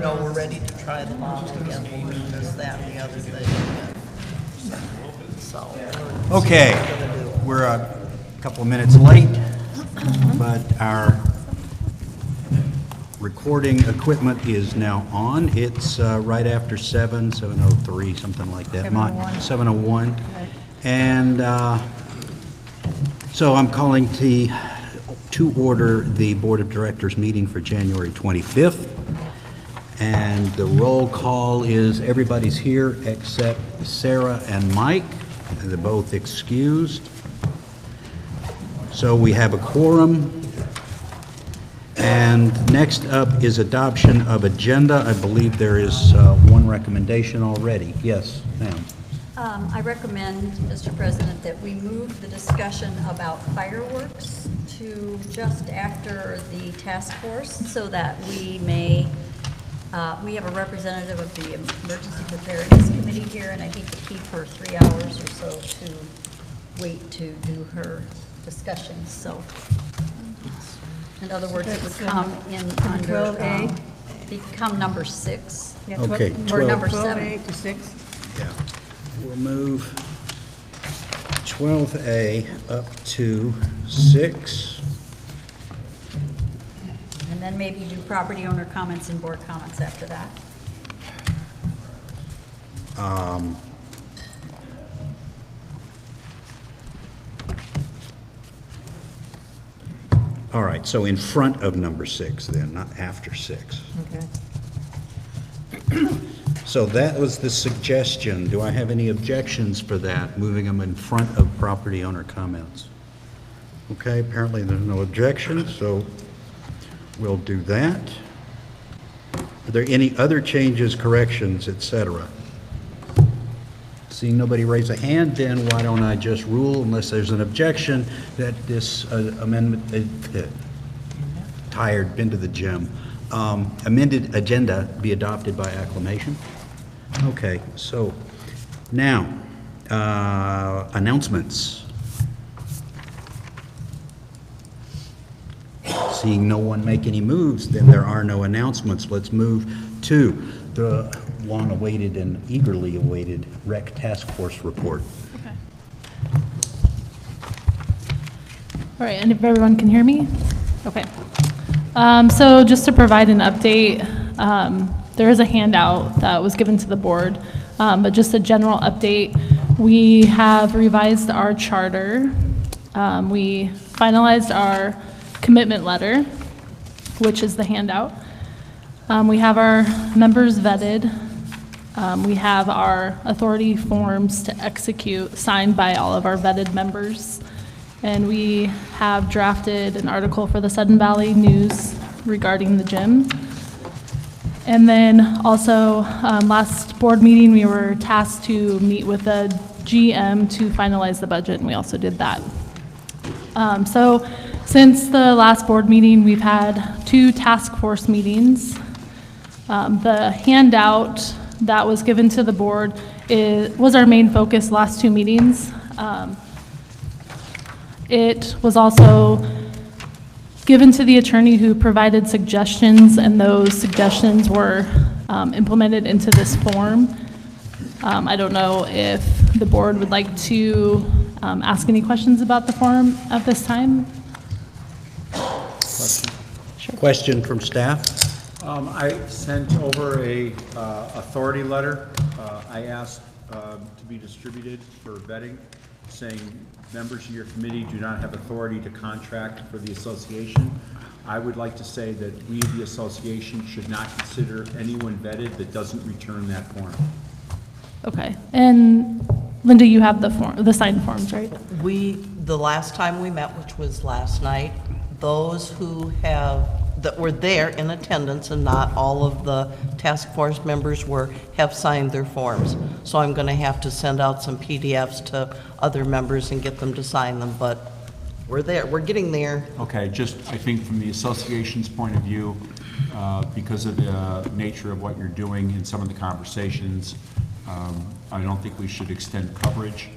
know, we're ready to try the model again, we'll do this, that, and the other thing. So. Okay, we're a couple of minutes late, but our recording equipment is now on. It's right after 7:03, something like that. 7:01. And so I'm calling to order the Board of Directors meeting for January 25th. And the roll call is everybody's here except Sarah and Mike. They're both excused. So we have a quorum. And next up is adoption of agenda. I believe there is one recommendation already. Yes, ma'am. I recommend, Mr. President, that we move the discussion about fireworks to just after the task force so that we may, we have a representative of the Emergency Preparedness Committee here, and I hate to keep her 3 hours or so to wait to do her discussions. So, in other words, it would come in under, 12A? become number 6. Yeah, Okay, Or number 12A 7. to 6. Yeah. We'll move 12A up to 6. And then maybe do property owner comments and board comments after that. All right, so in front of number 6 then, not after 6. Okay. So that was the suggestion. Do I have any objections for that, moving them in front of property owner comments? Okay, apparently there's no objection, so we'll do that. Are there any other changes, corrections, et cetera? Seeing nobody raise a hand, then why don't I just rule, unless there's an objection, that this amendment, tired, been to the gym, amended agenda be adopted by acclamation? Okay, so now, announcements. Seeing no one make any moves, then there are no announcements. Let's move to the long-awaited and eagerly awaited REC Task Force report. Okay. All right, and if everyone can hear me? Okay. So just to provide an update, there is a handout that was given to the board, but just a general update. We have revised our charter. We finalized our commitment letter, which is the handout. We have our members vetted. We have our authority forms to execute signed by all of our vetted members. And we have drafted an article for the Sudden Valley News regarding the gym. And then also, last board meeting, we were tasked to meet with the GM to finalize the budget, and we also did that. So since the last board meeting, we've had 2 task force meetings. The handout that was given to the board was our main focus last 2 meetings. It was also given to the attorney who provided suggestions, and those suggestions were implemented into this form. I don't know if the board would like to ask any questions about the form at this time. Question from staff? I sent over a authority letter. I asked to be distributed for vetting, saying members of your committee do not have authority to contract for the association. I would like to say that we, the association, should not consider anyone vetted that doesn't return that form. Okay, and Linda, you have the form, the signed forms, right? The last time we met, which was last night, those who that were there in attendance, and not all of the task force members have signed their forms. So I'm going to have to send out some PDFs to other members and get them to sign them, but we're there, we're getting there. Okay, just, I think from the association's point of view, because of the nature of what you're doing in some of the conversations, I don't think we should extend coverage,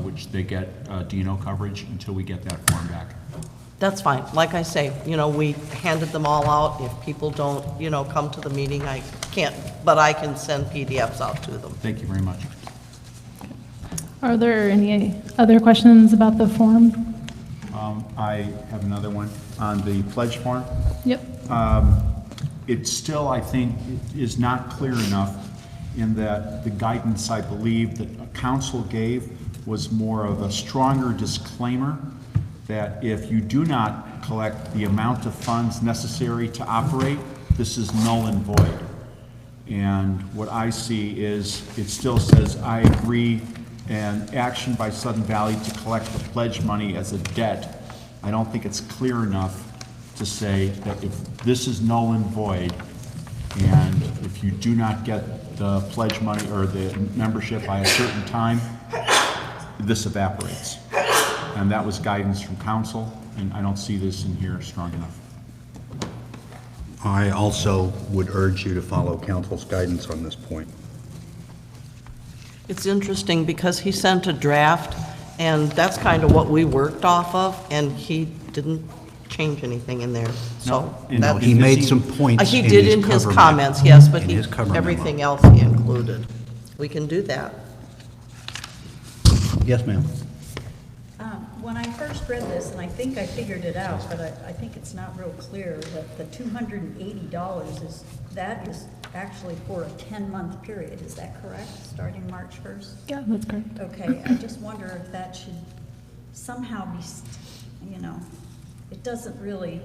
which they get Dino coverage, until we get that form back. That's fine. Like I say, we handed them all out. If people don't, come to the meeting, I can't, but I can send PDFs out to them. Thank you very much. Are there any other questions about the form? I have another one on the pledge form. Yep. It still, I think, is not clear enough in that the guidance, I believe, that council gave was more of a stronger disclaimer that if you do not collect the amount of funds necessary to operate, this is null and void. And what I see is, it still says, I agree, and action by Sudden Valley to collect the pledge money as a debt. I don't think it's clear enough to say that if this is null and void, and if you do not get the pledge money or the membership by a certain time, this evaporates. And that was guidance from council, and I don't see this in here strong enough. I also would urge you to follow council's guidance on this point. It's interesting because he sent a draft, and that's kind of what we worked off of, and he didn't change anything in there, so. No, that- He made some points He in did his in his cover comments, memo. yes, but In his cover memo. everything else he included. We can do that. Yes, ma'am. When I first read this, and I think I figured it out, but I think it's not real clear, that the $280 is actually for a 10-month period, is that correct? Starting March 1st? Yeah, that's correct. Okay, I just wonder if that should somehow be, it doesn't really,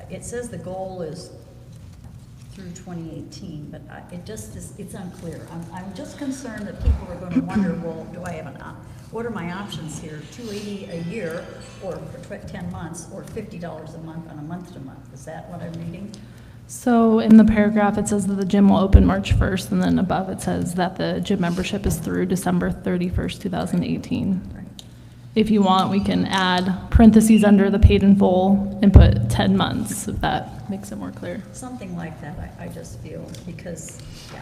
it says the goal is through 2018, but it's unclear. I'm just concerned that people are going to wonder, well, do I have what are my options here? $280 a year, or for 10 months, or $50 a month on a month-to-month? Is that what I'm reading? So in the paragraph, it says that the gym will open March 1st, and then above it says that the gym membership is through December 31st, 2018. Right. If you want, we can add parentheses under the paid in full and put 10 months, if that makes it more clear. Something like that, I just feel, because, yeah.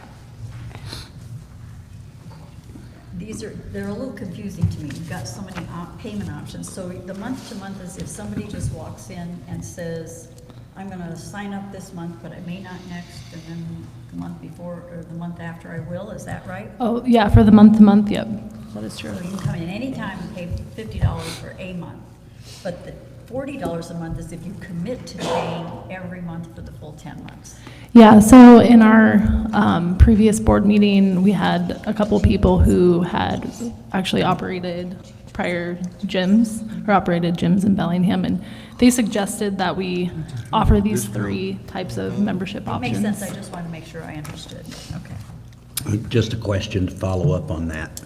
They're a little confusing to me. You've got so many payment options. So the month-to-month is if somebody just walks in and says, I'm gonna sign up this month, but I may not next, and then the month before, or the month after I will, is that right? Oh, yeah, for the month-to-month, yep, that is true. So you can come in anytime and pay $50 for a month. But the $40 a month is if you commit to paying every month for the full 10 months. Yeah, so in our previous board meeting, we had a couple people who had actually operated prior gyms, or operated gyms in Bellingham, and they suggested that we offer these 3 types of membership options. Makes sense, I just wanted to make sure I understood. Okay. Just a question to follow up on that.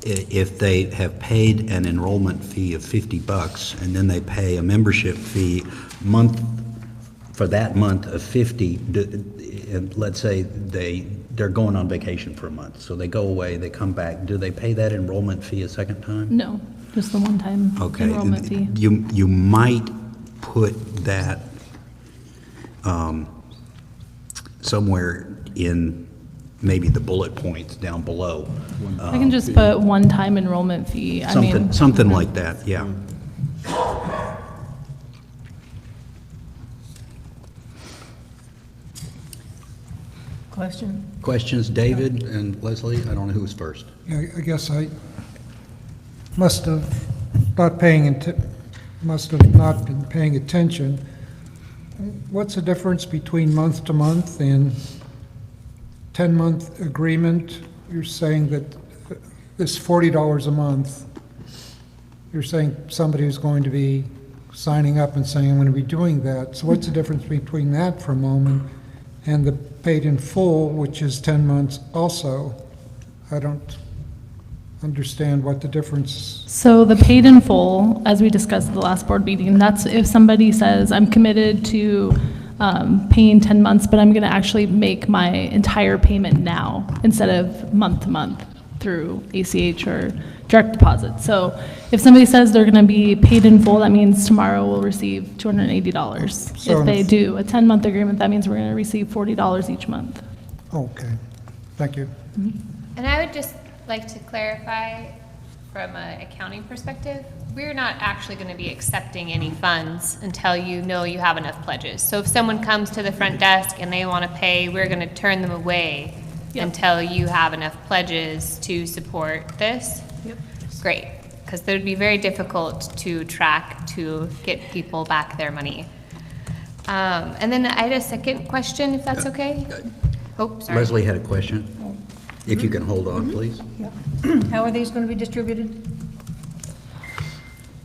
If they have paid an enrollment fee of $50 and then they pay a membership fee for that month of 50, and let's say they're going on vacation for a month, so they go away, they come back, do they pay that enrollment fee a second time? No, just the one-time Okay. enrollment fee. You might put that somewhere in maybe the bullet points down below. I can just put one-time enrollment fee. I mean, Something like that, yeah. Question? Questions, David and Leslie? I don't know who was first. Yeah, I guess I must have not been paying attention. What's the difference between month to month and 10-month agreement? You're saying that this $40 a month, you're saying somebody who's going to be signing up and saying, I'm going to be doing that. So what's the difference between that for a moment and the paid in full, which is 10 months also? I don't understand what the difference is. so the paid in full, as we discussed at the last board meeting, that's if somebody says, I'm committed to paying 10 months, but I'm going to actually make my entire payment now instead of month to month through ACH or direct deposit. So if somebody says they're going to be paid in full, that means tomorrow we'll receive $280. So If they do a 10-month agreement, that means we're going to receive $40 each month. Okay, thank you. And I would just like to clarify from an accounting perspective, we're not actually going to be accepting any funds until you know you have enough pledges. So if someone comes to the front desk and they want to pay, we're going to turn them away until you have enough pledges to support this? Yep. Great, because it would be very difficult to track to get people back their money. And then I had a second question, if that's okay? Oh, sorry. Leslie had a question. If you can hold on, please. How are these going to be distributed?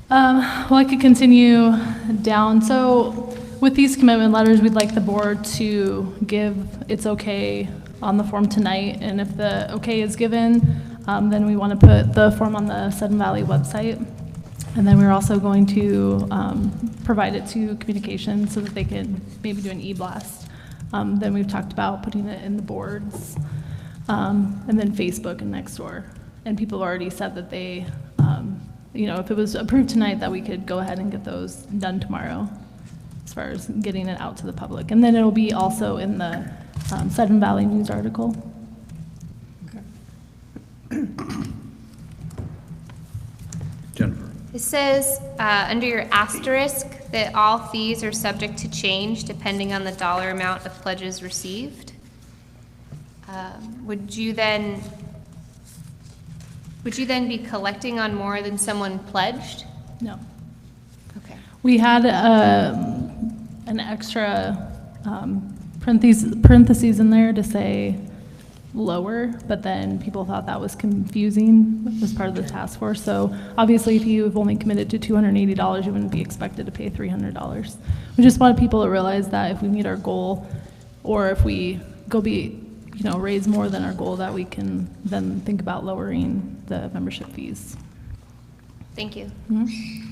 Well, I could continue down. So with these commitment letters, we'd like the board to give its okay on the form tonight. And if the okay is given, then we want to put the form on the Sudden Valley website. And then we're also going to provide it to communications so that they can maybe do an e-blast. Then we've talked about putting it in the boards, and then Facebook and Nextdoor. And people have already said that they, if it was approved tonight, that we could go ahead and get those done tomorrow as far as getting it out to the public. And then it'll be also in the Sudden Valley News article. Jennifer. It says, under your asterisk, that all fees are subject to change depending on the dollar amount of pledges received. Would you then be collecting on more than someone pledged? No. Okay. We had an extra parentheses in there to say lower, but then people thought that was confusing as part of the task force. So obviously, if you've only committed to $280, you wouldn't be expected to pay $300. We just wanted people to realize that if we meet our goal, or if we raise more than our goal, that we can then think about lowering the membership fees. Thank you.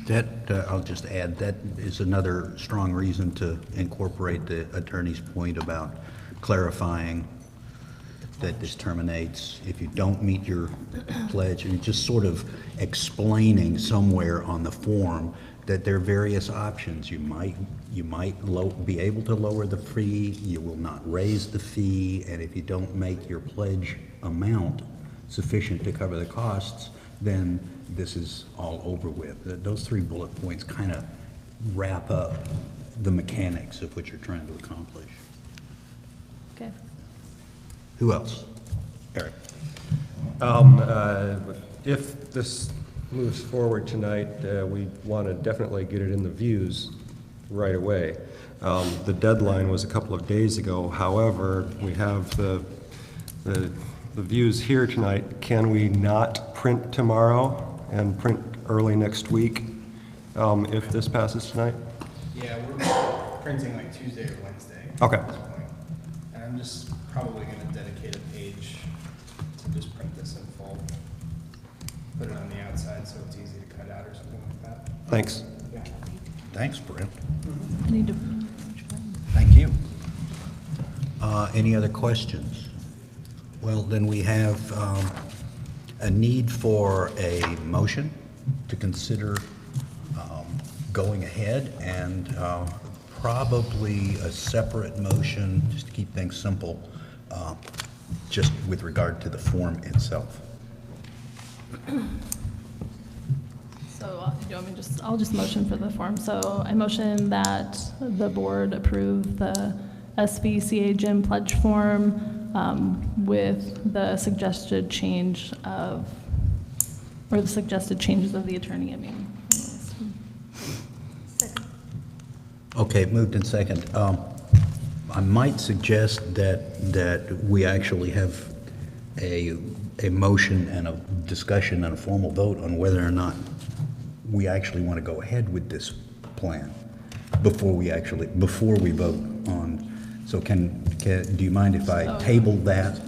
That, I'll just add, that is another strong reason to incorporate the attorney's point about clarifying that this terminates if you don't meet your pledge, and just sort of explaining somewhere on the form that there are various options. You might be able to lower the fee, you will not raise the fee, and if you don't make your pledge amount sufficient to cover the costs, then this is all over with. Those 3 bullet points kind of wrap up the mechanics of what you're trying to accomplish. Okay. Who else? Eric. If this moves forward tonight, we want to definitely get it in the views right away. The deadline was a couple of days ago. However, we have the views here tonight. Can we not print tomorrow and print early next week if this passes tonight? Yeah, we're printing like Tuesday or Wednesday. Okay. At this point. And I'm just probably going to dedicate a page to just print this in full. Put it on the outside so it's easy to cut out or something like that. Thanks. Yeah. Thanks, Brent. I need to. Thank you. Any other questions? Well, then we have a need for a motion to consider going ahead, and probably a separate motion, just to keep things simple, just with regard to the form itself. So do you want me I'll just motion for the form. So I motion that the board approve the SVCA gym pledge form with the suggested changes of the attorney, Okay, moved in second. I might suggest that we actually have a motion and a discussion and a formal vote on whether or not we actually want to go ahead with this plan before we vote on. So do you mind if I table that?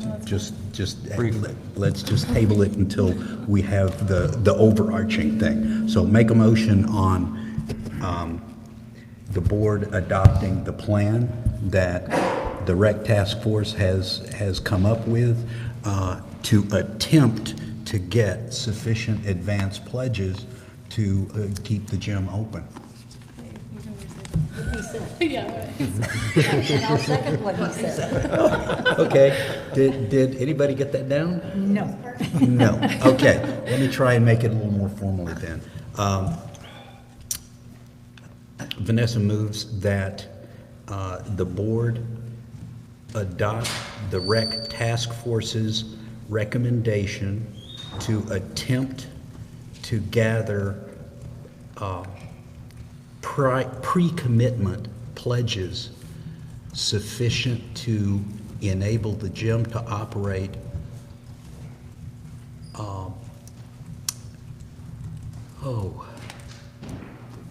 Let's just table it until we have the overarching thing. So make a motion on the board adopting the plan that the REC task force has come up with to attempt to get sufficient advance pledges to keep the gym open. And I'll second what he said. Okay, did anybody get that down? No. No, okay, let me try and make it a little more formally then. Vanessa moves that the board adopt the rec task force's recommendation to attempt to gather pre-commitment pledges sufficient to enable the gym to operate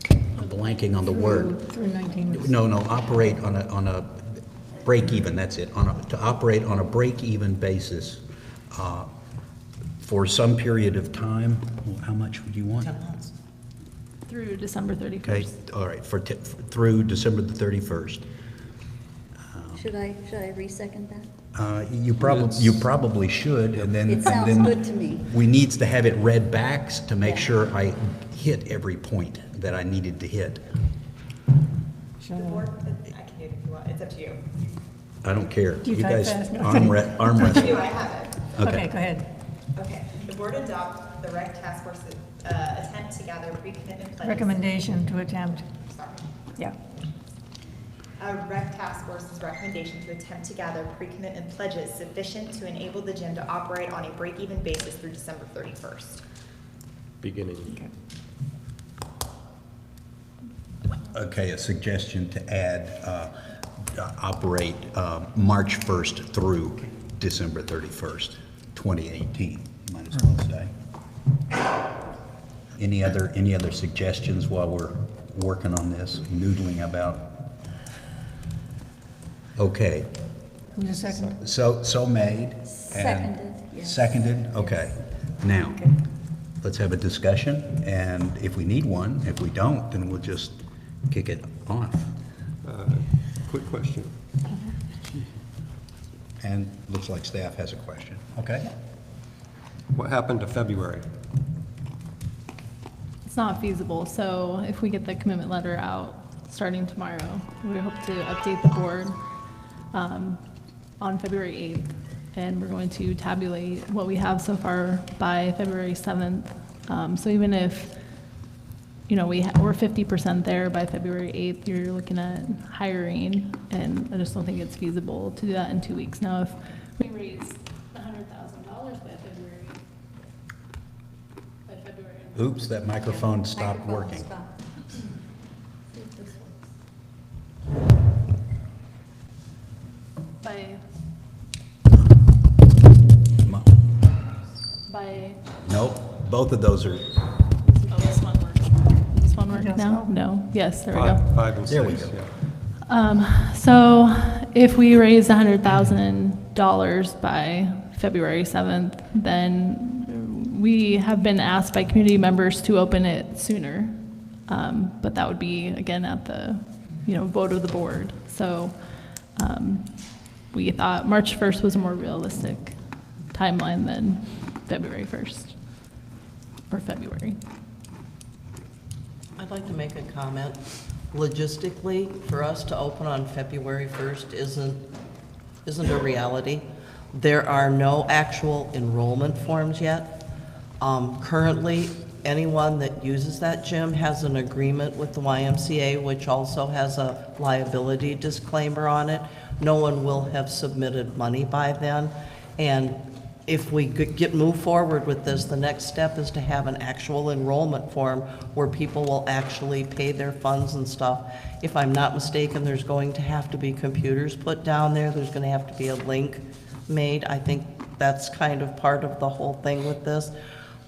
I'm blanking on the word. Through 19 weeks. No, operate on a break even, that's it, to operate on a break even basis for some period of time. How much would you want? 10 months. Through December Okay, 31st. all right, through December the 31st. Should I re-second that? You probably should, and then. It sounds and then good to me. We needs to have it read back to make Yeah. sure I hit every point that I needed to hit. Shall The I- board, I can do it if you want, it's up to you. I don't care. Do you You type guys fast? No. arm wrestle. Do I have it? Okay, go ahead. Okay. The board adopt the rec task force attempt to gather pre-commitment pledges. Recommendation to attempt, Sorry. yeah. Rec task force's recommendation to attempt to gather pre-commitment pledges sufficient to enable the gym to operate on a break-even basis through December 31st. Beginning. Okay, a suggestion to add, operate March 1st through December 31st, 2018, might as well say. Any other suggestions while we're working on this, noodling about? Okay, Who's a second? so made. and- Seconded, yes. Seconded, okay. Now, let's have a discussion, and if we need one, if we don't, then we'll just kick it off. Quick question. And looks like staff has a question. Okay? What happened to February? It's not feasible, so if we get the commitment letter out starting tomorrow, we hope to update the board on February 8th, and we're going to tabulate what we have so far by February 7th. So even if, we're 50% there by February 8th, you're looking at hiring, and I just don't think it's feasible to do that in 2 weeks. Now, if we raise $100,000 by February. Oops, that microphone stopped Microphone working. stop. See if this works. By, Nope, both of those are, oh, this one works. This one work Yes, now? no. No? Yes, there we go. Five and There we six, go. yeah. So if we raise $100,000 by February 7th, then we have been asked by community members to open it sooner. But that would be, again, at the, vote of the board. So we thought March 1st was a more realistic timeline than February 1st, or February. I'd like to make a comment. Logistically, for us to open on February 1st isn't a reality. There are no actual enrollment forms yet. Currently, anyone that uses that gym has an agreement with the YMCA, which also has a liability disclaimer on it. No one will have submitted money by then. And if we could move forward with this, the next step is to have an actual enrollment form where people will actually pay their funds and stuff. If I'm not mistaken, there's going to have to be computers put down there. There's going to have to be a link made. I think that's kind of part of the whole thing with this.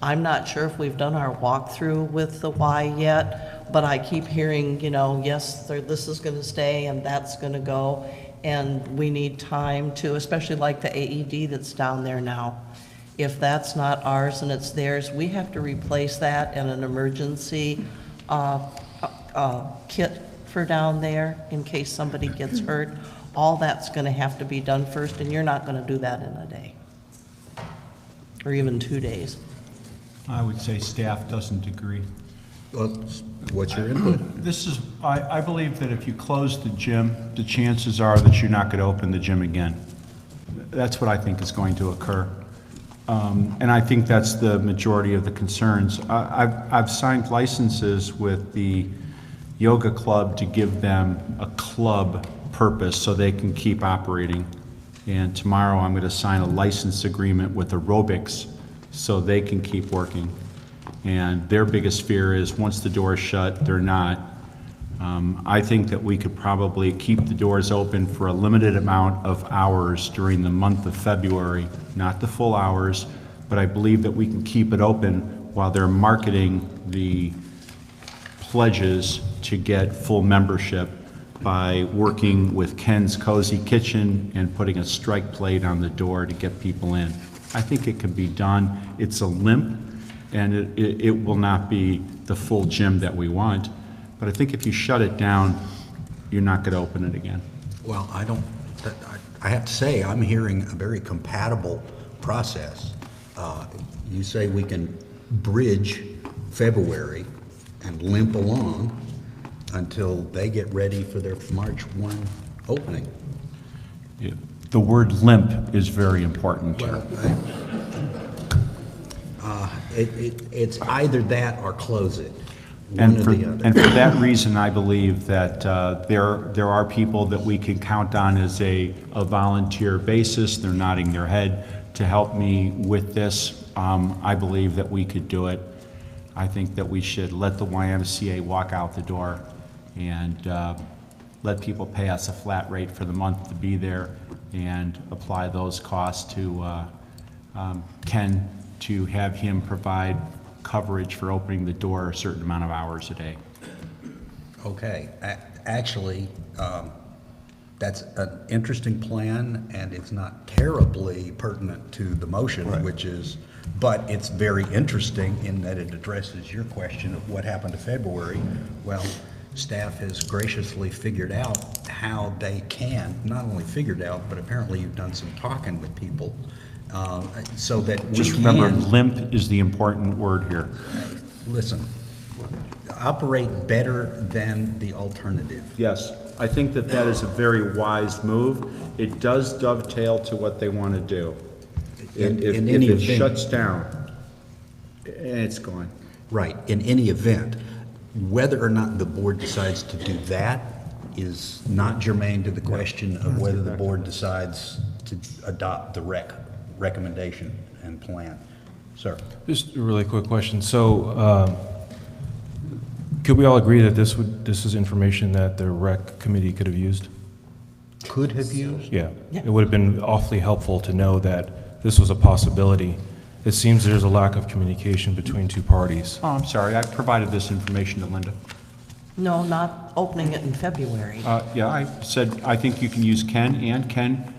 I'm not sure if we've done our walkthrough with the Y yet, but I keep hearing, yes, this is going to stay and that's going to go. And we need time to, especially like the AED that's down there now. If that's not ours and it's theirs, we have to replace that in an emergency kit for down there in case somebody gets hurt. All that's going to have to be done first, and you're not going to do that in a day, or even 2 days. I would say staff doesn't agree. What's your input? I believe that if you close the gym, the chances are that you're not going to open the gym again. That's what I think is going to occur. And I think that's the majority of the concerns. I've signed licenses with the yoga club to give them a club purpose so they can keep operating. And tomorrow I'm going to sign a license agreement with aerobics so they can keep working. And their biggest fear is once the door's shut, they're not. I think that we could probably keep the doors open for a limited amount of hours during the month of February, not the full hours, but I believe that we can keep it open while they're marketing the pledges to get full membership by working with Ken's Cozy Kitchen and putting a strike plate on the door to get people in. I think it can be done. It's a limp, and it will not be the full gym that we want. But I think if you shut it down, you're not going to open it again. Well, I have to say, I'm hearing a very compatible process. You say we can bridge February and limp along until they get ready for their March 1 opening. The word limp is very important here. It's either that or close it. And One for, or the other. and for that reason, I believe that there are people that we can count on as a volunteer basis. They're nodding their head to help me with this. I believe that we could do it. I think that we should let the YMCA walk out the door and let people pay us a flat rate for the month to be there and apply those costs to Ken to have him provide coverage for opening the door a certain amount of hours a day. Okay, actually, that's an interesting plan, and it's not terribly pertinent to the motion, which is, but it's very interesting in that it addresses your question of what happened to February. Well, staff has graciously figured out how they can, not only figured out, but apparently you've done some talking with people, so that we Just remember, can, limp is the important word here. listen, operate better than the alternative. Yes, I think that that is a very wise move. It does dovetail to what they want to do. In If any it event. shuts down, it's gone. Right, in any event, whether or not the board decides to do that is not germane to the question of whether the board decides to adopt the recommendation and plan. Sir? Just a really quick question. So, could we all agree that this is information that the rec committee could have used? Could have used? Yeah. It would have been awfully helpful to know that this was a possibility. It seems there's a lack of communication between two parties. Oh, I'm sorry, I provided this information to Linda. No, not opening it in February. Yeah, I said, I think you can use Ken, and Ken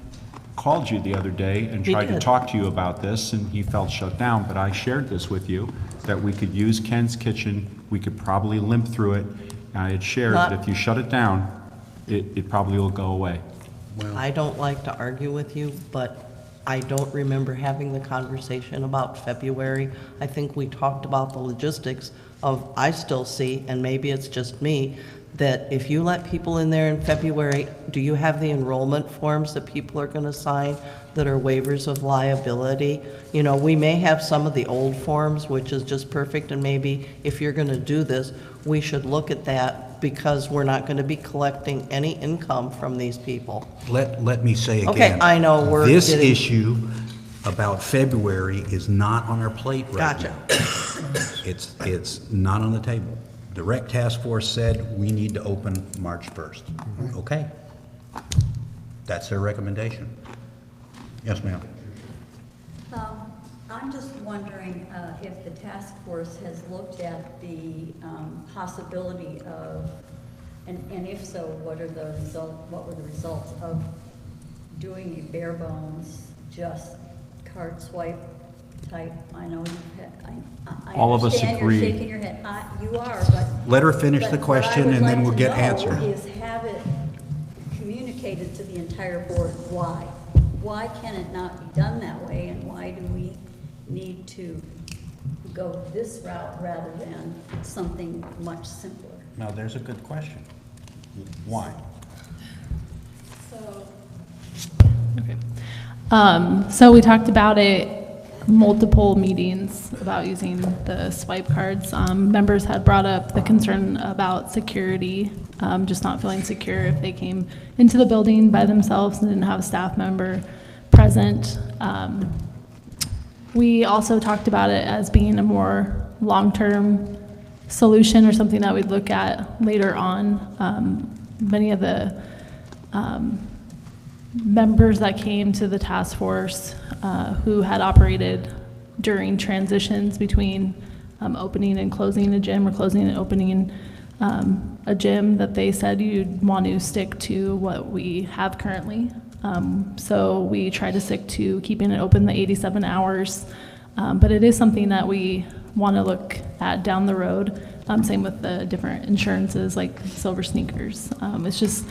called you the other day and He tried to did. talk to you about this, and he felt shut down, but I shared this with you, that we could use Ken's Kitchen, we could probably limp through it. I had shared that Not- if you shut it down, it probably will go away. I don't like to argue with you, but I don't remember having the conversation about February. I think we talked about the logistics of, I still see, and maybe it's just me, that if you let people in there in February, do you have the enrollment forms that people are going to sign that are waivers of liability? You know, we may have some of the old forms, which is just perfect, and maybe if you're going to do this, we should look at that because we're not going to be collecting any income from these people. Let me say again. Okay, I know, we're This getting- issue about February is not on our plate right Gotcha. now. It's not on the table. The rec task force said we need to open March 1st. Okay. That's their recommendation. Yes, ma'am. I'm just wondering if the task force has looked at the possibility of, and if so, what were the results of doing a bare bones, just card swipe type? I know you've had, I All of us understand agree. you're shaking your head. You are, but. Let her finish the but question and then we'll get answer. What I would like to know is have it communicated to the entire board why. Why can it not be done that way, and why do we need to go this route rather than something much simpler? Now, there's a good question. Why? Okay. So we talked about it multiple meetings about using the swipe cards. Members had brought up the concern about security, just not feeling secure if they came into the building by themselves and didn't have a staff member present. We also talked about it as being a more long-term solution or something that we'd look at later on. Many of the members that came to the task force who had operated during transitions between opening and closing a gym or closing and opening a gym, that they said you'd want to stick to what we have currently. So we try to stick to keeping it open the 87 hours, but it is something that we want to look at down the road. Same with the different insurances like Silver Sneakers. It's just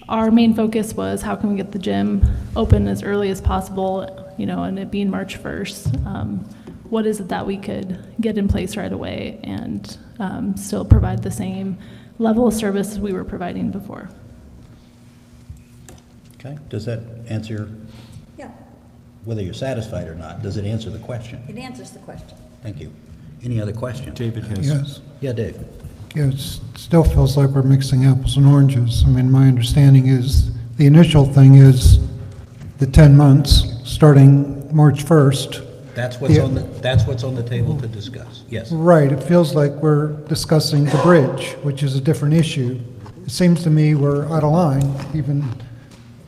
our main focus was how can we get the gym open as early as possible, you know, and it being March 1st. What is it that we could get in place right away and still provide the same level of service we were providing before? Okay, does that answer, Yeah, whether you're satisfied or not, does it answer the question? it answers the question. Thank you. Any other questions? David has. Yes. Yeah, Dave? Yeah, it still feels like we're mixing apples and oranges. I mean, my understanding is, the initial thing is the 10 months, starting March 1st. That's what's Yeah. that's what's on the table to discuss, yes. Right, it feels like we're discussing the bridge, which is a different issue. It seems to me we're out of line, even,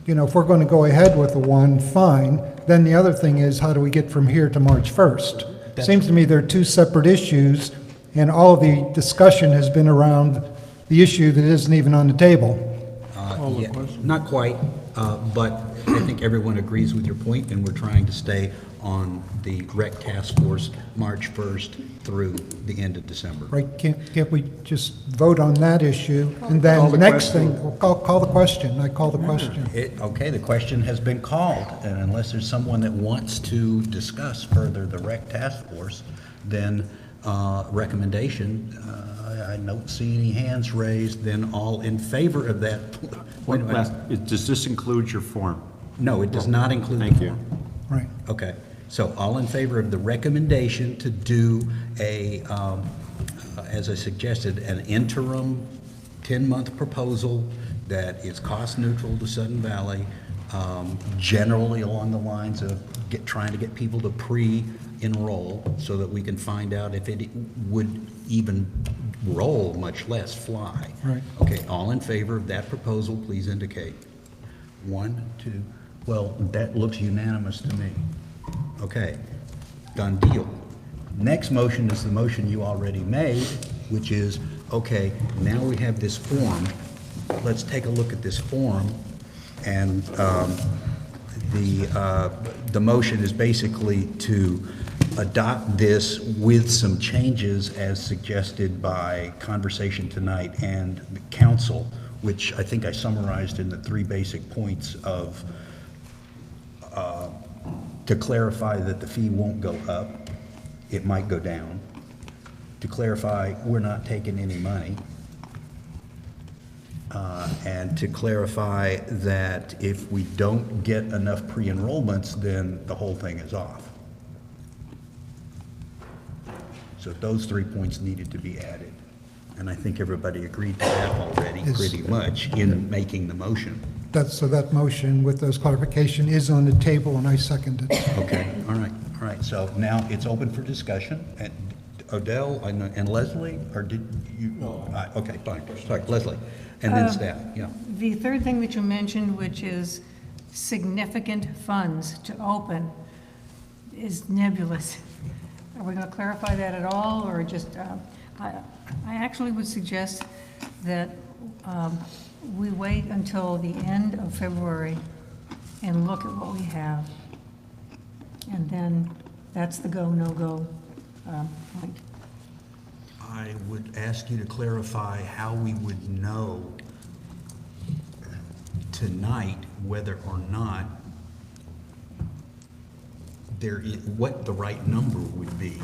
you know, if we're going to go ahead with the one, fine. Then the other thing is, how do we get from here to March 1st? Seems to me they're two separate issues, and all of the discussion has been around the issue that isn't even on the table. Yeah, not quite, but I think everyone agrees with your point, and we're trying to stay on the rec task force March 1st through the end of December. Right, can't we just vote on that issue? And Call then the the next question. thing, we'll call the question. I call the question. Okay, the question has been called, and unless there's someone that wants to discuss further the rec task force, then recommendation, I don't see any hands raised, then all in favor of that. Wait a minute. Does this include your form? No, it does not include the Thank you. form. Right. Okay, so all in favor of the recommendation to do a, as I suggested, an interim 10-month proposal that is cost neutral to Sudden Valley, generally along the lines of trying to get people to pre-enroll so that we can find out if it would even roll, much less fly. Right. Okay, all in favor of that proposal, please indicate. 1, 2, well, that looks unanimous to me. Okay, done deal. Next motion is the motion you already made, which is, okay, now we have this form. Let's take a look at this form. And the motion is basically to adopt this with some changes as suggested by conversation tonight and the council, which I think I summarized in the 3 basic points of to clarify that the fee won't go up, it might go down. To clarify, we're not taking any money. And to clarify that if we don't get enough pre-enrollments, then the whole thing is off. So those 3 points needed to be added. And I think everybody agreed to that already, pretty much, in making the motion. So that motion with those clarification is on the table, and I second it. Okay, all right. So now it's open for discussion. And Odell and Leslie, or did you? Okay, fine. Sorry, Leslie. And then staff, yeah. The third thing that you mentioned, which is significant funds to open, is nebulous. Are we going to clarify that at all, or just, I actually would suggest that we wait until the end of February and look at what we have. And then that's the go, no-go point. I would ask you to clarify how we would know tonight whether or not what the right number would be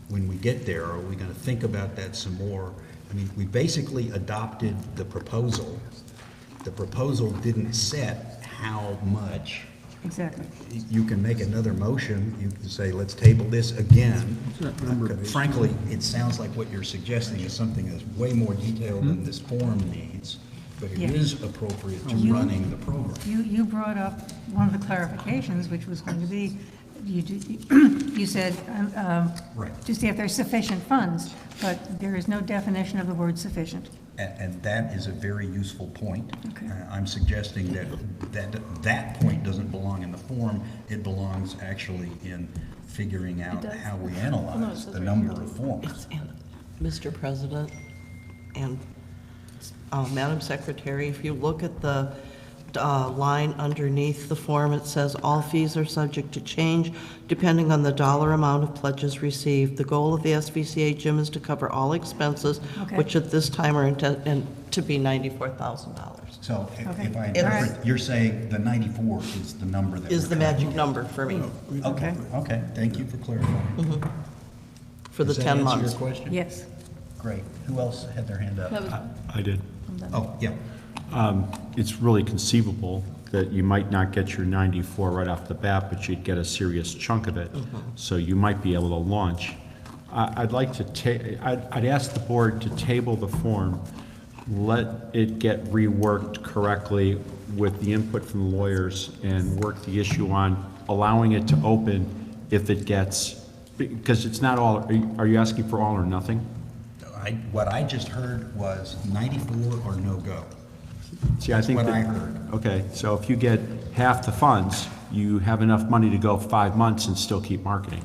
when we get there. Are we going to think about that some more? I mean, we basically adopted the proposal. The proposal didn't set how much Exactly. You can make another motion, you can say, let's table this again. Frankly, it sounds like what you're suggesting is something that's way more detailed than this form needs, but it Yeah. is appropriate to You- running the program. You brought up one of the clarifications, which was going to be, you said, Right. just if there's sufficient funds, but there is no definition of the word sufficient. And that is a very useful point. Okay. I'm suggesting that point doesn't belong in the form, it belongs actually in figuring out does. how we Oh, no, it analyze says the right number here. of forms. Mr. President and Madam Secretary, if you look at the line underneath the form, it says, "All fees are subject to change depending on the dollar amount of pledges received. The goal of the SVCA gym is to cover all expenses, Okay. which at this time are intended to be $94,000." So Okay. if I It's- interpret, you're saying the 94 is the number that Is we're the covering. magic number for me, Okay, okay, thank you for clarifying. for the Does that 10 answer months. your question? Yes. Great. Who else had their hand up? That was, I did. Oh, yeah. It's really conceivable that you might not get your 94 right off the bat, but you'd get a serious chunk of it. So you might be able to launch. I'd like to I'd ask the board to table the form, let it get reworked correctly with the input from the lawyers, and work the issue on allowing it to open if it gets, because it's not all, are you asking for all or nothing? What I just heard was 94 or no go. See, I think That's what I that- heard. Okay, so if you get half the funds, you have enough money to go 5 months and still keep marketing.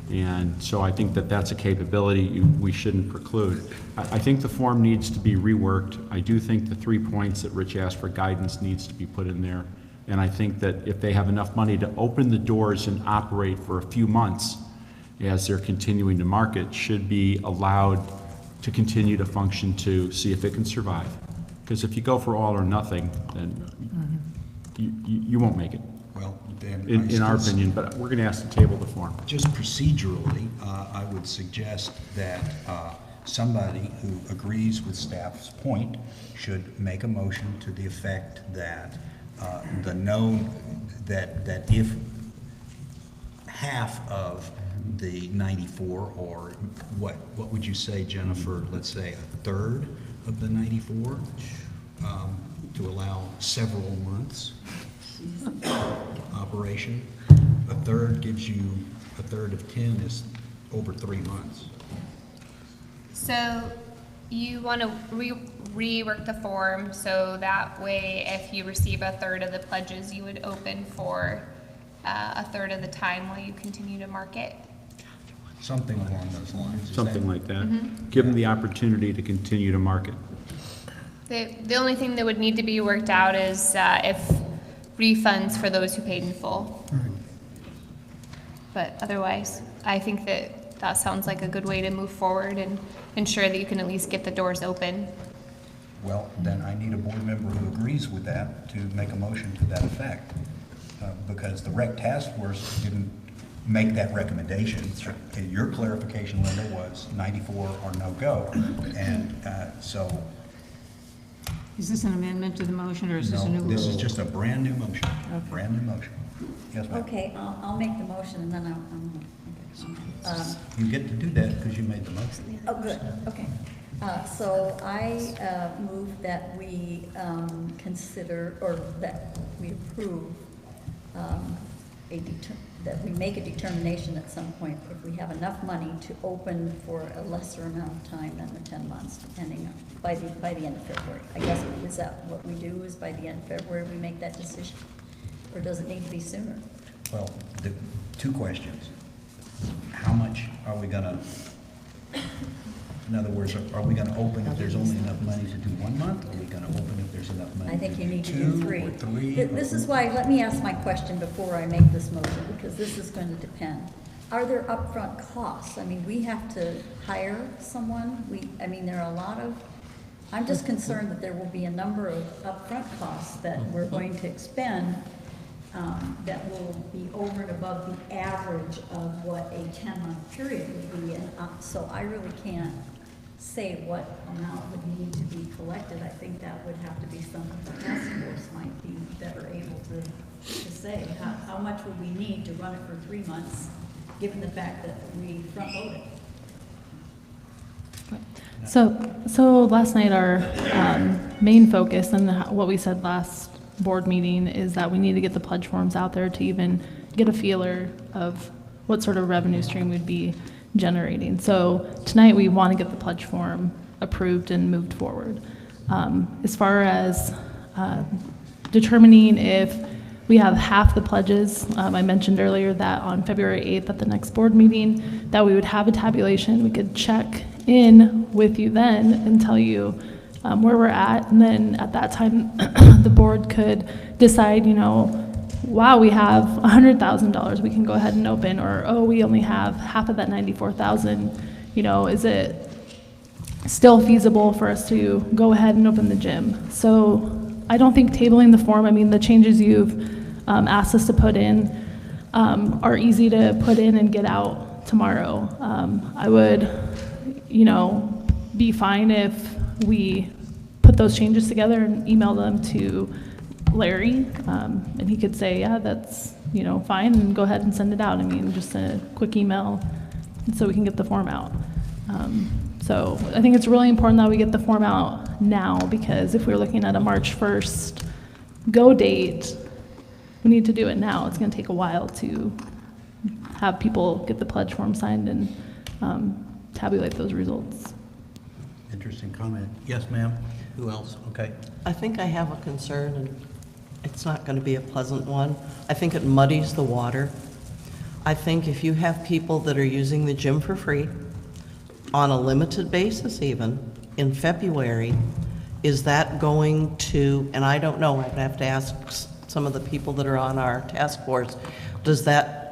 And so I think that that's a capability we shouldn't preclude. I think the form needs to be reworked. I do think the 3 points that Rich asked for guidance needs to be put in there. And I think that if they have enough money to open the doors and operate for a few months as they're continuing to market, should be allowed to continue to function to see if it can survive. Because if you go for all or nothing, then you won't make it, Well, then. in our still- opinion, but we're going to ask to table the form. Just procedurally, I would suggest that somebody who agrees with staff's point should make a motion to the effect that that if half of the 94, or what would you say, Jennifer, let's say a third of the 94, to allow several months operation? A third gives you, a third of 10 is over 3 months. So you want to rework the form so that way if you receive a third of the pledges, you would open for a third of the time while you continue to market? Something along those lines. Is Something that- like that. Give them the opportunity to continue to market. The only thing that would need to be worked out is if refunds for those who paid in full. But otherwise, I think that sounds like a good way to move forward and ensure that you can at least get the doors open. Well, then I need a board member who agrees with that to make a motion to that effect. Because the rec task force didn't make that recommendation. Your clarification, Linda, was 94 or no go. And so, Is this an amendment to the motion, or is this a new? no, this is just a brand-new motion, Okay. brand-new motion. Yes, ma'am. Okay, I'll make the motion and then You get to do that because you made the motion. oh, good, okay. So I move that we consider, or that we approve that we make a determination at some point if we have enough money to open for a lesser amount of time than the 10 months, depending on, by the end of February. I guess, is that what we do, is by the end of February we make that decision? Or does it need to be sooner? Well, the two questions. How much are we gonna, in other words, are we gonna open if there's only enough money to do 1 month? Are we gonna open if there's enough money I think to you do need to do 2 three. or 3? This is why, let me ask my question before I make this motion, because this is going to depend. Are there upfront costs? I mean, we have to hire someone, I mean, there are a lot of, I'm just concerned that there will be a number of upfront costs that we're going to expend that will be over and above the average of what a 10-month period would be. And so I really can't say what amount would need to be collected. I think that would have to be something the task force might be better able to say. How much would we need to run it for 3 months, given the fact that we front-loaded? So last night, our main focus and what we said last board meeting is that we need to get the pledge forms out there to even get a feeler of what sort of revenue stream we'd be generating. So tonight, we want to get the pledge form approved and moved forward. As far as determining if we have half the pledges, I mentioned earlier that on February 8th at the next board meeting, that we would have a tabulation. We could check in with you then and tell you where we're at. And then at that time, the board could decide, wow, we have $100,000 we can go ahead and open, or, oh, we only have half of that 94,000. Is it still feasible for us to go ahead and open the gym? So I don't think tabling the form, the changes you've asked us to put in are easy to put in and get out tomorrow. I would, be fine if we put those changes together and email them to Larry, and he could say, yeah, that's, fine, and go ahead and send it out. Just a quick email so we can get the form out. So I think it's really important that we get the form out now, because if we're looking at a March 1st go date, we need to do it now. It's going to take a while to have people get the pledge form signed and tabulate those results. Interesting comment. Yes, ma'am? Who else? Okay. I think I have a concern, and it's not going to be a pleasant one. I think it muddies the water. I think if you have people that are using the gym for free, on a limited basis even, in February, is that going to, and I don't know, I'd have to ask some of the people that are on our task force, does that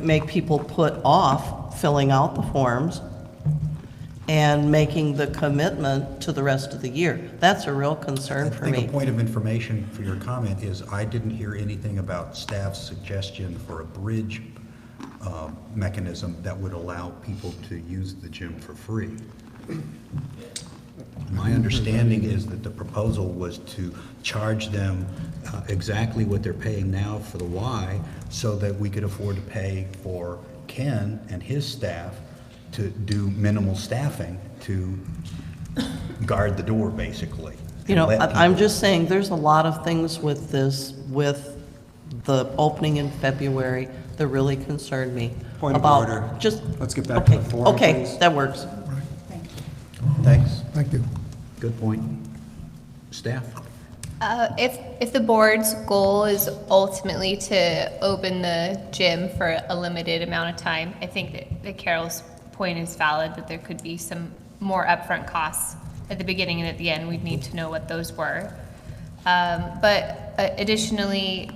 make people put off filling out the forms and making the commitment to the rest of the year? That's a real concern for I think me. a point of information for your comment is I didn't hear anything about staff's suggestion for a bridge mechanism that would allow people to use the gym for free. My understanding is that the proposal was to charge them exactly what they're paying now for the Y, so that we could afford to pay for Ken and his staff to do minimal staffing to guard the door, basically. I'm just saying, there's a lot of things with this, with the opening in February, that really concern me. Point of about order. Just, Let's get back to the form, okay, please. that works. Thanks. Thank you. Good point. Staff? If the board's goal is ultimately to open the gym for a limited amount of time, I think that Carol's point is valid, that there could be some more upfront costs at the beginning and at the end. We'd need to know what those were. But additionally,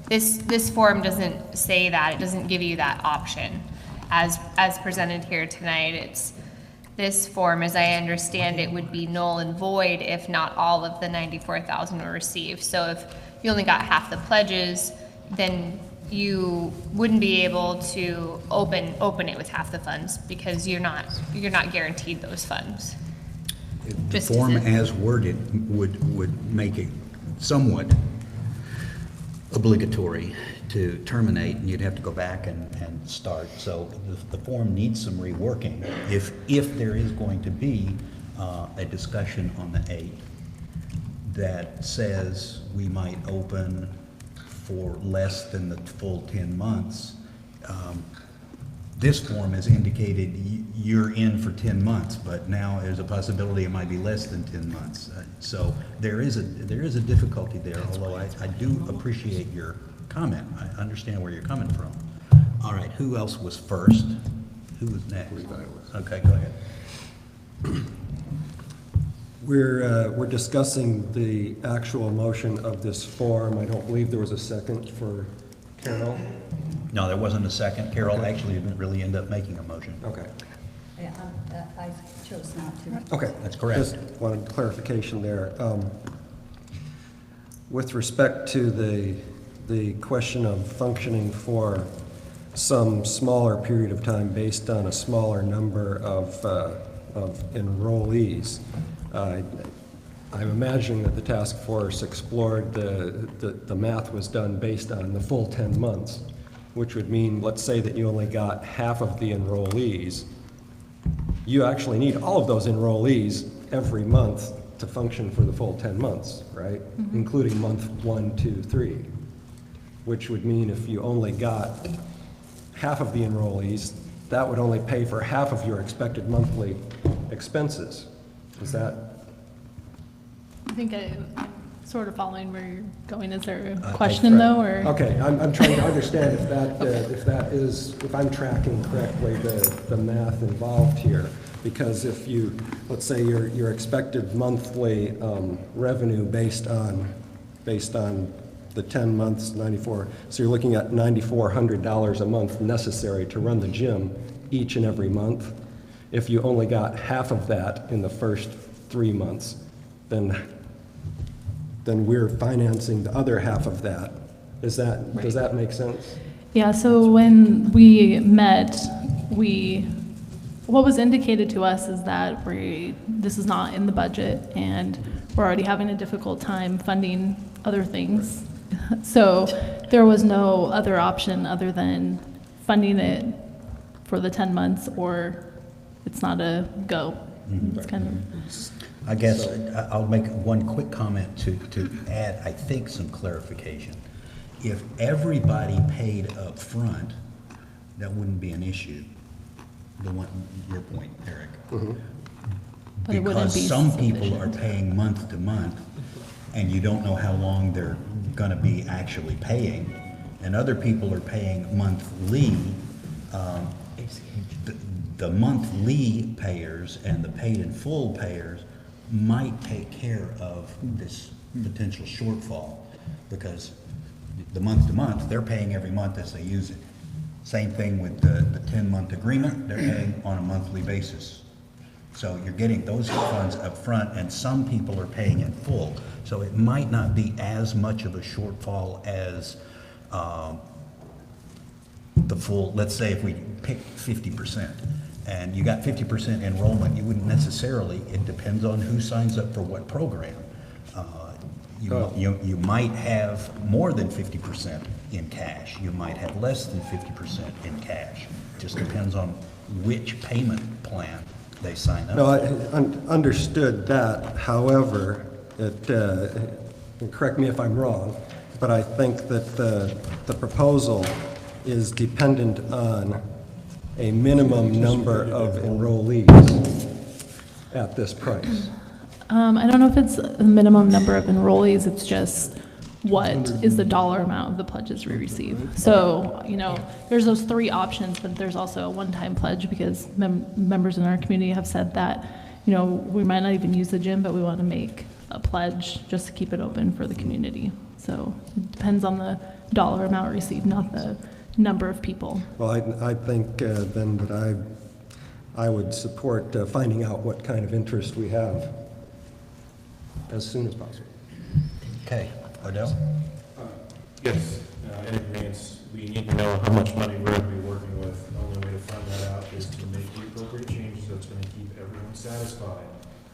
this form doesn't say that. It doesn't give you that option as presented here tonight. This form, as I understand it, would be null and void if not all of the 94,000 were received. So if you only got half the pledges, then you wouldn't be able to open it with half the funds, because you're not guaranteed those funds. The form as worded would make it somewhat obligatory to terminate, and you'd have to go back and start. So the form needs some reworking. If there is going to be a discussion on the 8th that says we might open for less than the full 10 months, this form has indicated you're in for 10 months, but now there's a possibility it might be less than 10 months. So there is a difficulty there, although I do appreciate your comment. I understand where you're coming from. All right, who else was first? Who was next? Okay, go ahead. We're discussing the actual motion of this form. I don't believe there was a second for Carol. No, there wasn't a second. Carol actually didn't really end up making a motion. Okay. Yeah, I chose not to. Okay. That's correct. Just wanted clarification there. With respect to the question of functioning for some smaller period of time based on a smaller number of enrollees. I'm imagining that the task force explored the math was done based on the full 10 months, which would mean, let's say that you only got half of the enrollees. You actually need all of those enrollees every month to function for the full 10 months, right? Including month 1, 2, 3, which would mean if you only got half of the enrollees, that would only pay for half of your expected monthly expenses. Is that? I think I'm sort of following where you're going. Is there a Right. question though, or? Okay, I'm trying to understand if I'm tracking correctly the math involved here. Because if you, let's say your expected monthly revenue based on the 10 months, 94, so you're looking at $9,400 a month necessary to run the gym each and every month. If you only got half of that in the first 3 months, then we're financing the other half of that. Does that make sense? Yeah, so when we met, what was indicated to us is that this is not in the budget, and we're already having a difficult time funding other things. So there was no other option other than funding it for the 10 months, or it's not a go. It's kind of. I guess I'll make one quick comment to add, I think, some clarification. If everybody paid up front, that wouldn't be an issue. Your point, Eric. But it wouldn't be Because some people sufficient. are paying month to month, and you don't know how long they're gonna be actually paying, and other people are paying monthly. The monthly payers and the paid in full payers might take care of this potential shortfall, because the month to month, they're paying every month as they use it. Same thing with the 10-month agreement, they're paying on a monthly basis. So you're getting those funds up front, and some people are paying in full. So it might not be as much of a shortfall as the full, let's say if we pick 50%, and you got 50% enrollment, you wouldn't necessarily, it depends on who signs up for what program. You might have more than 50% in cash. You might have less than 50% in cash. Just depends on which payment plan they sign up No, I for. understood that. However, and correct me if I'm wrong, but I think that the proposal is dependent on a minimum number of enrollees at this price. I don't know if it's a minimum number of enrollees, it's just what is the dollar amount of the pledges we receive. So, there's those 3 options, but there's also a one-time pledge, because members in our community have said that, we might not even use the gym, but we want to make a pledge just to keep it open for the community. So it depends on the dollar amount received, not the number of people. Well, I think then that I would support finding out what kind of interest we have as soon as possible. Okay, Odell? Yes, in agreement, we need to know how much money we're going to be working with. The only way to find that out is to make the appropriate changes that's going to keep everyone satisfied.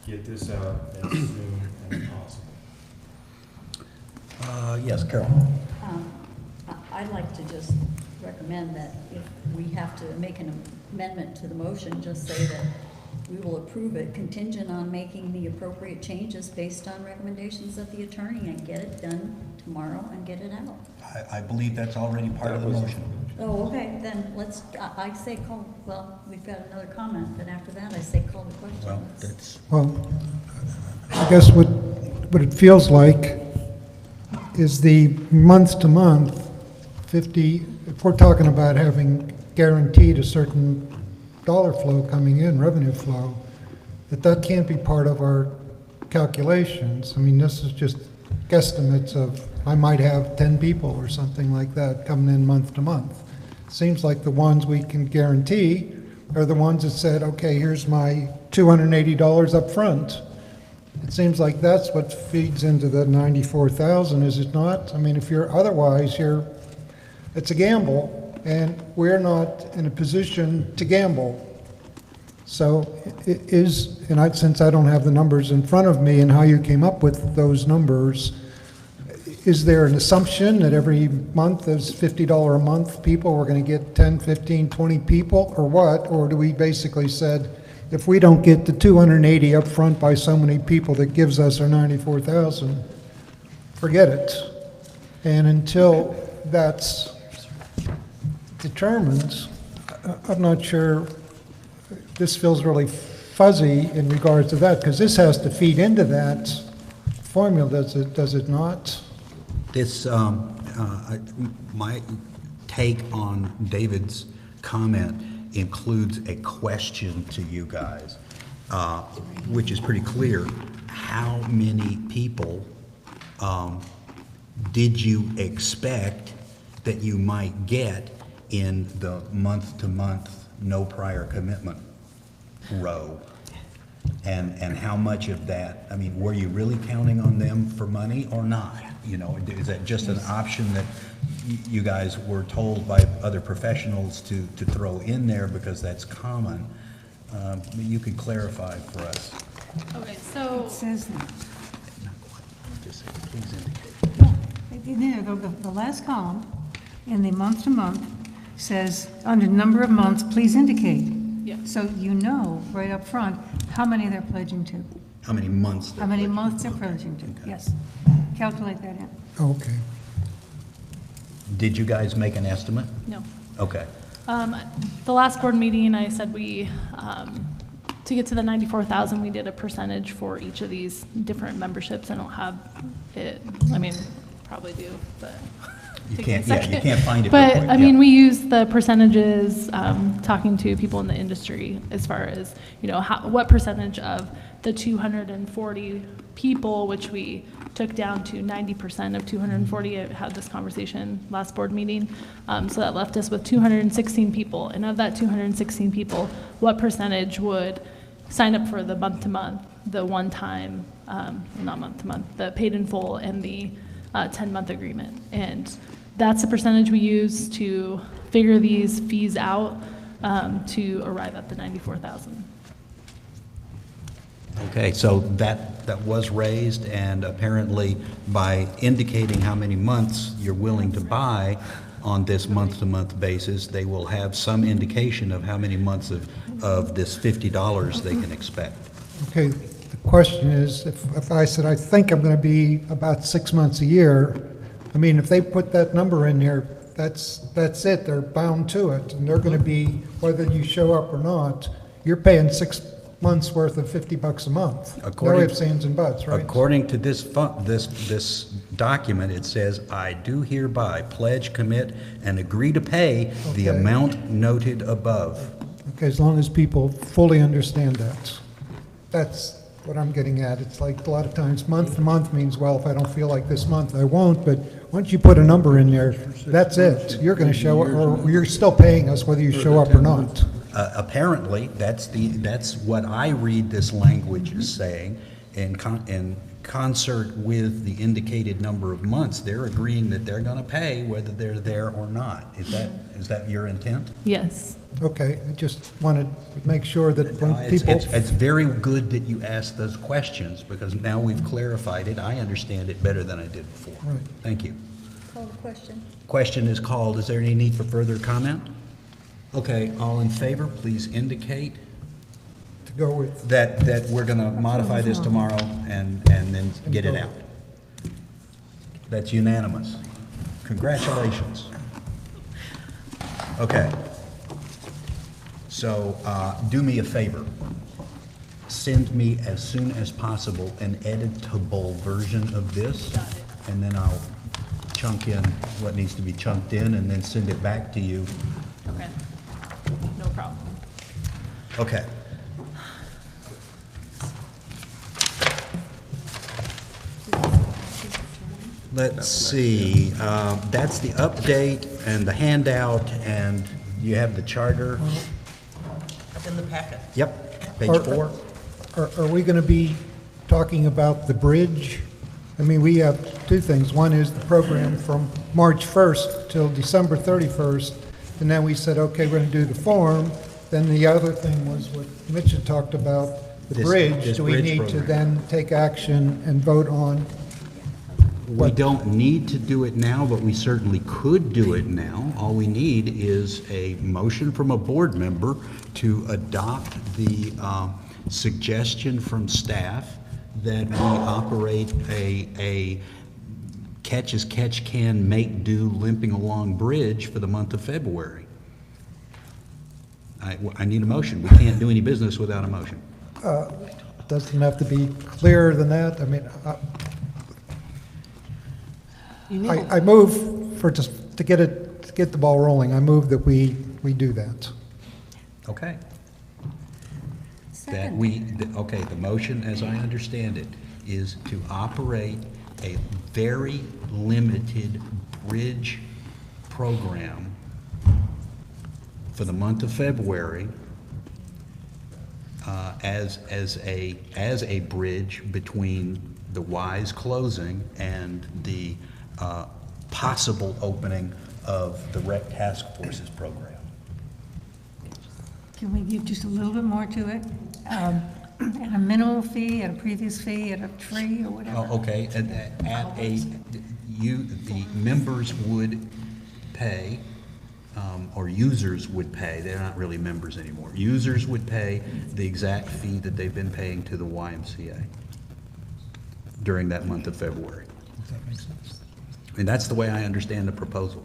Get this out as soon as possible. Yes, Carol? I'd like to just recommend that if we have to make an amendment to the motion, just say that we will approve it contingent on making the appropriate changes based on recommendations of the attorney, and get it done tomorrow and get it out. I believe that's already part of the motion. Oh, okay, then let's, I say call, well, we've got another comment, but after that, I say call the question. Well, that's, Well, I guess what it feels like is the month-to-month 50, if we're talking about having guaranteed a certain dollar flow coming in, revenue flow, that can't be part of our calculations. I mean, this is just guesstimates of, I might have 10 people or something like that coming in month to month. Seems like the ones we can guarantee are the ones that said, okay, here's my $280 up front. It seems like that's what feeds into the 94,000, is it not? I mean, if you're otherwise, it's a gamble. and we're not in a position to gamble. So since I don't have the numbers in front of me and how you came up with those numbers, is there an assumption that every month there's $50 a month people, we're going to get 10, 15, 20 people, or what? Or do we basically said, if we don't get the 280 up front by so many people that gives us our 94,000, forget it. And until that's determined, I'm not sure, this feels really fuzzy in regards to that, because this has to feed into that formula, does it not? This, my take on David's comment includes a question to you guys, which is pretty clear. How many people did you expect that you might get in the month-to-month, no prior commitment row? And how much of that, I mean, were you really counting on them for money or not? You know, is that just an option that you guys were told by other professionals to throw in there because that's common? You could clarify for us. Okay, so, It says that. Just please indicate. The last column in the month-to-month says, under number of months, please indicate. yeah, So you know right up front how many they're pledging to, How many months? how many months they're pledging to, Okay. yes. Calculate that in. Okay. Did you guys make an estimate? no. Okay. The last board meeting, I said to get to the 94,000, we did a percentage for each of these different memberships. I don't have it, I mean, probably do, but. You take me a can't, yeah, you second. can't find it. But, real I quick, mean, yeah. we use the percentages, talking to people in the industry as far as, you know, what percentage of the 240 people, which we took down to 90% of 240, I had this conversation last board meeting, so that left us with 216 people, and of that 216 people, what percentage would sign up for the month-to-month, the one-time, not month-to-month, the paid in full and the 10-month agreement? And that's the percentage we use to figure these fees out to arrive at the 94,000. Okay, so that was raised, and apparently by indicating how many months you're willing to buy on this month-to-month basis, they will have some indication of how many months of this $50 they can expect. Okay, the question is, if I said, I think I'm going to be about 6 months a year, I mean, if they put that number in there, that's it, they're bound to it, and they're going to be, whether you show up or not, you're paying 6 months worth of $50 a month. No ifs, ands, and buts, right? According to this document, it says, I do hereby pledge, commit, and agree to pay the Okay. amount noted above. Okay, as long as people fully understand that. That's what I'm getting at. It's like a lot of times, month to month means, well, if I don't feel like this month, I won't, but once you put a number in there, that's it. You're going to show up, or you're still paying us whether you show up or not. Apparently, that's what I read this language as saying, in concert with the indicated number of months, they're agreeing that they're going to pay whether they're there or not. Is that your intent? Yes. Okay, I just wanted to make sure that when It's people, it's very good that you asked those questions, because now we've clarified it. I understand it better than I did before. Right. Thank you. Call the question. Question is called. Is there any need for further comment? Okay, all in favor, please indicate to go with, that we're going to modify this tomorrow and then get it out. That's unanimous. Congratulations. Okay. So do me a favor. Send me as soon as possible an editable version of this, and then I'll chunk in what needs to be chunked in and then send it back to you. Okay. No problem. Okay. Let's see, that's the update and the handout, and you have the charter. In the packet. Yep, page Are- 4. are we going to be talking about the bridge? I mean, we have two things. One is the program from March 1st till December 31st, and then we said, okay, we're going to do the form. Then the other thing was what Mitch had talked about, the This bridge. Do we bridge need to program. then take action and vote on? We don't need to do it now, but we certainly could do it now. All we need is a motion from a board member to adopt the suggestion from staff that we operate a catch as catch can, make do, limping along bridge for the month of February. I need a motion. We can't do any business without a motion. Doesn't have to be clearer than that. I mean, I move for just to get the ball rolling. I move that we do that. Okay. Second. Okay, the motion, as I understand it, is to operate a very limited bridge program for the month of February as a bridge between the Wise closing and the possible opening of the Rec Task Forces program. Can we give just a little bit more to it? At a minimal fee, at a previous fee, at a tree or whatever? Oh, okay, the members would pay, or users would pay, they're not really members anymore. Users would pay the exact fee that they've been paying to the YMCA during that month of February. Does that make sense? And that's the way I understand the proposal.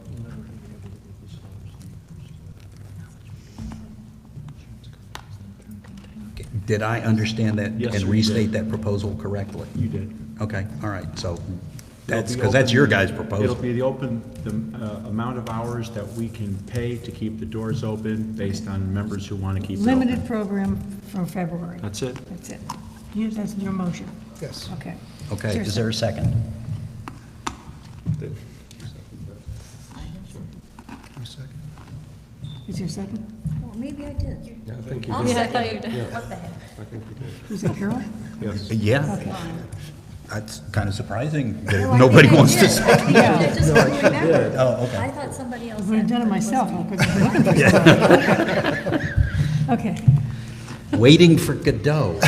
Did I understand that Yes, and sir, you restate did. that proposal correctly? You did. Okay, all right, so that's, It'll be because that's open- your guys' It'll proposal. be the amount of hours that we can pay to keep the doors open based on members who want to keep it open. Limited program from February. That's it. That's it. That's your motion. Yes. Okay. Okay, is there a second? Is there a second? Well, maybe I did. Yeah, I think you I'll did. Yeah, I second thought you it. did. What the heck? I think you did. Was it Carol? Yes. Yeah, Okay. that's kind of surprising No, that I nobody think I wants to did. say. I think I just couldn't remember. Oh, okay. I thought somebody else I would have said done it but myself. wasn't I couldn't remember. Okay. Waiting for Godot.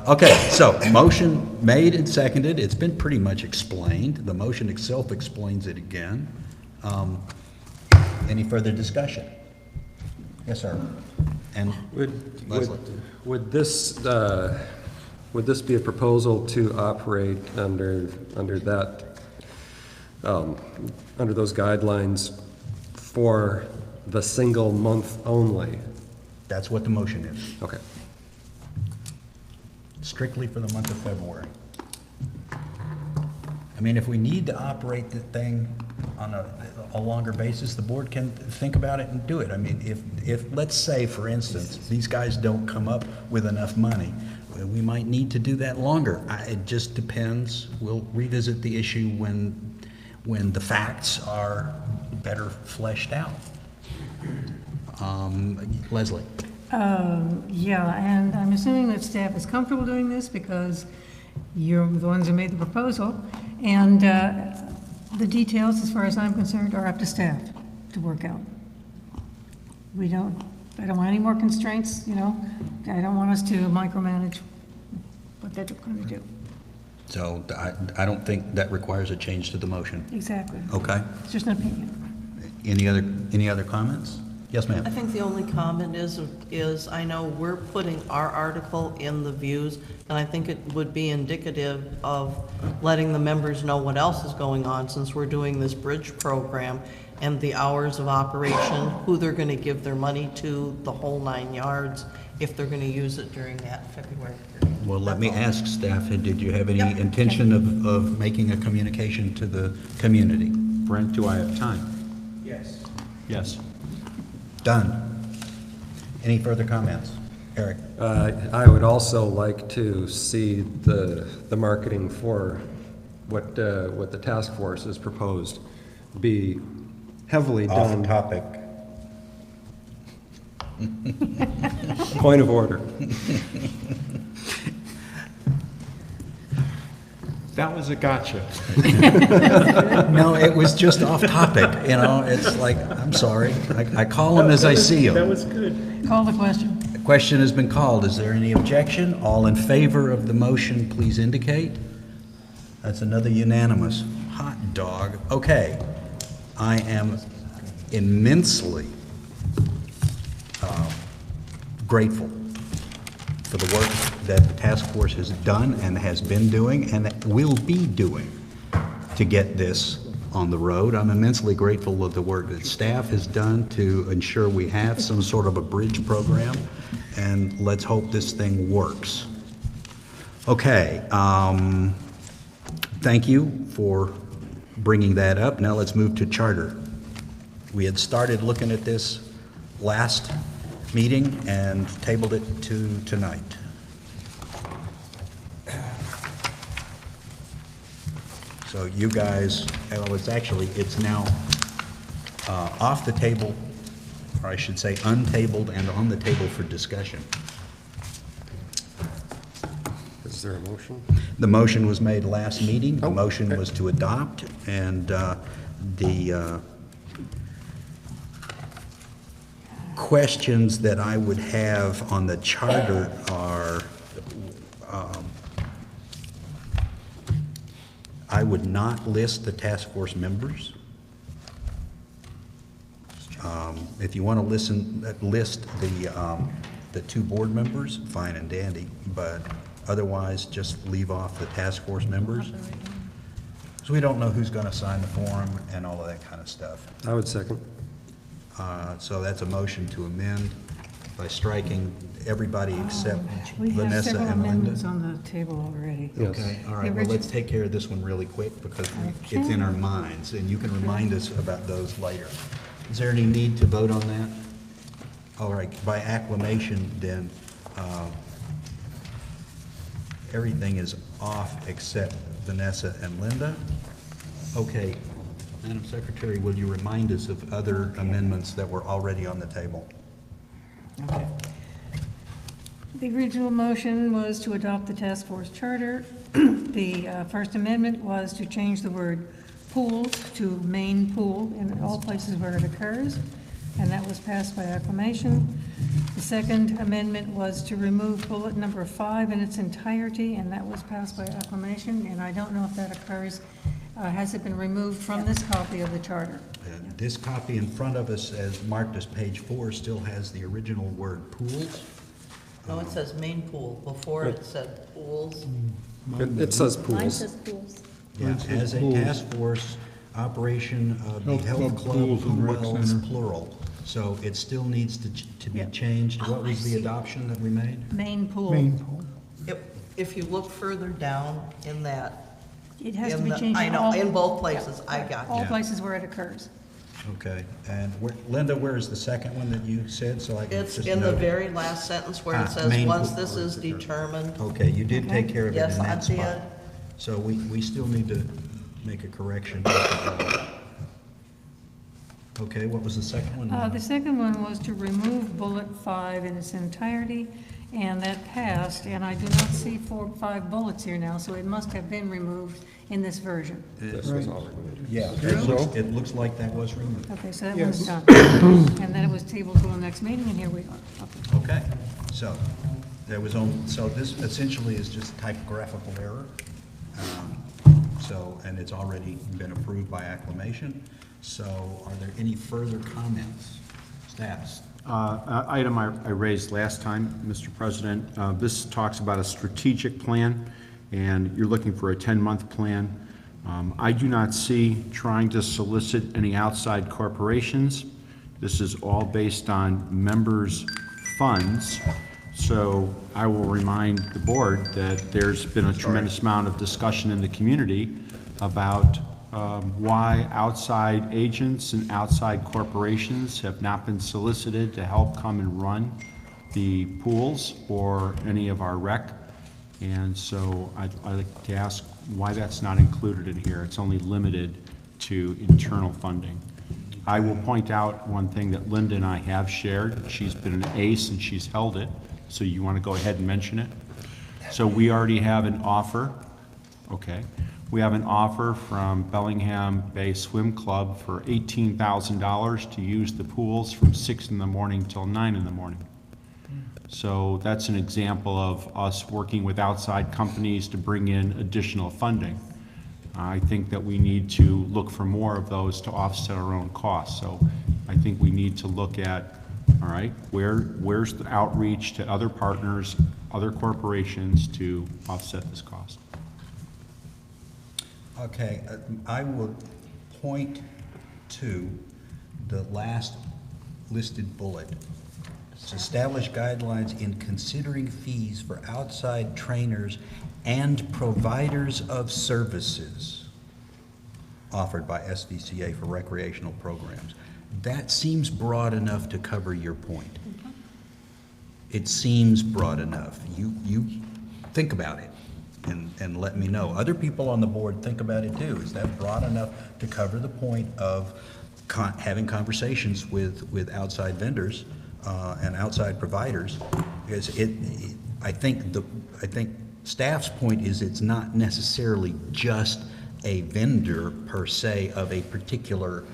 Okay, so motion made and seconded. It's been pretty much explained. The motion itself explains it again. Any further discussion? Yes, sir. And Leslie? Would this be a proposal to operate under that, under those guidelines for the single month only? That's what the motion is. Okay. Strictly for the month of February. I mean, if we need to operate the thing on a longer basis, the board can think about it and do it. I mean, if, let's say, for instance, these guys don't come up with enough money, we might need to do that longer. It just depends. We'll revisit the issue when the facts are better fleshed out. Leslie? Yeah, and I'm assuming that staff is comfortable doing this because you're the ones who made the proposal. And the details, as far as I'm concerned, are up to staff to work out. I don't want any more constraints, you know? I don't want us to micromanage what they're going to do. So I don't think that requires a change to the motion. Exactly. Okay. It's just an opinion. Any other comments? Yes, ma'am. I think the only comment is I know we're putting our article in the views, and I think it would be indicative of letting the members know what else is going on since we're doing this bridge program and the hours of operation, who they're going to give their money to, the whole 9 yards, if they're going to use it during that February period. Well, let me That's all. ask staff, did you have any Yep. intention of making a communication to the community? Brent, do I have time? Yes. Yes. Done. Any further comments? Eric? I would also like to see the marketing for what the task force has proposed be heavily done. Off topic. Point of order. That was a gotcha. No, it was just off topic, it's like, I'm sorry, I call them as I see That them. was good. Call the question. The question has been called. Is there any objection? All in favor of the motion, please indicate. That's another unanimous. Hot dog. Okay. I am immensely grateful for the work that the task force has done and has been doing and that will be doing to get this on the road. I'm immensely grateful with the work that staff has done to ensure we have some sort of a bridge program, and let's hope this thing works. Okay, thank you for bringing that up. Now let's move to charter. We had started looking at this last meeting and tabled it to tonight. So you guys, well, it's now off the table, or I should say untabled and on the table for discussion. Is there a motion? The motion was made last meeting. The motion was to adopt, and the questions that I would have on the charter are, I would not list the task force members. If you want to list the two board members, fine and dandy, but otherwise just leave off the task force members. So we don't know who's going to sign the form and all of that kind of stuff. I would second. So that's a motion to amend by striking everybody except We have Vanessa several and amendments Linda. on the table already. Yes. Okay, all The right, well, origi- let's take care of this one really quick because it's in our minds, and you can remind us about those later. Is there any need to vote on that? All right, by acclamation, then, everything is off except Vanessa and Linda. Okay, Madam Secretary, will you remind us of other amendments that were already on the table? Okay. The original motion was to adopt the task force charter. The First Amendment was to change the word pools to main pool in all places where it occurs, and that was passed by acclamation. The Second Amendment was to remove bullet number 5 in its entirety, and that was passed by acclamation, and I don't know if that occurs. Has it been removed from this copy of the charter? And this copy in front of us, as marked as page 4, still has the original word pools. No, it says main pool. Before it said pools. It says Mine pools. says pools. Yeah, as a task force operation of the Health Club Pool Wells, plural. So it still needs to be Yep. changed. What Oh, I was the see. adoption that we made? Main pool. Main pool. If you look further down in that, It has to in be the- changed I in know, all. in both places, I got All you. places where it occurs. Okay, and Linda, where is the second one that you said, so I can It's just in the note it? very last sentence where it says, main once pool. this is determined. Okay, you did take care of it in Yes, I that spot. did. So we still need to make a correction. Okay, what was the second one? The second one was to remove bullet 5 in its entirety, and that passed, and I do not see 5 bullets here now, so it must have been removed in this version. This was all removed. Yeah, it looks like that was removed. Okay, so that one's Yes. done. And then it was tabled till the next meeting, and here we are. Okay. Okay, so there was so this essentially is just typographical error. So, and it's already been approved by acclamation. So are there any further comments? Staffs? Item I raised last time, Mr. President, this talks about a strategic plan, and you're looking for a 10-month plan. I do not see trying to solicit any outside corporations. This is all based on members' funds. So I will remind the board that there's been a tremendous amount of discussion in the community about why outside agents and outside corporations have not been solicited to help come and run the pools or any of our rec. And so I'd like to ask why that's not included in here. It's only limited to internal funding. I will point out one thing that Linda and I have shared. She's been an ace and she's held it, so you want to go ahead and mention it? So we already have an offer okay? We have an offer from Bellingham Bay Swim Club for $18,000 to use the pools from 6 in the morning till 9 in the morning. So that's an example of us working with outside companies to bring in additional funding. I think that we need to look for more of those to offset our own costs. So I think we need to look at, all right, where's the outreach to other partners, other corporations to offset this cost? Okay, I will point to the last listed bullet. Establish guidelines in considering fees for outside trainers and providers of services offered by SVCA for recreational programs. That seems broad enough to cover your point. It seems broad enough. You think about it and let me know. Other people on the board think about it too. Is that broad enough to cover the point of having conversations with outside vendors and outside providers? Because I think staff's point is it's not necessarily just a vendor per se of a particular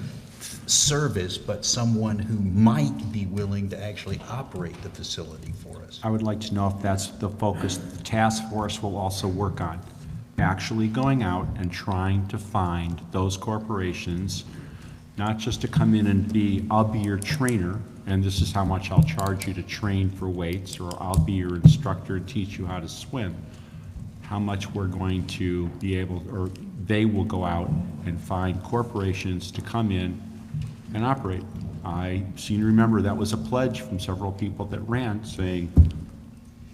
service, but someone who might be willing to actually operate the facility for us. I would like to know if that's the focus the task force will also work on. Actually going out and trying to find those corporations, not just to come in and I'll be your trainer, and this is how much I'll charge you to train for weights, or I'll be your instructor and teach you how to swim. How much we're going to be able, or they will go out and find corporations to come in and operate. I seem to remember that was a pledge from several people that ran, saying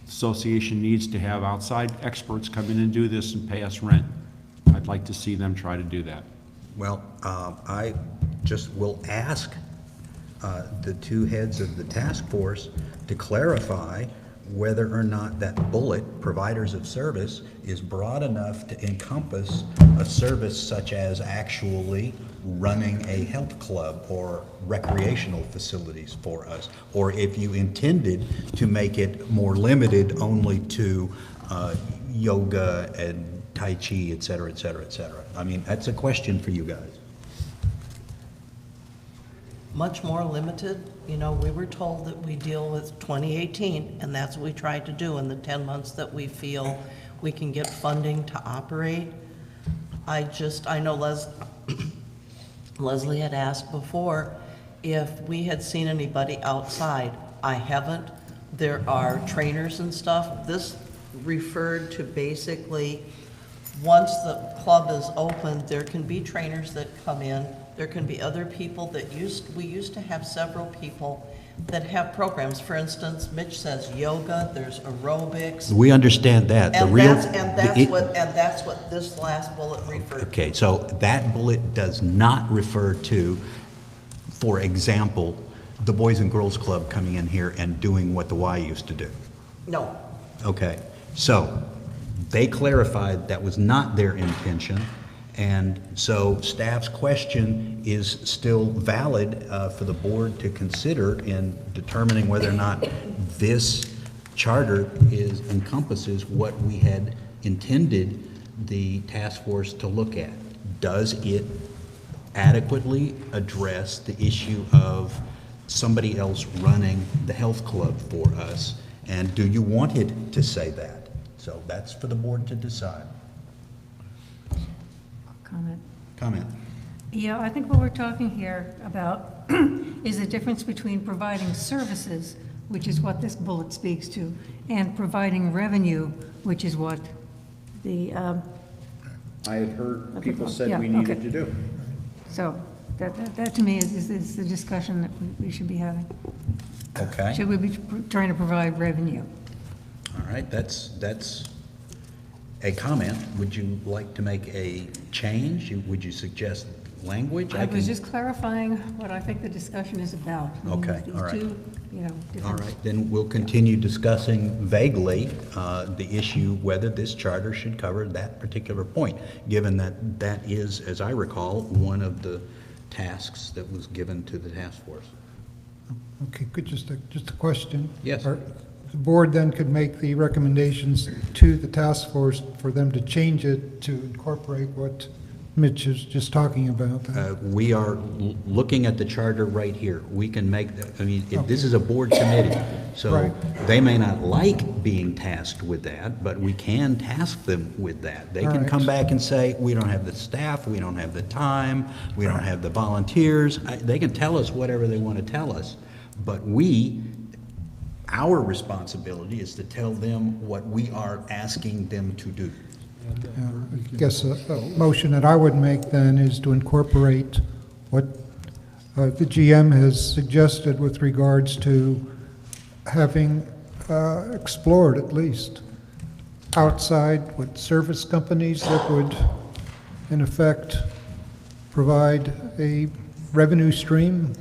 association needs to have outside experts come in and do this and pay us rent. I'd like to see them try to do that. Well, I just will ask the two heads of the task force to clarify whether or not that bullet, providers of service, is broad enough to encompass a service such as actually running a health club or recreational facilities for us, or if you intended to make it more limited only to yoga and Tai Chi, et cetera, et cetera, et cetera. I mean, that's a question for you guys. Much more limited. You know, we were told that we deal with 2018, and that's what we tried to do in the 10 months that we feel we can get funding to operate. I know Leslie had asked before if we had seen anybody outside. I haven't. There are trainers and stuff. This referred to basically, once the club is open, there can be trainers that come in. There can be other people that we used to have several people that have programs. For instance, Mitch says yoga, there's aerobics. We understand that. And that's what this last bullet referred to. Okay, so that bullet does not refer to, for example, the Boys and Girls Club coming in here and doing what the Y used to do. No. Okay, so they clarified that was not their intention, and so staff's question is still valid for the board to consider in determining whether or not this charter encompasses what we had intended the task force to look at. Does it adequately address the issue of somebody else running the health club for us? And do you want it to say that? So that's for the board to decide. Comment. Yeah, I think what we're talking here about is the difference between providing services, which is what this bullet speaks to, and providing revenue, which is what the, I had heard people yeah, said we needed okay. to do. So that to me is the discussion that we should be having. Okay. Should we be trying to provide revenue? All right, that's a comment. Would you like to make a change? Would you suggest language? I was can- just clarifying what I think the discussion is about. Okay, These all right. two, All different- right, then we'll continue discussing vaguely the issue whether this charter should cover that particular point, given that that is, as I recall, one of the tasks that was given to the task force. Okay, good, just a question. Yes. the board then could make the recommendations to the task force for them to change it to incorporate what Mitch is just talking about. We are looking at the charter right here. We can make, this is a board committee, so Right. they may not like being tasked with that, but we can task them with that. They All can right. come back and say, we don't have the staff, we don't have the time, we don't have the volunteers. They can tell us whatever they want to tell us, but our responsibility is to tell them what we are asking them to do. I guess a motion that I would make then is to incorporate what the GM has suggested with regards to having explored at least outside with service companies that would in effect provide a revenue stream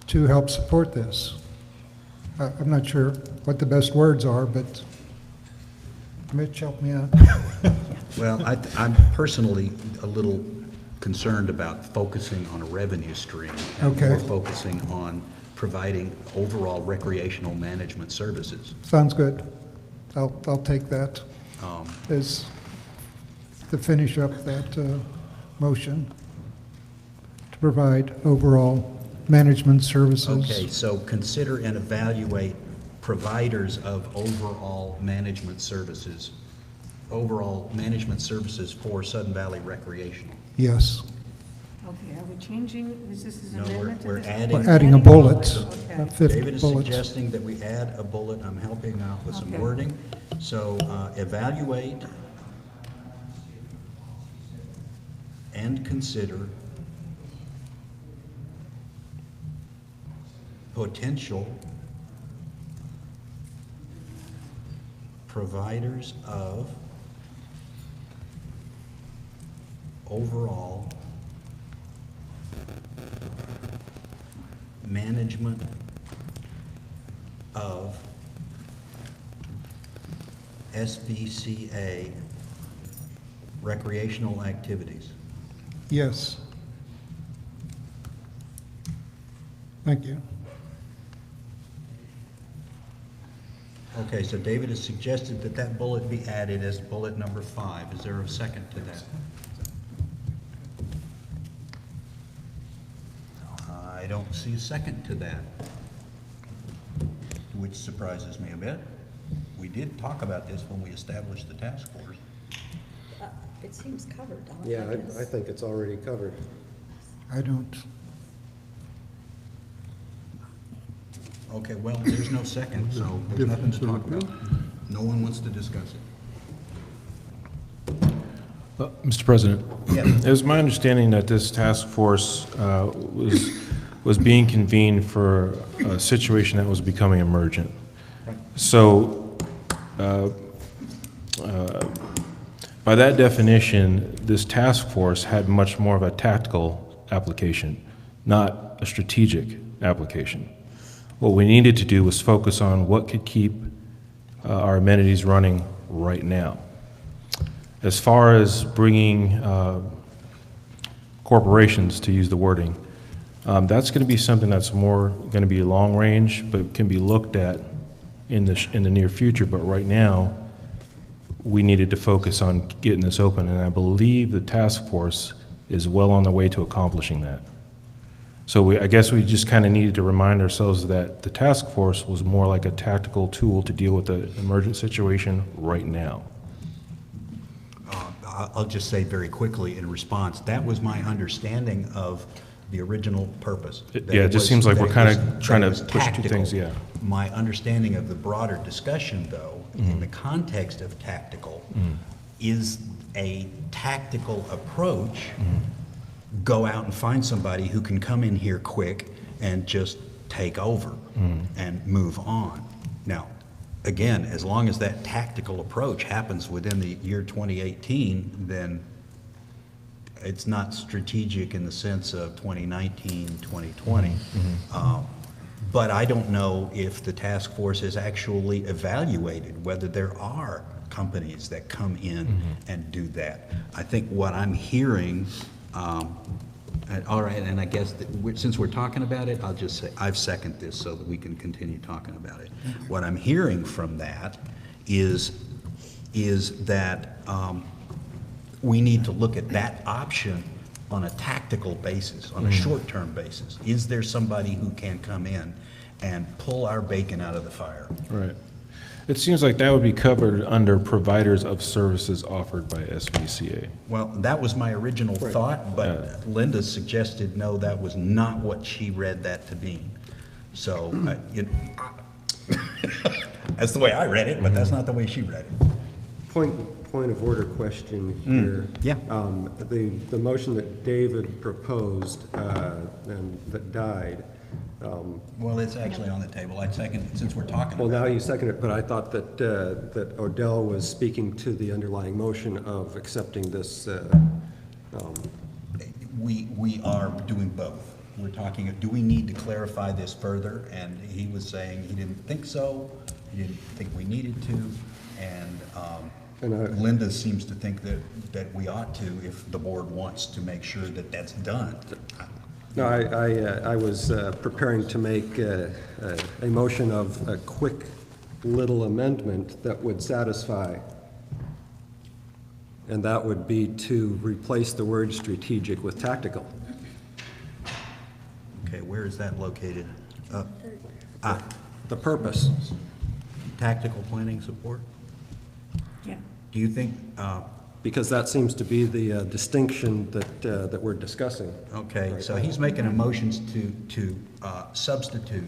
to help support this. I'm not sure what the best words are, but Mitch, help me out. Well, I'm personally a little concerned about focusing on a revenue stream. And Okay. more focusing on providing overall recreational management services. Sounds good. I'll take that as to finish up that motion to provide overall management services. Okay, so consider and evaluate providers of overall management services for Sudden Valley Recreational. Yes. Okay, are we changing, is this an No, amendment to we're this? adding. We're adding a bullet, Okay. a fifth David is bullet. suggesting that we add a bullet. I'm helping out with some Okay. wording. So evaluate and consider potential providers of overall management of SVCA recreational activities. Yes. Thank you. Okay, so David has suggested that that bullet be added as bullet number 5. Is there a second to that? I don't see a second to that, which surprises me a bit. We did talk about this when we established the task force. It seems covered, don't Yeah, it? I think it's already covered. I don't. Okay, well, there's no second, so there's nothing to talk about. No one wants to discuss it. Mr. President? Yes. It was my understanding that this task force was being convened for a situation that was becoming emergent. So, by that definition, this task force had much more of a tactical application, not a strategic application. What we needed to do was focus on what could keep our amenities running right now. As far as bringing corporations, to use the wording, that's going to be something that's more going to be long range, but can be looked at in the near future. But right now, we needed to focus on getting this open, and I believe the task force is well on the way to accomplishing that. So I guess we just kind of needed to remind ourselves that the task force was more like a tactical tool to deal with the emergent situation right now. I'll just say very quickly in response, that was my understanding of the original purpose. Yeah, it just seems like we're kind of trying to push two things, yeah. My understanding of the broader discussion, though, in the context of tactical, is a tactical approach, go out and find somebody who can come in here quick and just take over and move on. Now, again, as long as that tactical approach happens within the year 2018, then it's not strategic in the sense of 2019, 2020. But I don't know if the task force has actually evaluated whether there are companies that come in and do that. I think what I'm hearing All right, and I guess that since we're talking about it, I'll just say, I've seconded this so that we can continue talking about it. What I'm hearing from that is that we need to look at that option on a tactical basis, on a short-term basis. Is there somebody who can come in and pull our bacon out of the fire? Right. It seems like that would be covered under providers of services offered by SVCA. Well, that was my original thought, but Linda suggested, no, that was not what she read that to mean. So, that's the way I read it, but that's not the way she read it. Point of order question here. Yeah. The motion that David proposed and that died, Well, it's actually on the table. I'd second, since we're talking well, about now it. you second it, but I thought that Odell was speaking to the underlying motion of accepting this. We are doing both. We're talking, do we need to clarify this further? And he was saying he didn't think so, he didn't think we needed to, and Linda seems to think that we ought to if the board wants to make sure that that's done. No, I was preparing to make a motion of a quick little amendment that would satisfy, and that would be to replace the word strategic with tactical. Okay, where is that located? The purpose. Tactical planning support? Yeah. Do you think, Because that seems to be the distinction that we're discussing. okay, so he's making a motion to substitute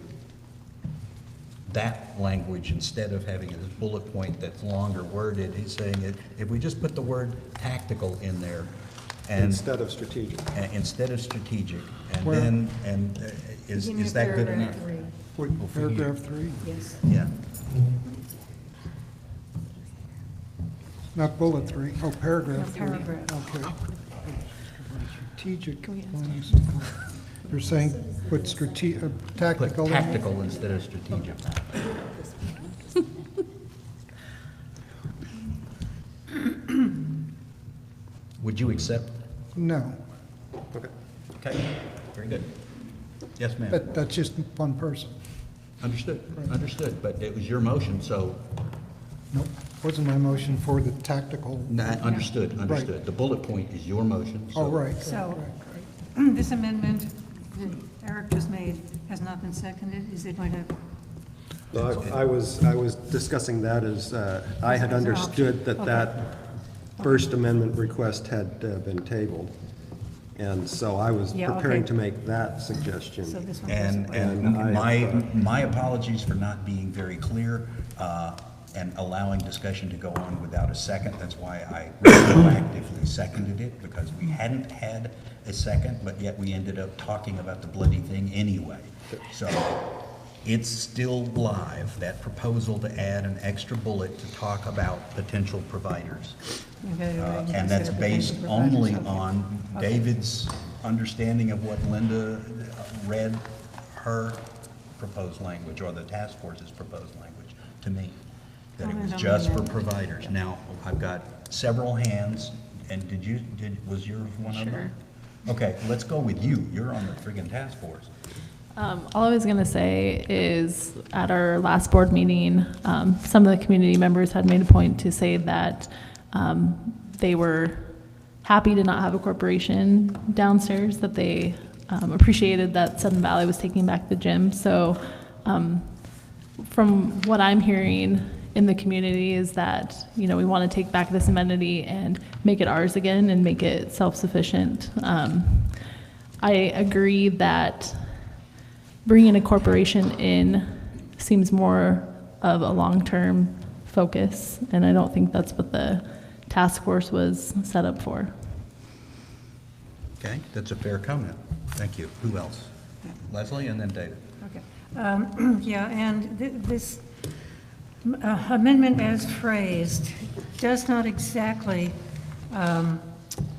that language instead of having a bullet point that's longer worded. He's saying if we just put the word tactical in there and Instead of strategic. instead of strategic, and Where? then, is Beginning of that good paragraph enough? 3. What, paragraph 3? Yes. Yeah. Not bullet 3, oh, paragraph 3. Paragraph. Okay. Strategic planning support. You're saying put tactical in there? Tactical instead of strategic. Would you accept? No, Okay, very good. Yes, ma'am. but that's just one person. Understood, understood, but it was your motion, so, Nope, wasn't my motion for the tactical. understood, understood. The bullet point is your motion, so. Oh, right. So, this amendment that Eric just made has not been seconded. Is it going to, No, I was discussing that as, I had understood that first amendment request had been tabled. And so I was Yeah, preparing okay. to make that suggestion. so this one And, goes and And my apologies for not being very clear, and allowing discussion to go on without a second. That's why I retroactively seconded it, because we hadn't had a second, but yet we ended up talking about the bloody thing anyway. So it's still live, that proposal to add an extra bullet to talk about potential providers. Okay, right, And that's consider based potential only providers, okay. on Okay. David's understanding of what Linda read her proposed language, or the task force's proposed language, to me. That it was just for providers. Now, I've got several hands, and was yours one of them? Okay, let's go with you. You're on the friggin' task force. All I was going to say is, at our last board meeting, some of the community members had made a point to say that they were happy to not have a corporation downstairs, that they appreciated that Sudden Valley was taking back the gym. So from what I'm hearing in the community is that, we want to take back this amenity and make it ours again and make it self-sufficient. I agree that bringing a corporation in seems more of a long-term focus, and I don't think that's what the task force was set up for. Okay, that's a fair comment. Thank you. Who else? Leslie and then David. Okay. Yeah, and this amendment as phrased does not exactly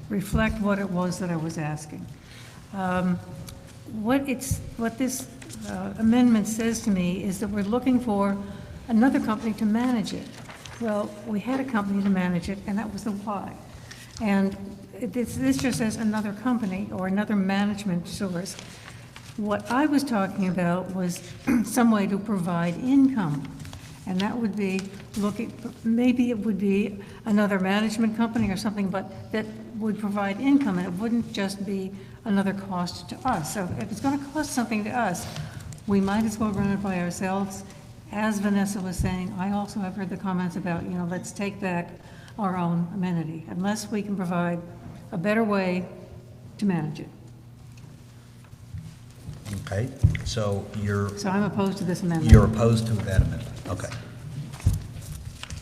reflect what it was that I was asking. What this amendment says to me is that we're looking for another company to manage it. Well, we had a company to manage it, and that was the Y. And this just says another company or another management source. What I was talking about was some way to provide income. And that would be maybe it would be another management company or something, but that would provide income, and it wouldn't just be another cost to us. So if it's going to cost something to us, we might as well run it by ourselves. As Vanessa was saying, I also have heard the comments about, let's take back our own amenity, unless we can provide a better way to manage it. Okay, so So I'm opposed to this amendment. you're opposed to that amendment? Okay.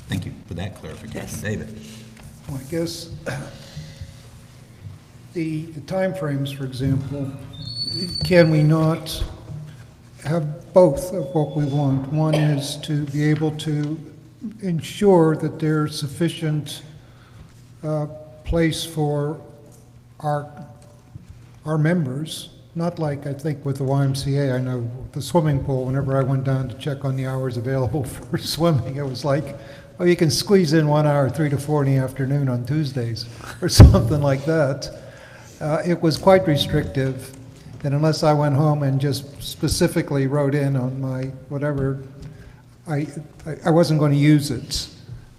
Thank you for that clarification. Yes. David? Well, I guess the timeframes, for example, can we not have both of what we want? One is to be able to ensure that there's sufficient place for our members, not like I think with the YMCA. I know the swimming pool, whenever I went down to check on the hours available for swimming, it was like, oh, you can squeeze in 1 hour, 3 to 4 in the afternoon on Tuesdays, or something like that. It was quite restrictive, and unless I went home and just specifically wrote in on my whatever, I wasn't going to use it.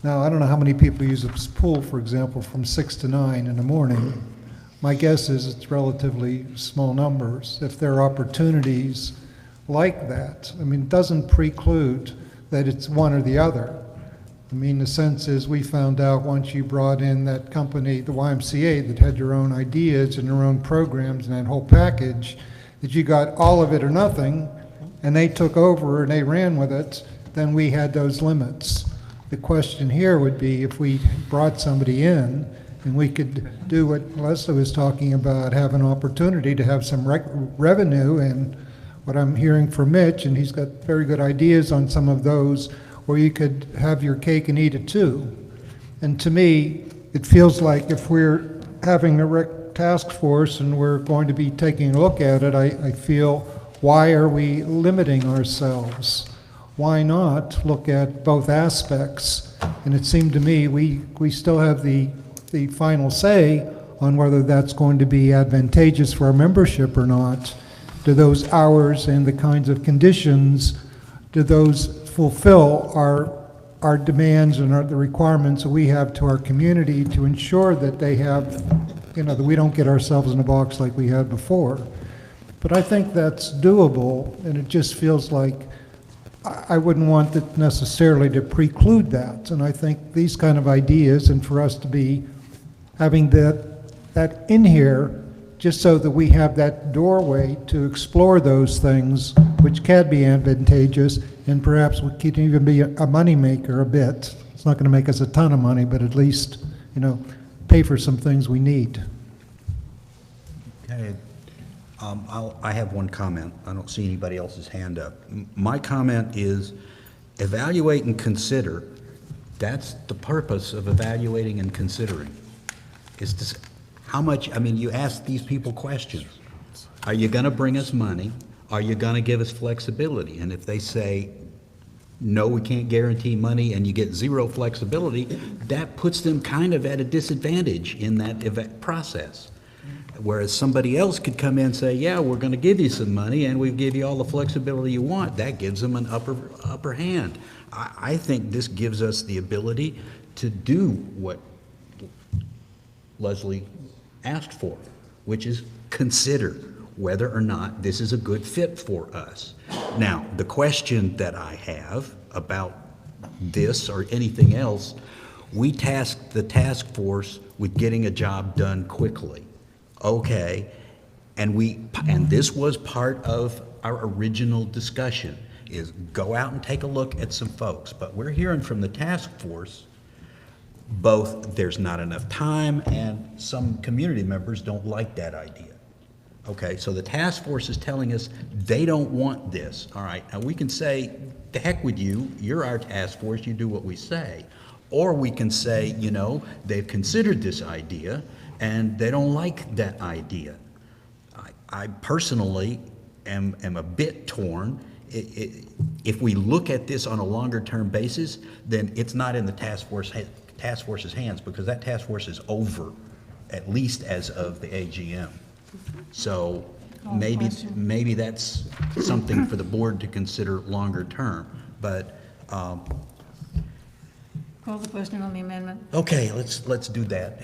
Now, I don't know how many people use this pool, for example, from 6 to 9 in the morning. My guess is it's relatively small numbers. If there are opportunities like that, I mean, it doesn't preclude that it's one or the other. I mean, the sense is we found out once you brought in that company, the YMCA, that had your own ideas and your own programs and that whole package, that you got all of it or nothing, and they took over and they ran with it, then we had those limits. The question here would be if we brought somebody in and we could do what Leslie was talking about, have an opportunity to have some revenue, and what I'm hearing from Mitch, and he's got very good ideas on some of those, where you could have your cake and eat it too. And to me, it feels like if we're having a rec task force and we're going to be taking a look at it, I feel, why are we limiting ourselves? Why not look at both aspects? And it seemed to me we still have the final say on whether that's going to be advantageous for our membership or not. Do those hours and the kinds of conditions, do those fulfill our demands and the requirements that we have to our community to ensure that they have, that we don't get ourselves in a box like we had before. But I think that's doable, and it just feels like I wouldn't want it necessarily to preclude that. And I think these kind of ideas, and for us to be having that in here, just so that we have that doorway to explore those things which can be advantageous, and perhaps we can even be a moneymaker a bit. It's not going to make us a ton of money, but at least, pay for some things we need. Okay. I have one comment. I don't see anybody else's hand up. My comment is evaluate and consider. That's the purpose of evaluating and considering. Is to, how much, you ask these people questions. Are you going to bring us money? Are you going to give us flexibility? And if they say, no, we can't guarantee money, and you get zero flexibility, that puts them kind of at a disadvantage in that process. Whereas somebody else could come in and say, yeah, we're going to give you some money and we give you all the flexibility you want. That gives them an upper hand. I think this gives us the ability to do what Leslie asked for, which is consider whether or not this is a good fit for us. Now, the question that I have about this or anything else, we tasked the task force with getting a job done quickly. Okay, and this was part of our original discussion, is go out and take a look at some folks. But we're hearing from the task force, both there's not enough time and some community members don't like that idea. Okay, so the task force is telling us they don't want this. All right, now we can say, the heck with you, you're our task force, you do what we say. Or we can say, they've considered this idea and they don't like that idea. I personally am a bit torn. If we look at this on a longer term basis, then it's not in the task force task force's hands, because that task force is over, at least as of the AGM. So maybe that's something for the board to consider longer term, but, Call the question on the amendment. okay, let's do that.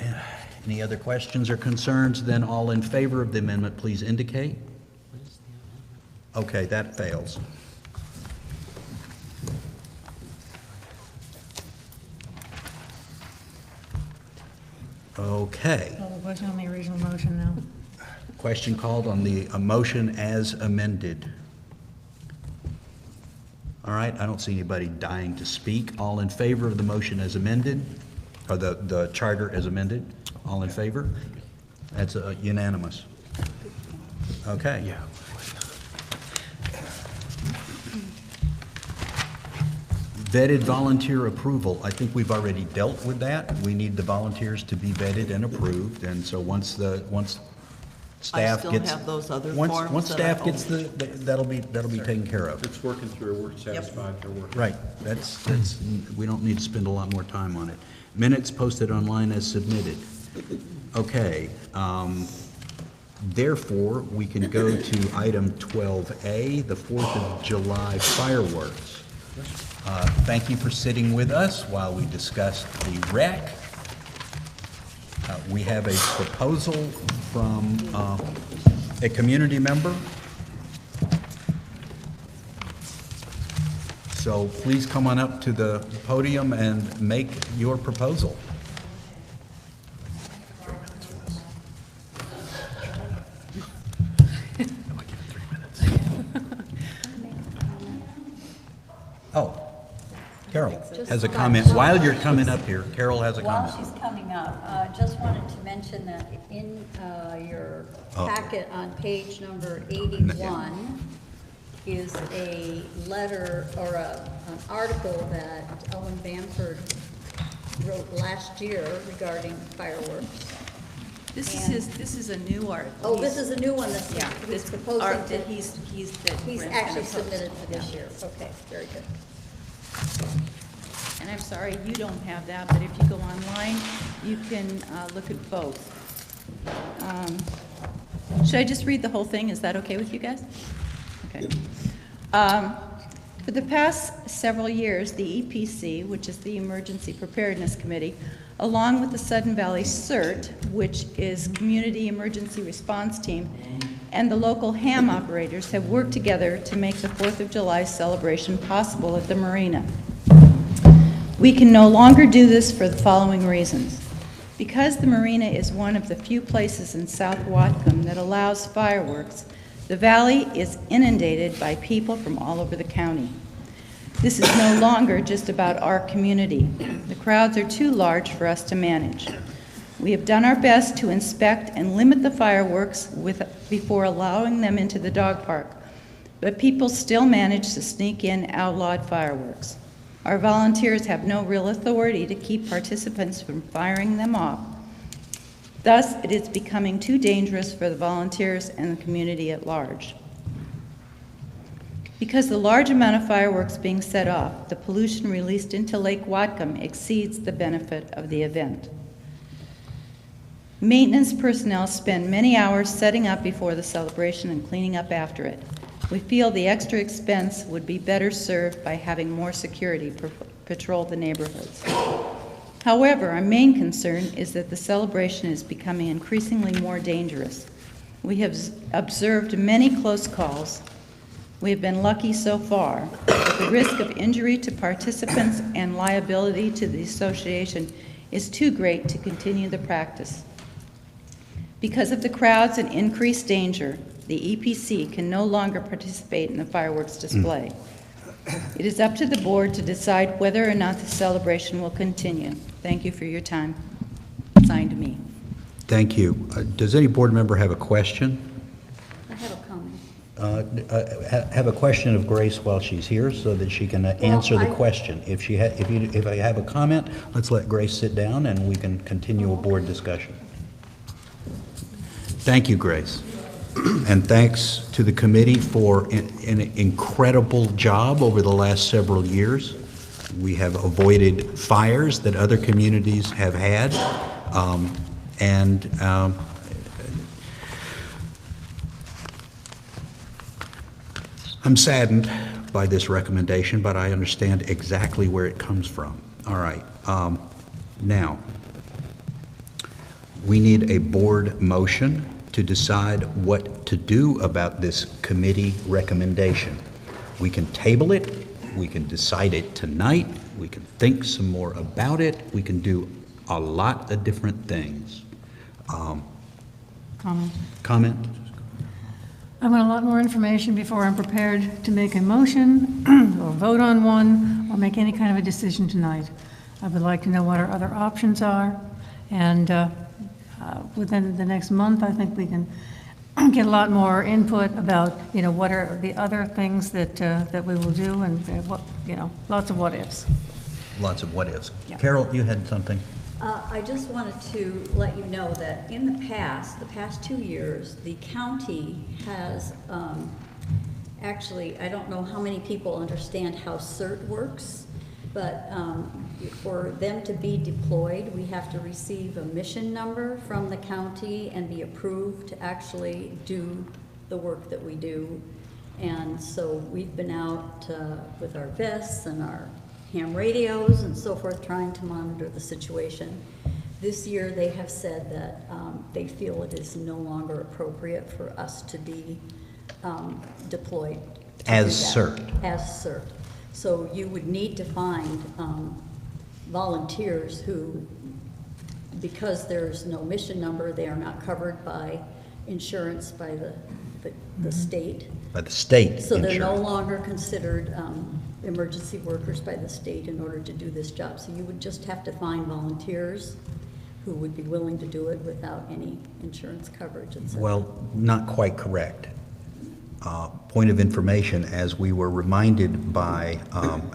Any other questions or concerns? Then all in favor of the amendment, please indicate. Okay, that fails. Okay. Call the question on the original motion now. Question called on the motion as amended. All right, I don't see anybody dying to speak. All in favor of the motion as amended, or the charter as amended? All in favor? That's unanimous. Okay. Yeah. Vetted volunteer approval. I think we've already dealt with that. We need the volunteers to be vetted and approved, and so once staff still gets. have those other once- forms Once that staff I gets that'll be taken care of. It's working through, we're satisfied, they're working. Right, that's, we don't need to spend a lot more time on it. Minutes posted online as submitted. Okay, therefore, we can go to item 12A, the 4th of July fireworks. Thank you for sitting with us while we discussed the wreck. We have a proposal from a community member. So please come on up to the podium and make your proposal. Oh, Carol has a comment. While you're coming up here, Carol has a While comment. she's coming up, just wanted to mention that in your packet on page number 81 is a letter or an article that Ellen Bamford wrote last year regarding fireworks. This is a new article. Oh, this is a new one that's Yeah, he's this proposing art to, that he's he's Brent's gonna actually post. submitted for this year. Okay, very good. And I'm sorry, you don't have that, but if you go online, you can look at both. Should I just read the whole thing? Is that okay with you guys? Okay. For the past several years, the EPC, which is the Emergency Preparedness Committee, along with the Sudden Valley CERT, which is Community Emergency Response Team, and the local ham operators have worked together to make the 4th of July celebration possible at the marina. We can no longer do this for the following reasons. Because the marina is one of the few places in South Whatcom that allows fireworks, the valley is inundated by people from all over the county. This is no longer just about our community. The crowds are too large for us to manage. We have done our best to inspect and limit the fireworks before allowing them into the dog park, but people still manage to sneak in outlawed fireworks. Our volunteers have no real authority to keep participants from firing them off. Thus, it is becoming too dangerous for the volunteers and the community at large. Because the large amount of fireworks being set off, the pollution released into Lake Whatcom exceeds the benefit of the event. Maintenance personnel spend many hours setting up before the celebration and cleaning up after it. We feel the extra expense would be better served by having more security patrol the neighborhoods. However, our main concern is that the celebration is becoming increasingly more dangerous. We have observed many close calls. We have been lucky so far, but the risk of injury to participants and liability to the association is too great to continue the practice. Because of the crowds and increased danger, the EPC can no longer participate in the fireworks display. It is up to the board to decide whether or not the celebration will continue. Thank you for your time. Signed, me. Thank you. Does any board member have a question? I have a comment. Have a question of Grace while she's here so that she can answer the question. If I have a comment, let's let Grace sit down and we can continue a board discussion. Thank you, Grace. And thanks to the committee for an incredible job over the last several years. We have avoided fires that other communities have had. And I'm saddened by this recommendation, but I understand exactly where it comes from. All right. Now, we need a board motion to decide what to do about this committee recommendation. We can table it, we can decide it tonight, we can think some more about it, we can do a lot of different things. Comment. Comment? I want a lot more information before I'm prepared to make a motion or vote on one or make any kind of a decision tonight. I would like to know what our other options are, and within the next month, I think we can get a lot more input about, you know, what are the other things that, that we will do, and what, you know, lots of what-ifs. Lots of what-ifs. Yeah. Carol, you had something? I just wanted to let you know that in the past 2 years, the county has, actually, I don't know how many people understand how CERT works, but for them to be deployed, we have to receive a mission number from the county and be approved to actually do the work that we do. And so we've been out with our vests and our ham radios and so forth, trying to monitor the situation. This year, they have said that they feel it is no longer appropriate for us to be deployed. As CERT. As CERT. So you would need to find volunteers who, because there's no mission number, they are not covered by insurance by the state. By the state So they're no insurance. longer considered emergency workers by the state in order to do this job. So you would just have to find volunteers who would be willing to do it without any insurance coverage, et cetera. Well, not quite correct. Point of information, as we were reminded by,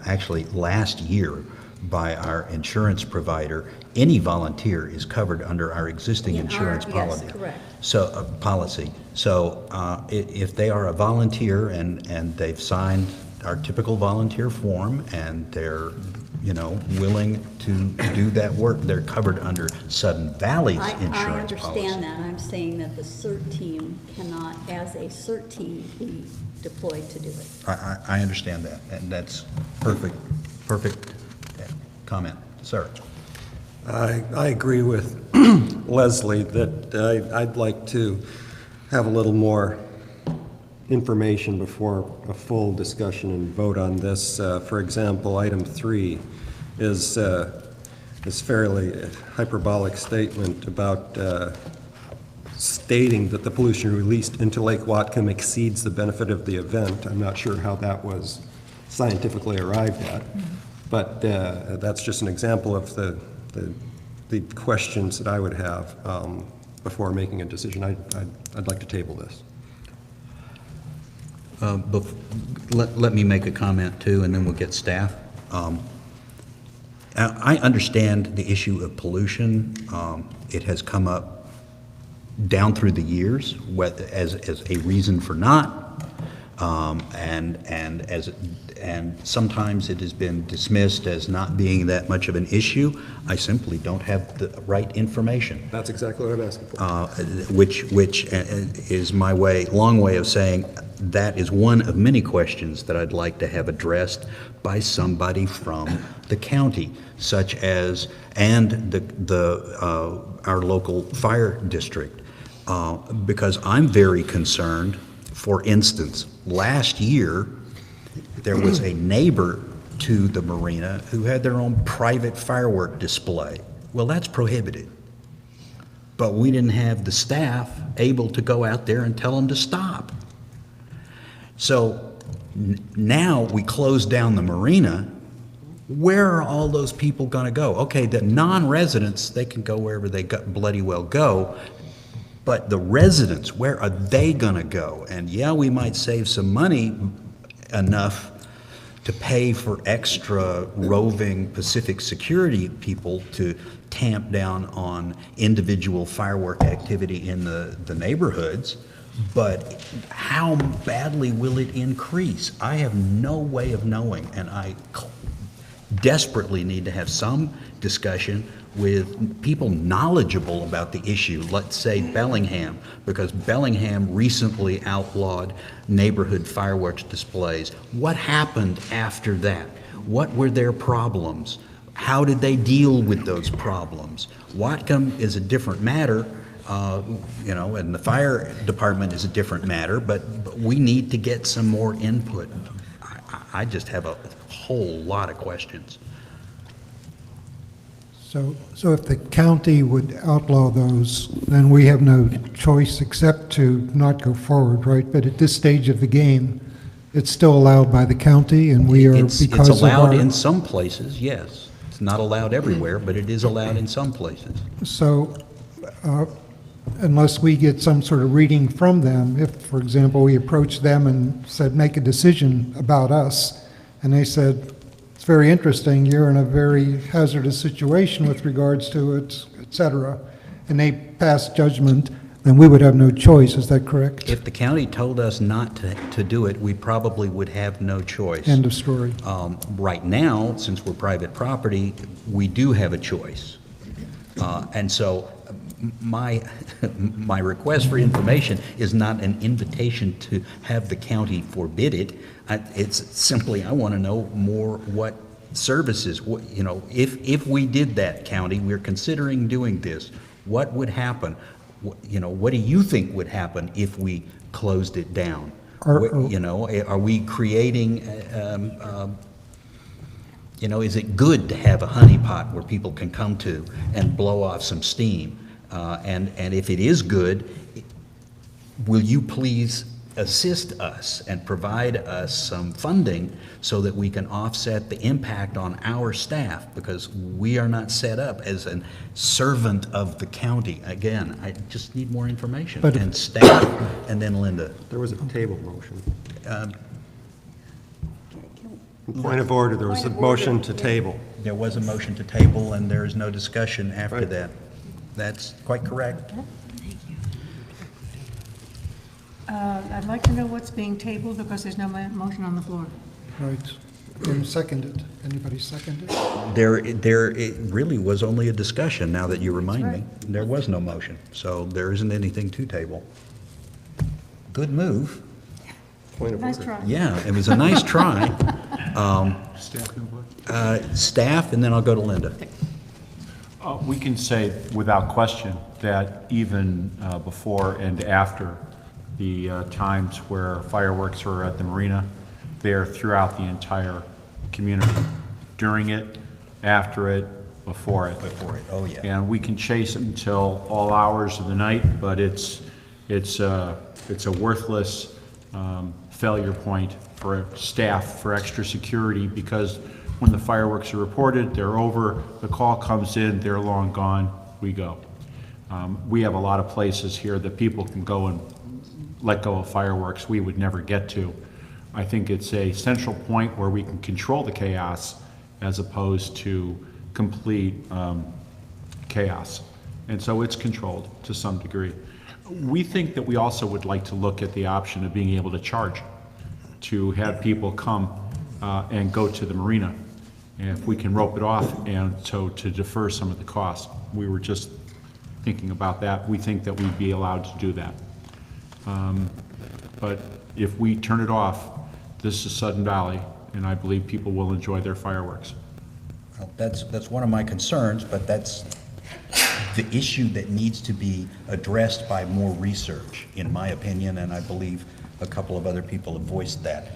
actually last year, by our insurance provider, any volunteer is covered under our existing In our- insurance policy. Yes, correct. So, policy. So, if they are a volunteer and they've signed our typical volunteer form and they're, you know, willing to do that work, they're covered under Sudden Valley's I insurance policy. understand that. I'm saying that the CERT team cannot, as a CERT team, be deployed to do it. I understand that, and that's perfect comment. Sir? I agree with Leslie that I'd like to have a little more information before a full discussion and vote on this. For example, item 3 is fairly a hyperbolic statement about stating that the pollution released into Lake Whatcom exceeds the benefit of the event. I'm not sure how that was scientifically arrived at, but that's just an example of the questions that I would have before making a decision. I'd like to table this. Let me make a comment too, and then we'll get staff. I understand the issue of pollution. It has come up down through the years as a reason for not, and sometimes it has been dismissed as not being that much of an issue. I simply don't have the right information. That's exactly what I'm asking for. Which is my long way of saying that is one of many questions that I'd like to have addressed by somebody from the county, such as, and our local fire district, because I'm very concerned. For instance, last year, there was a neighbor to the marina who had their own private firework display. Well, that's prohibited. But we didn't have the staff able to go out there and tell them to stop. So now we close down the marina. Where are all those people going to go? Okay, the non-residents, they can go wherever they bloody well go. But the residents, where are they going to go? And yeah, we might save some money enough to pay for extra roving Pacific Security people to tamp down on individual firework activity in the neighborhoods. But how badly will it increase? I have no way of knowing, and I desperately need to have some discussion with people knowledgeable about the issue, let's say Bellingham, because Bellingham recently outlawed neighborhood fireworks displays. What happened after that? What were their problems? How did they deal with those problems? Whatcom is a different matter, and the fire department is a different matter, but we need to get some more input. I just have a whole lot of questions. So if the county would outlaw those, then we have no choice except to not go forward, right? But at this stage of the game, it's still allowed by the county, and we are, It's because of allowed our... in some places, yes. It's not allowed everywhere, but it is allowed in some places. So unless we get some sort of reading from them, if, for example, we approached them and said, make a decision about us, and they said, it's very interesting, you're in a very hazardous situation with regards to it, et cetera, and they pass judgment, then we would have no choice, is that correct? If the county told us not to do it, we probably would have no choice. End of story. Right now, since we're private property, we do have a choice. And so my request for information is not an invitation to have the county forbid it. It's simply, I want to know more what services, if we did that, county, we're considering doing this, what would happen? What do you think would happen if we closed it down? Are we creating, is it good to have a honeypot where people can come to and blow off some steam? And if it is good, will you please assist us and provide us some funding so that we can offset the impact on our staff, because we are not set up as a servant of the county. Again, I just need more information. And staff, and then Linda. There was a table motion. Point of order, there was a motion to table. There was a motion to table, and there is no discussion after that. That's quite correct. I'd like to know what's being tabled because there's no motion on the floor. Right. And seconded. Anybody seconded? It really was only a discussion, now that you remind me. There was no motion, so there isn't anything to table. Good move. Point of Nice order. try. Yeah, it was a nice try. Staff, and then I'll go to Linda. We can say without question that even before and after the times where fireworks are at the marina, they're throughout the entire community, during it, after it, before it. Before it, oh yeah. And we can chase it until all hours of the night, but it's a worthless failure point for staff for extra security, because when the fireworks are reported, they're over, the call comes in, they're long gone, we go. We have a lot of places here that people can go and let go of fireworks we would never get to. I think it's a central point where we can control the chaos as opposed to complete chaos. And so it's controlled to some degree. We think that we also would like to look at the option of being able to charge, to have people come and go to the marina. And if we can rope it off, and so to defer some of the costs. We were just thinking about that. We think that we'd be allowed to do that. But if we turn it off, this is Sudden Valley, and I believe people will enjoy their fireworks. Well, that's one of my concerns, but that's the issue that needs to be addressed by more research, in my opinion, and I believe a couple of other people have voiced that.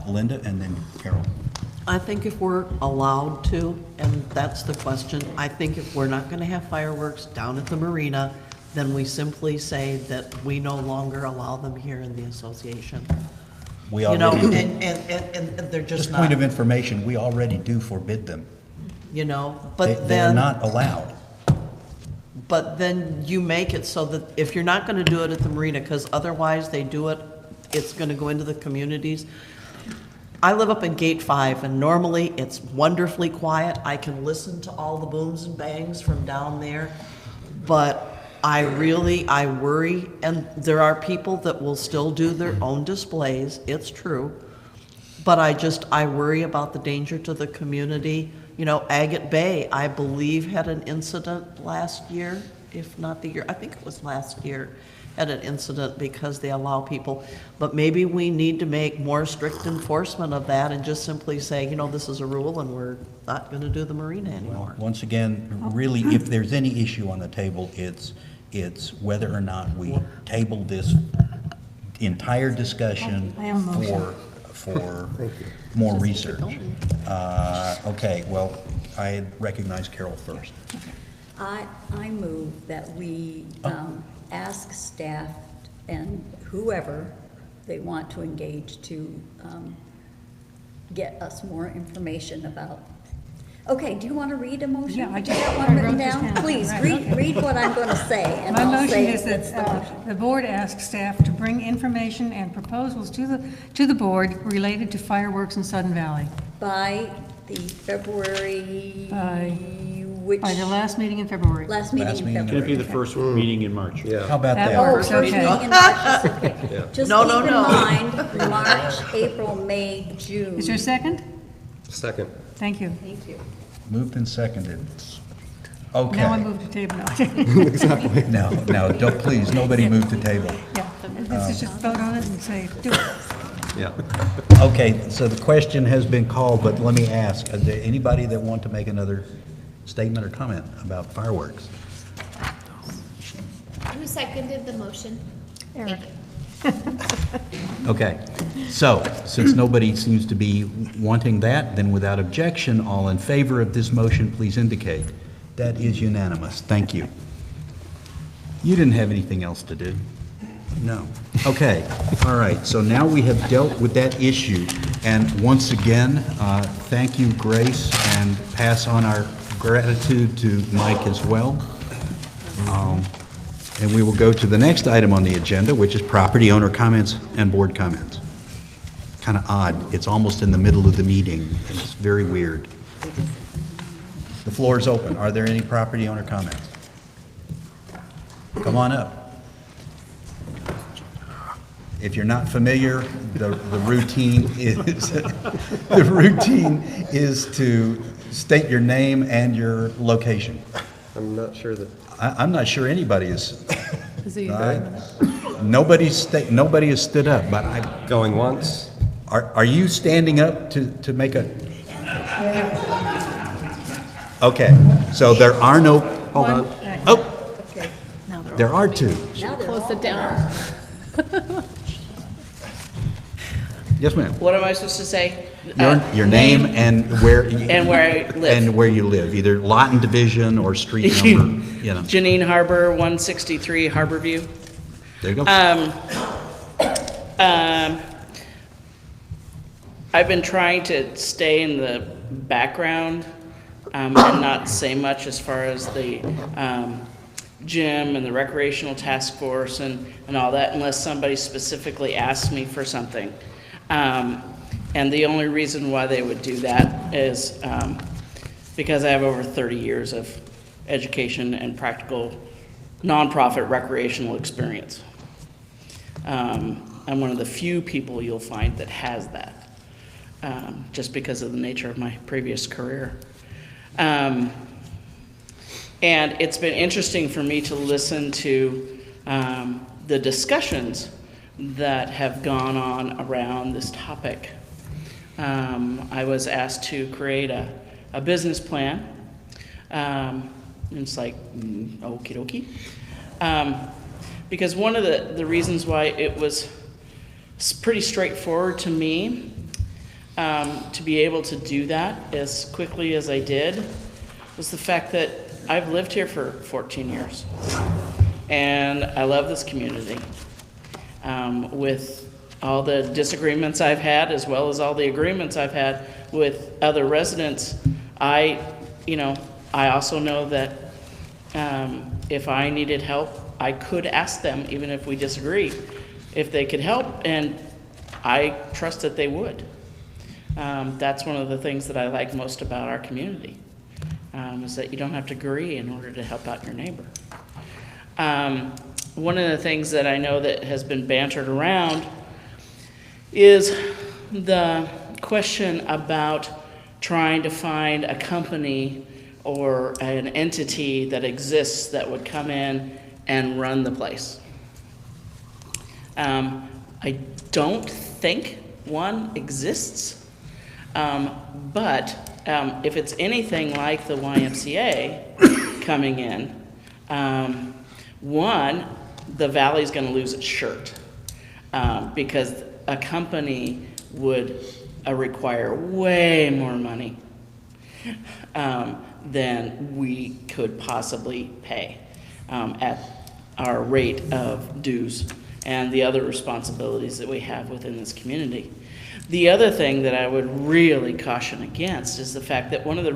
Linda, and then Carol. I think if we're allowed to, and that's the question, I think if we're not going to have fireworks down at the marina, then we simply say that we no longer allow them here in the association. We You know, already, and they're just just point of not, information, we already do forbid them. but They're then, not allowed. but then you make it so that if you're not going to do it at the marina, because otherwise they do it, it's going to go into the communities. I live up in Gate 5, and normally it's wonderfully quiet. I can listen to all the booms and bangs from down there, but I worry, and there are people that will still do their own displays, it's true, but I worry about the danger to the community Agate Bay, I believe, had an incident last year, if not the year, I think it was last year, had an incident because they allow people. But maybe we need to make more strict enforcement of that and just simply say, this is a rule and we're not going to do the marina anymore. Once again, really, if there's any issue on the table, it's whether or not we table this entire discussion I have a motion. for more research. Okay, well, I recognize Carol first. I move that we ask staff and whoever they want to engage to get us more information about. Okay, do you want to read a motion? Yeah, I Do you just- have one I written wrote this down? down. Please, Right, read, okay. read what I'm going to say, and My I'll motion say is that's the that motion. the board asks staff to bring information and proposals to the board related to fireworks in Sudden Valley By the February, By- which? by the last meeting in February. Last meeting Last in meeting in Can it be February. the first meeting in March? How Yeah, about That that? Oh, works. first Okay. meeting in March is okay. yeah. Just No, keep no, in no. mind, March, April, May, June. Is there a second? Second. Thank you. Thank you. Moved and seconded. Now I Okay. move to table now. No, don't, please, nobody move the table. Yeah, this is just vote on it and say, do it. Yeah. Okay, so the question has been called, but let me ask, is there anybody that want to make another statement or comment about fireworks? Who seconded the motion? Eric. Okay, so, since nobody seems to be wanting that, then without objection, all in favor of this motion, please indicate. That is unanimous, thank you. You didn't have anything else to do? No. Okay, all right, so now we have dealt with that issue, and once again, thank you, Grace, and pass on our gratitude to Mike as well. And we will go to the next item on the agenda, which is property owner comments and board comments. Kind of odd. It's almost in the middle of the meeting. It's very weird. The floor is open. Are there any property owner comments? Come on up. If you're not familiar, the routine is to state your name and your location. I'm not sure that, I'm not sure anybody is. Nobody has stood up, but going once? are you standing up to make a? Okay, so there are no, Hold on. oh, there are two. Close it down. Yes, ma'am. What am I supposed to say? Your name and where. And where I live. And where you live, either lot and division or street number, Janine Harbor, 163 Harborview. There you go. I've been trying to stay in the background and not say much as far as the gym and the recreational task force and all that unless somebody specifically asks me for something. And the only reason why they would do that is because I have over 30 years of education and practical nonprofit recreational experience. I'm one of the few people you'll find that has that, just because of the nature of my previous career. And it's been interesting for me to listen to the discussions that have gone on around this topic. I was asked to create a business plan. And it's like, okie dokie. Because one of the reasons why it was pretty straightforward to me to be able to do that as quickly as I did was the fact that I've lived here for 14 years. And I love this community. With all the disagreements I've had, as well as all the agreements I've had with other residents, I also know that if I needed help, I could ask them, even if we disagree, if they could help, and I trust that they would. That's one of the things that I like most about our community, is that you don't have to agree in order to help out your neighbor. One of the things that I know that has been bantered around is the question about trying to find a company or an entity that exists that would come in and run the place. I don't think one exists, but if it's anything like the YMCA coming in, one, the Valley's going to lose its shirt because a company would require way more money than we could possibly pay at our rate of dues and the other responsibilities that we have within this community. The other thing that I would really caution against is the fact that one of the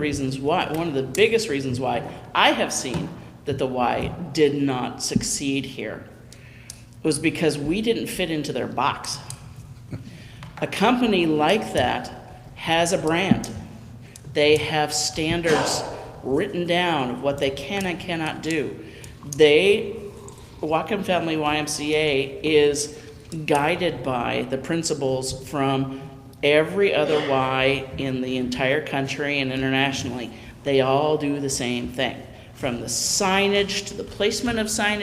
biggest reasons why I have seen that the Y did not succeed here was because we didn't fit into their box. A company like that has a brand. They have standards written down of what they can and cannot do. Whatcom Family YMCA is guided by the principles from every other Y in the entire country and internationally. They all do the same thing, from the signage to the placement of signs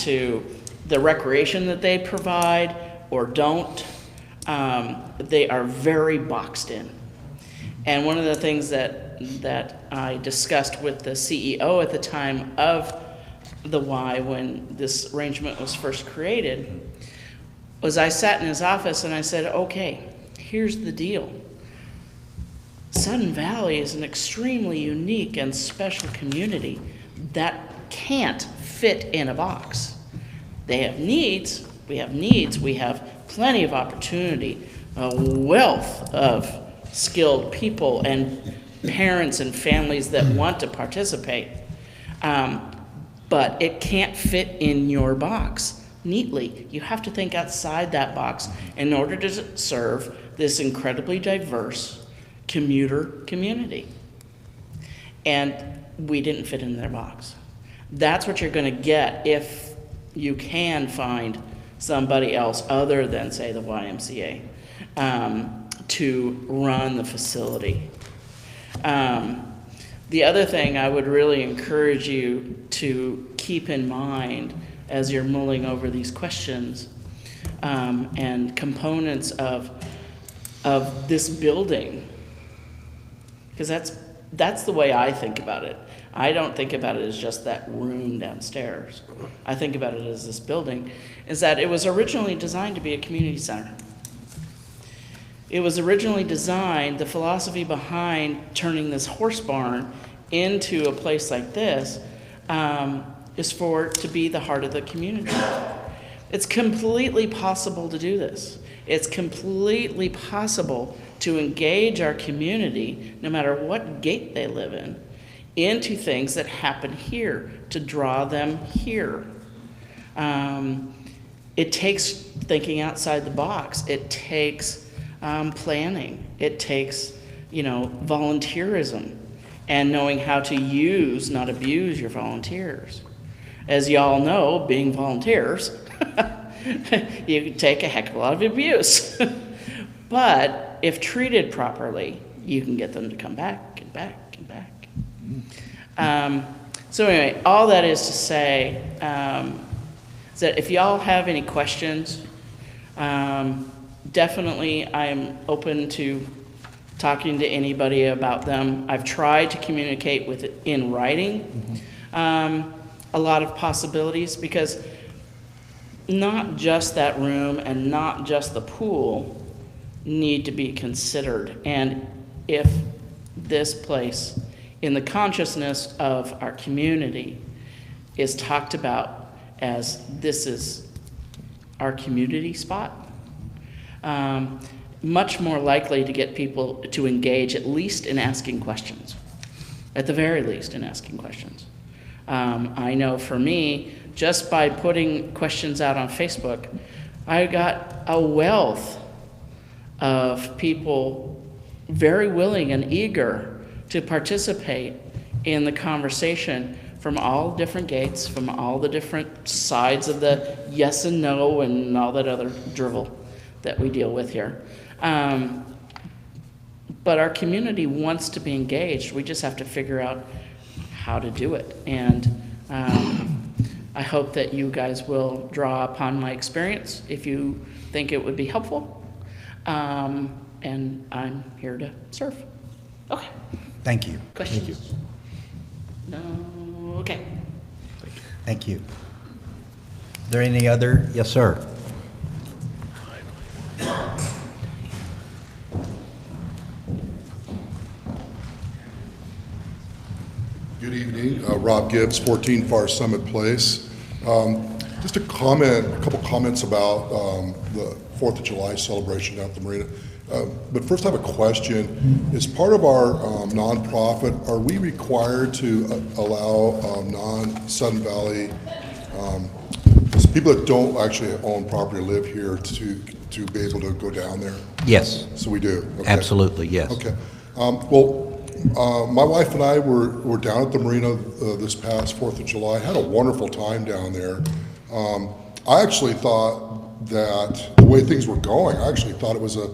to the recreation that they provide or don't. They are very boxed in. And one of the things that I discussed with the CEO at the time of the Y when this arrangement was first created was I sat in his office and I said, okay, here's the deal. Sudden Valley is an extremely unique and special community that can't fit in a box. They have needs, we have plenty of opportunity, a wealth of skilled people and parents and families that want to participate. But it can't fit in your box neatly. You have to think outside that box in order to serve this incredibly diverse commuter community. And we didn't fit in their box. That's what you're going to get if you can find somebody else other than, say, the YMCA to run the facility. The other thing I would really encourage you to keep in mind as you're mulling over these questions and components of this building, because that's the way I think about it. I don't think about it as just that room downstairs. I think about it as this building, is that it was originally designed to be a community center. It was originally designed, the philosophy behind turning this horse barn into a place like this is for it to be the heart of the community. It's completely possible to do this. It's completely possible to engage our community, no matter what gate they live in, into things that happen here, to draw them here. It takes thinking outside the box. It takes planning. It takes, volunteerism and knowing how to use, not abuse, your volunteers. As you all know, being volunteers, you can take a heck of a lot of abuse. But if treated properly, you can get them to come back and back and back. So anyway, all that is to say is that if y'all have any questions, definitely I'm open to talking to anybody about them. I've tried to communicate with it in writing a lot of possibilities, because not just that room and not just the pool need to be considered. And if this place, in the consciousness of our community, is talked about as this is our community spot, much more likely to get people to engage, at least in asking questions, at the very least in asking questions. I know for me, just by putting questions out on Facebook, I got a wealth of people very willing and eager to participate in the conversation from all different gates, from all the different sides of the yes and no and all that other drivel that we deal with here. but our community wants to be engaged. We just have to figure out how to do it. And I hope that you guys will draw upon my experience if you think it would be helpful. And I'm here to serve. Okay. Thank you. Questions? No? Okay. Thank you. Are there any other? Yes, sir. Good evening, Rob Gibbs, 14 Far Summit Place. Just a couple comments about the 4th of July celebration at the marina. But first I have a question. As part of our nonprofit, are we required to allow non-Sudden Valley, people that don't actually own property or live here to be able to go down there? Yes. So we do? Okay. Absolutely, yes. Okay. My wife and I were down at the marina this past 4th of July, had a wonderful time down there. I actually thought that the way things were going, I actually thought it was a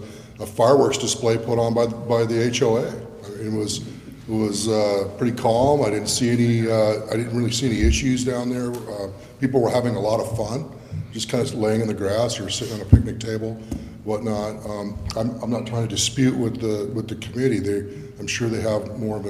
fireworks display put on by the HOA. It was pretty calm. I didn't really see any issues down there. People were having a lot of fun, just kind of laying in the grass or sitting on a picnic table, whatnot. I'm not trying to dispute with the committee. I'm sure they have more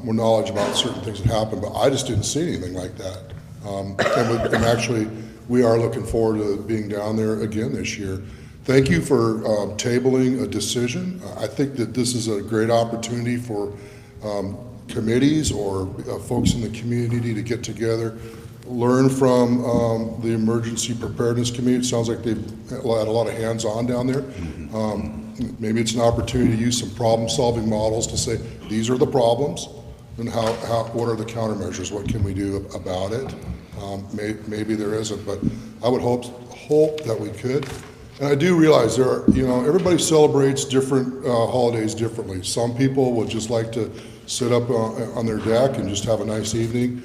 knowledge about certain things that happen, but I just didn't see anything like that. And actually, we are looking forward to being down there again this year. Thank you for tabling a decision. I think that this is a great opportunity for committees or folks in the community to get together, learn from the Emergency Preparedness Committee. It sounds like they've had a lot of hands-on down there. Maybe it's an opportunity to use some problem-solving models to say, these are the problems, and what are the countermeasures? What can we do about it? Maybe there isn't, but I would hope that we could. And I do realize everybody celebrates different holidays differently. Some people would just like to sit up on their deck and just have a nice evening.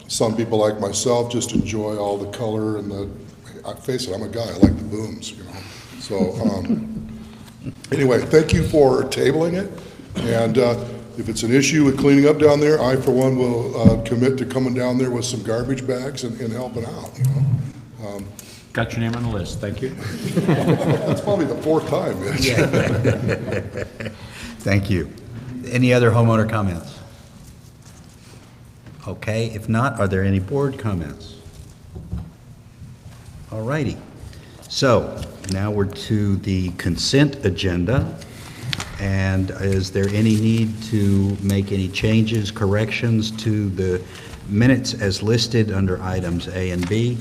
Some people like myself just enjoy all the color and I face it, I'm a guy, I like the booms, So anyway, thank you for tabling it. And if it's an issue with cleaning up down there, I, for one, will commit to coming down there with some garbage bags and helping out, Got your name on the list, thank you. That's probably the 4th time, Mitch. Thank you. Any other homeowner comments? Okay, if not, are there any board comments? All righty. So now we're to the consent agenda. And is there any need to make any changes, corrections to the minutes as listed under items A and B?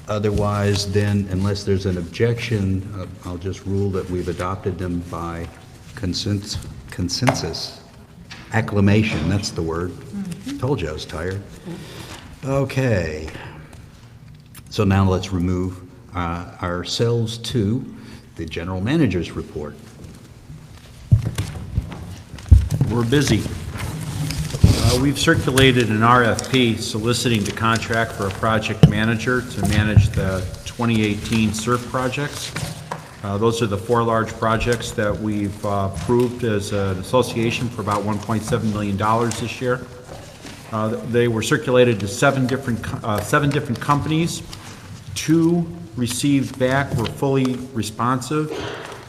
Otherwise, then, unless there's an objection, I'll just rule that we've adopted them by consensus. Acclamation, that's the word. Told you I was tired. Okay. So now let's remove ourselves to the general manager's report. We're busy. We've circulated an RFP soliciting the contract for a project manager to manage the 2018 SURF projects. Those are the 4 large projects that we've approved as an association for about $1.7 million this year. They were circulated to 7 different companies. 2 received back, were fully responsive,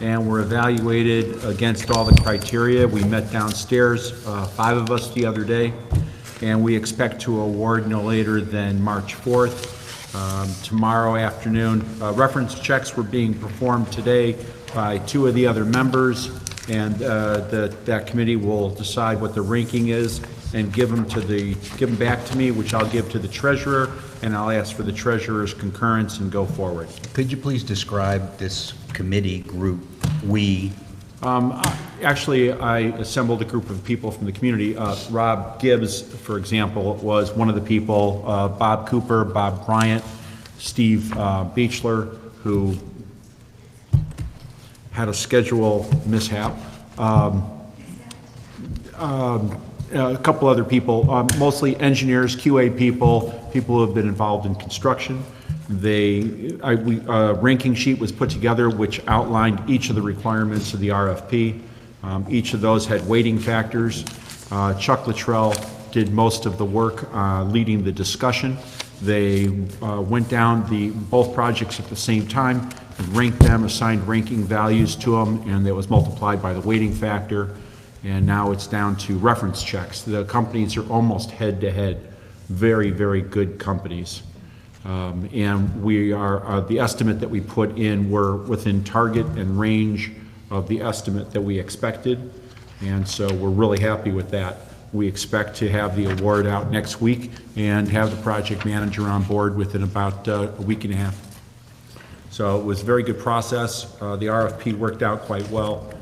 and were evaluated against all the criteria. We met downstairs, 5 of us the other day, and we expect to award no later than March 4th. Tomorrow afternoon, reference checks were being performed today by 2 of the other members, and that committee will decide what the ranking is and give them back to me, which I'll give to the treasurer, and I'll ask for the treasurer's concurrence and go forward. Could you please describe this committee group, we? Actually, I assembled a group of people from the community. Rob Gibbs, for example, was one of the people. Bob Cooper, Bob Bryant, Steve Beechler, who had a schedule mishap. A couple other people, mostly engineers, QA people, people who have been involved in construction. ranking sheet was put together which outlined each of the requirements of the RFP. Each of those had weighting factors. Chuck Luttrell did most of the work leading the discussion. They went down both projects at the same time and ranked them, assigned ranking values to them, and that was multiplied by the weighting factor. And now it's down to reference checks. The companies are almost head-to-head. Very, very good companies. And we are, the estimate that we put in were within target and range of the estimate that we expected. And so we're really happy with that. We expect to have the award out next week and have the project manager on board within about a week and a half. So it was a very good process. The RFP worked out quite well.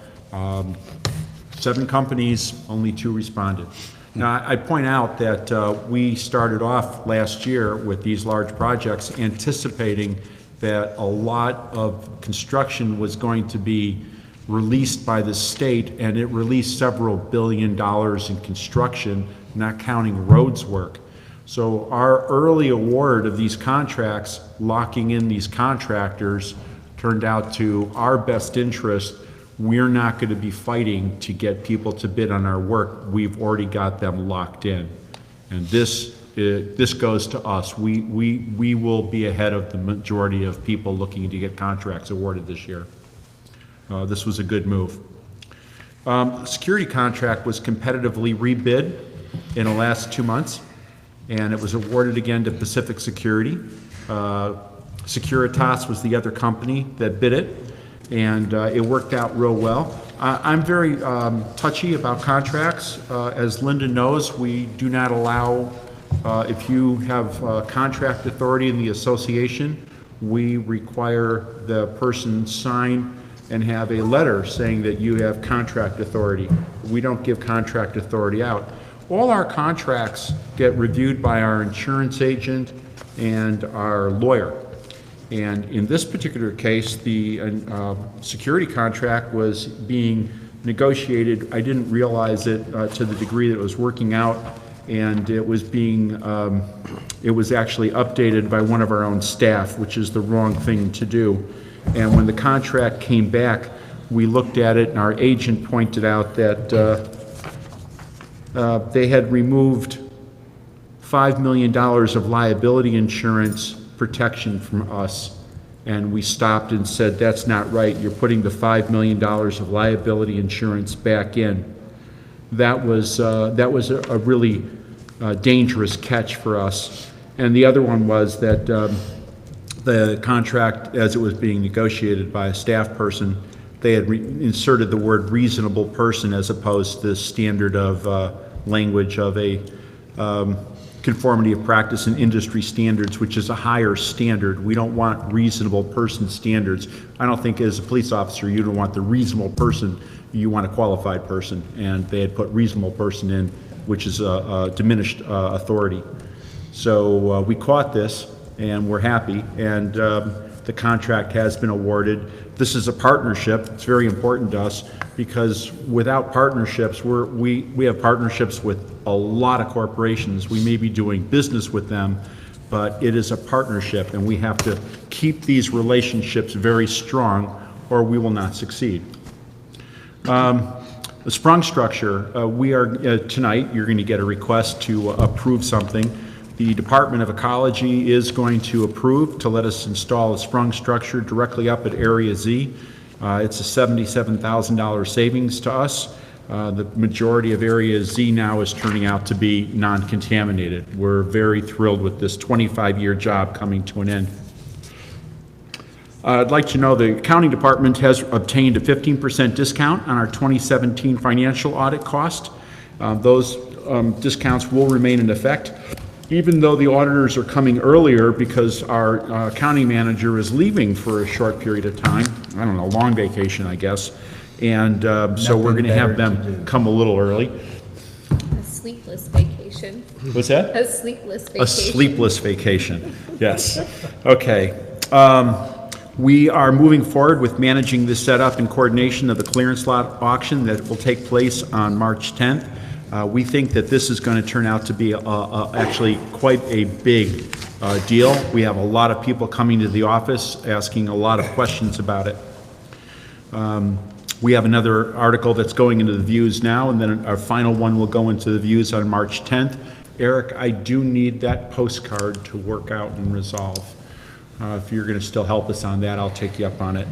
7 companies, only 2 responded. Now, I point out that we started off last year with these large projects anticipating that a lot of construction was going to be released by the state, and it released several $1 billion in construction, not counting roads work. So our early award of these contracts, locking in these contractors, turned out to our best interest. We're not going to be fighting to get people to bid on our work. We've already got them locked in. And this goes to us. We will be ahead of the majority of people looking to get contracts awarded this year. This was a good move. The security contract was competitively rebid in the last 2 months, and it was awarded again to Pacific Security. Securitas was the other company that bid it, and it worked out real well. I'm very touchy about contracts. As Linda knows, we do not allow, if you have contract authority in the association, we require the person sign and have a letter saying that you have contract authority. We don't give contract authority out. All our contracts get reviewed by our insurance agent and our lawyer. And in this particular case, the security contract was being negotiated. I didn't realize it to the degree that it was working out, and it was being, it was actually updated by one of our own staff, which is the wrong thing to do. And when the contract came back, we looked at it, and our agent pointed out that they had removed $5 million of liability insurance protection from us, and we stopped and said, that's not right. You're putting the $5 million of liability insurance back in. That was a really dangerous catch for us. And the other one was that the contract, as it was being negotiated by a staff person, they had inserted the word reasonable person as opposed to the standard of language of a conformity of practice and industry standards, which is a higher standard. We don't want reasonable person standards. I don't think as a police officer you don't want the reasonable person, you want a qualified person. And they had put reasonable person in, which is a diminished authority. So we caught this, and we're happy, and the contract has been awarded. This is a partnership. It's very important to us because without partnerships, we have partnerships with a lot of corporations. We may be doing business with them, but it is a partnership, and we have to keep these relationships very strong or we will not succeed. The sprung structure, we are, tonight, you're going to get a request to approve something. The Department of Ecology is going to approve to let us install a sprung structure directly up at Area Z. It's a $77,000 savings to us. The majority of Area Z now is turning out to be non-contaminated. We're very thrilled with this 25-year job coming to an end. I'd like to know the accounting department has obtained a 15% discount on our 2017 financial audit cost. Those discounts will remain in effect, even though the auditors are coming earlier because our county manager is leaving for a short period of time. I don't know, long vacation, I guess. And so we're going to have them come a little early. A sleepless vacation. What's that? A sleepless vacation. A sleepless vacation, yes. Okay. We are moving forward with managing this setup in coordination of the clearance lot auction that will take place on March 10th. We think that this is going to turn out to be actually quite a big deal. We have a lot of people coming to the office asking a lot of questions about it. We have another article that's going into the Views now, and then our final one will go into the Views on March 10th. Eric, I do need that postcard to work out and resolve. If you're going to still help us on that, I'll take you up on it.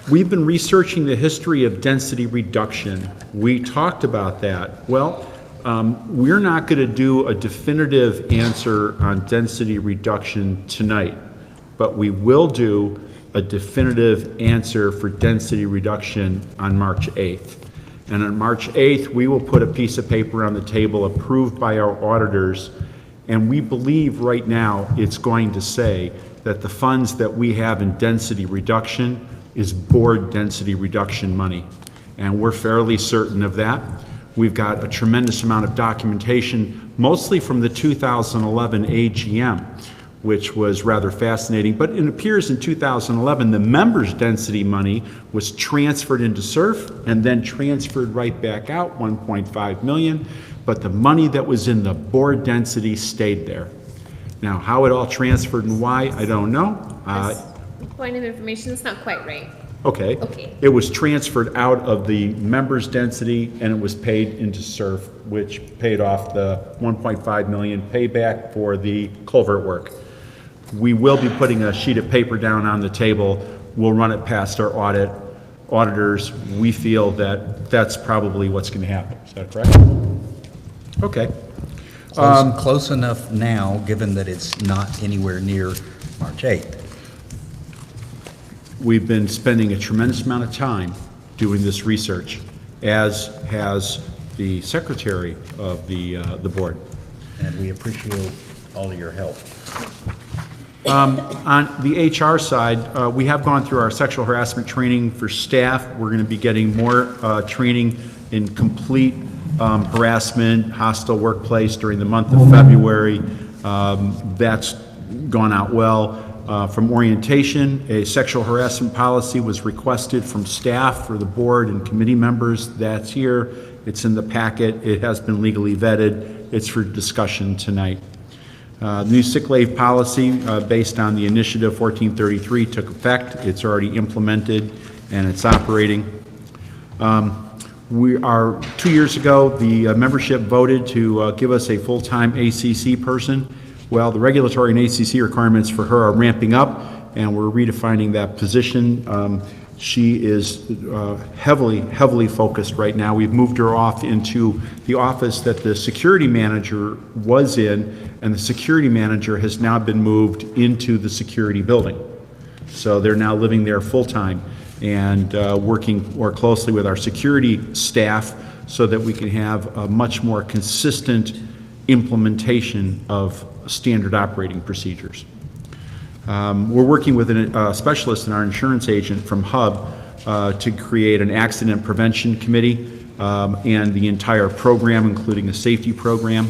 We've been researching the history of density reduction. We talked about that. Well, we're not going to do a definitive answer on density reduction tonight, but we will do a definitive answer for density reduction on March 8th. And on March 8th, we will put a piece of paper on the table approved by our auditors, and we believe right now it's going to say that the funds that we have in density reduction is board density reduction money. And we're fairly certain of that. We've got a tremendous amount of documentation, mostly from the 2011 AGM, which was rather fascinating. But it appears in 2011, the members' density money was transferred into SURF and then transferred right back out, 1.5 million. But the money that was in the board density stayed there. Now, how it all transferred and why, I don't know. Point of information, that's not quite right. Okay. Okay. It was transferred out of the members' density and it was paid into SURF, which paid off the 1.5 million payback for the culvert work. We will be putting a sheet of paper down on the table. We'll run it past our auditors. We feel that that's probably what's going to happen. Is that correct? Okay. Close enough now, given that it's not anywhere near March 8th. We've been spending a tremendous amount of time doing this research, as has the secretary of the board. And we appreciate all of your help. On the HR side, we have gone through our sexual harassment training for staff. We're going to be getting more training in complete harassment, hostile workplace during the month of February. That's gone out well. From orientation, a sexual harassment policy was requested from staff for the board and committee members. That's here. It's in the packet. It has been legally vetted. It's for discussion tonight. The new sick leave policy based on the initiative 1433 took effect. It's already implemented and it's operating. 2 years ago, the membership voted to give us a full-time ACC person. Well, the regulatory and ACC requirements for her are ramping up, and we're redefining that position. She is heavily focused right now. We've moved her off into the office that the security manager was in, and the security manager has now been moved into the security building. So they're now living there full-time and working more closely with our security staff so that we can have a much more consistent implementation of standard operating procedures. We're working with a specialist and our insurance agent from HUB to create an accident prevention committee and the entire program, including a safety program.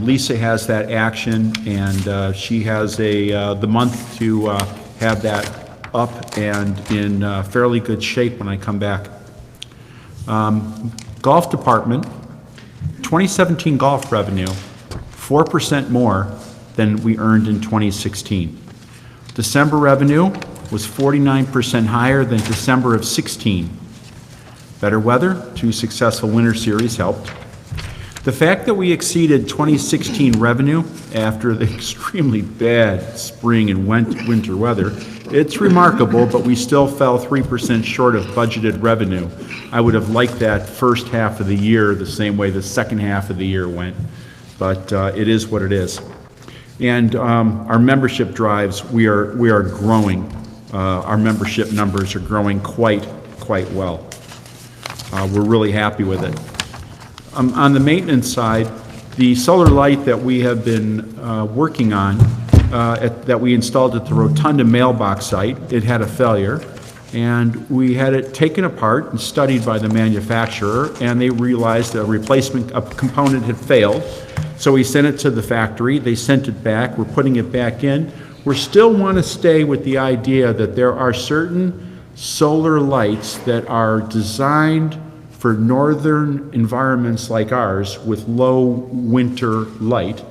Lisa has that action, and she has the month to have that up and in fairly good shape when I come back. Golf department, 2017 golf revenue, 4% more than we earned in 2016. December revenue was 49% higher than December of 16. Better weather, 2 successful winter series helped. The fact that we exceeded 2016 revenue after the extremely bad spring and winter weather, it's remarkable, but we still fell 3% short of budgeted revenue. I would have liked that first half of the year the same way the second half of the year went, but it is what it is. And our membership drives, we are growing. Our membership numbers are growing quite well. We're really happy with it. On the maintenance side, the solar light that we have been working on, that we installed at the Rotunda mailbox site, it had a failure, and we had it taken apart and studied by the manufacturer, and they realized a replacement component had failed. So we sent it to the factory. They sent it back. We're putting it back in. We still want to stay with the idea that there are certain solar lights that are designed for northern environments like ours with low winter light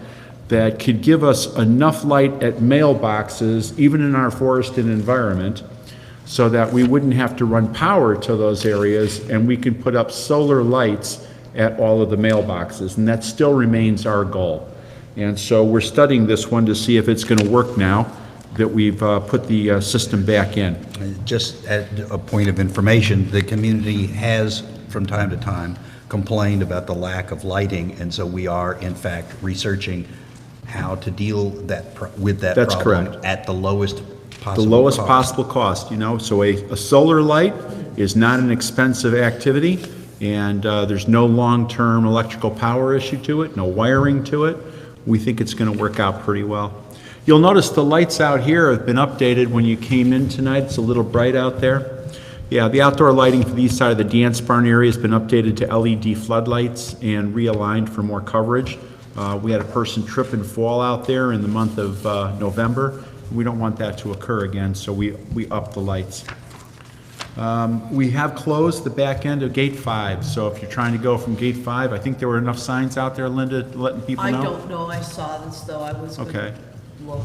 that could give us enough light at mailboxes, even in our forested environment, so that we wouldn't have to run power to those areas, and we can put up solar lights at all of the mailboxes, and that still remains our goal. And so we're studying this one to see if it's going to work now that we've put the system back in. Just at a point of information, the community has, from time to time, complained about the lack of lighting, and so we are, in fact, researching how to deal with that That's problem correct. at the lowest possible The lowest cost. possible cost, you know, so a solar light is not an expensive activity, and there's no long-term electrical power issue to it, no wiring to it. We think it's going to work out pretty well. You'll notice the lights out here have been updated when you came in tonight. It's a little bright out there. Yeah, the outdoor lighting for the east side of the dance barn area has been updated to LED floodlights and realigned for more coverage. We had a person trip and fall out there in the month of November. We don't want that to occur again, so we upped the lights. We have closed the back end of Gate 5, so if you're trying to go from Gate 5, I think there were enough signs out there, Linda, letting people know? I don't know, I saw this, though, I was going Okay. to look.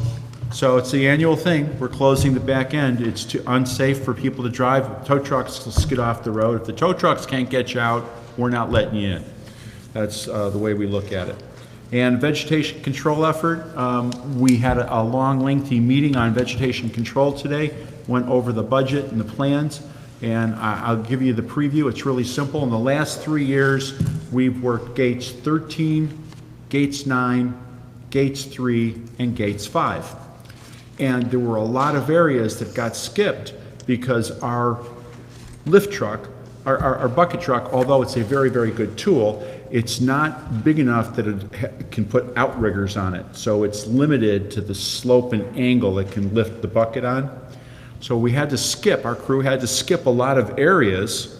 So it's the annual thing, we're closing the back end, it's too unsafe for people to drive, tow trucks will skid off the road. If the tow trucks can't get you out, we're not letting you in. That's the way we look at it. And vegetation control effort, we had a long, lengthy meeting on vegetation control today, went over the budget and the plans, and I'll give you the preview. It's really simple. In the last 3 years, we've worked Gates 13, Gates 9, Gates 3, and Gates 5. And there were a lot of areas that got skipped because our lift truck, our bucket truck, although it's a very, very good tool, it's not big enough that it can put outriggers on it. So it's limited to the slope and angle it can lift the bucket on. So we had to skip, our crew had to skip a lot of areas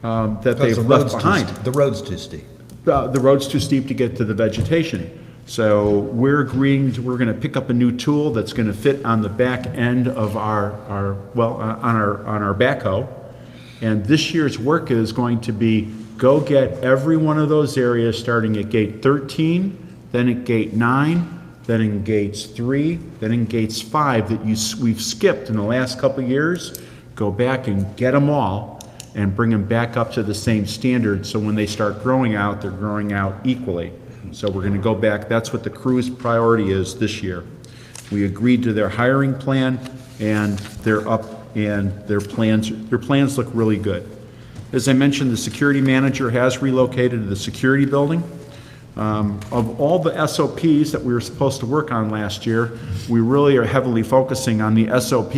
that they've left behind. The road's too steep. The road's too steep to get to the vegetation. So we're agreeing, we're going to pick up a new tool that's going to fit on the back end of on our backhoe. And this year's work is going to be go get every one of those areas starting at Gate 13, then at Gate 9, then in Gates 3, then in Gates 5 that we've skipped in the last couple of years. Go back and get them all and bring them back up to the same standard, so when they start growing out, they're growing out equally. So we're going to go back. That's what the crew's priority is this year. We agreed to their hiring plan, and they're up, and their plans look really good. As I mentioned, the security manager has relocated to the security building. Of all the SOPs that we were supposed to work on last year, we really are heavily focusing on the SOP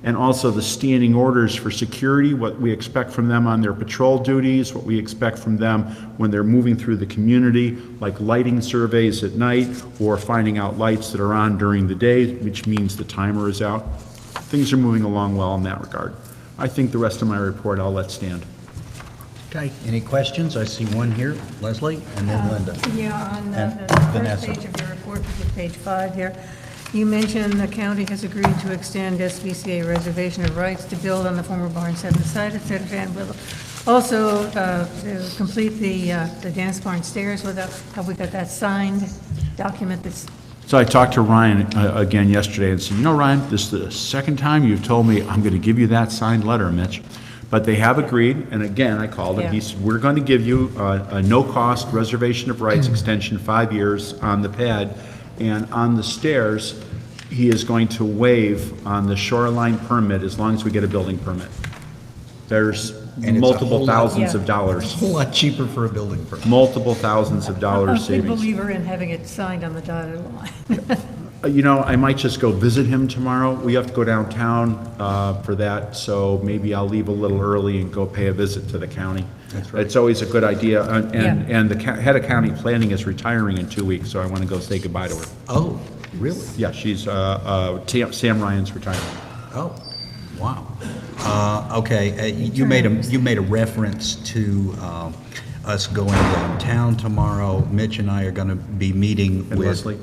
and also the standing orders for security, what we expect from them on their patrol duties, what we expect from them when they're moving through the community, like lighting surveys at night or finding out lights that are on during the day, which means the timer is out. Things are moving along well in that regard. I think the rest of my report I'll let stand. Okay, any questions? I see one here, Leslie, and then Linda. Yeah, on And the first Vanessa. page of your report, which is page 5 here, you mentioned the county has agreed to extend SVCA reservation of rights to build on the former barn seven site, et cetera, and will also to complete the dance barn stairs. Have we got that signed document that's? So I talked to Ryan again yesterday and said, you know, Ryan, this is the second time you've told me I'm going to give you that signed letter, Mitch. But they have agreed, and again, I called him, Yeah. he said, we're going to give you a no-cost reservation of rights extension, 5 years on the pad, and on the stairs, he is going to waive on the shoreline permit as long as we get a building permit. There's And it's a multiple whole lot- thousands of Yeah. dollars, A whole lot cheaper for a building permit. multiple thousands of I'm dollars a big savings. believer in having it signed on the dotted line. You know, I might just go visit him tomorrow. We have to go downtown for that, so maybe I'll leave a little early and go pay a visit to the county. That's right. It's always a good idea, and Yeah. and the head of county planning is retiring in 2 weeks, so I want to go say goodbye to her. Oh, really? Yeah, she's, Sam Ryan's retiring. Oh, wow. Okay, you made a reference to us going downtown tomorrow. Mitch and I are going to be meeting And with... Leslie?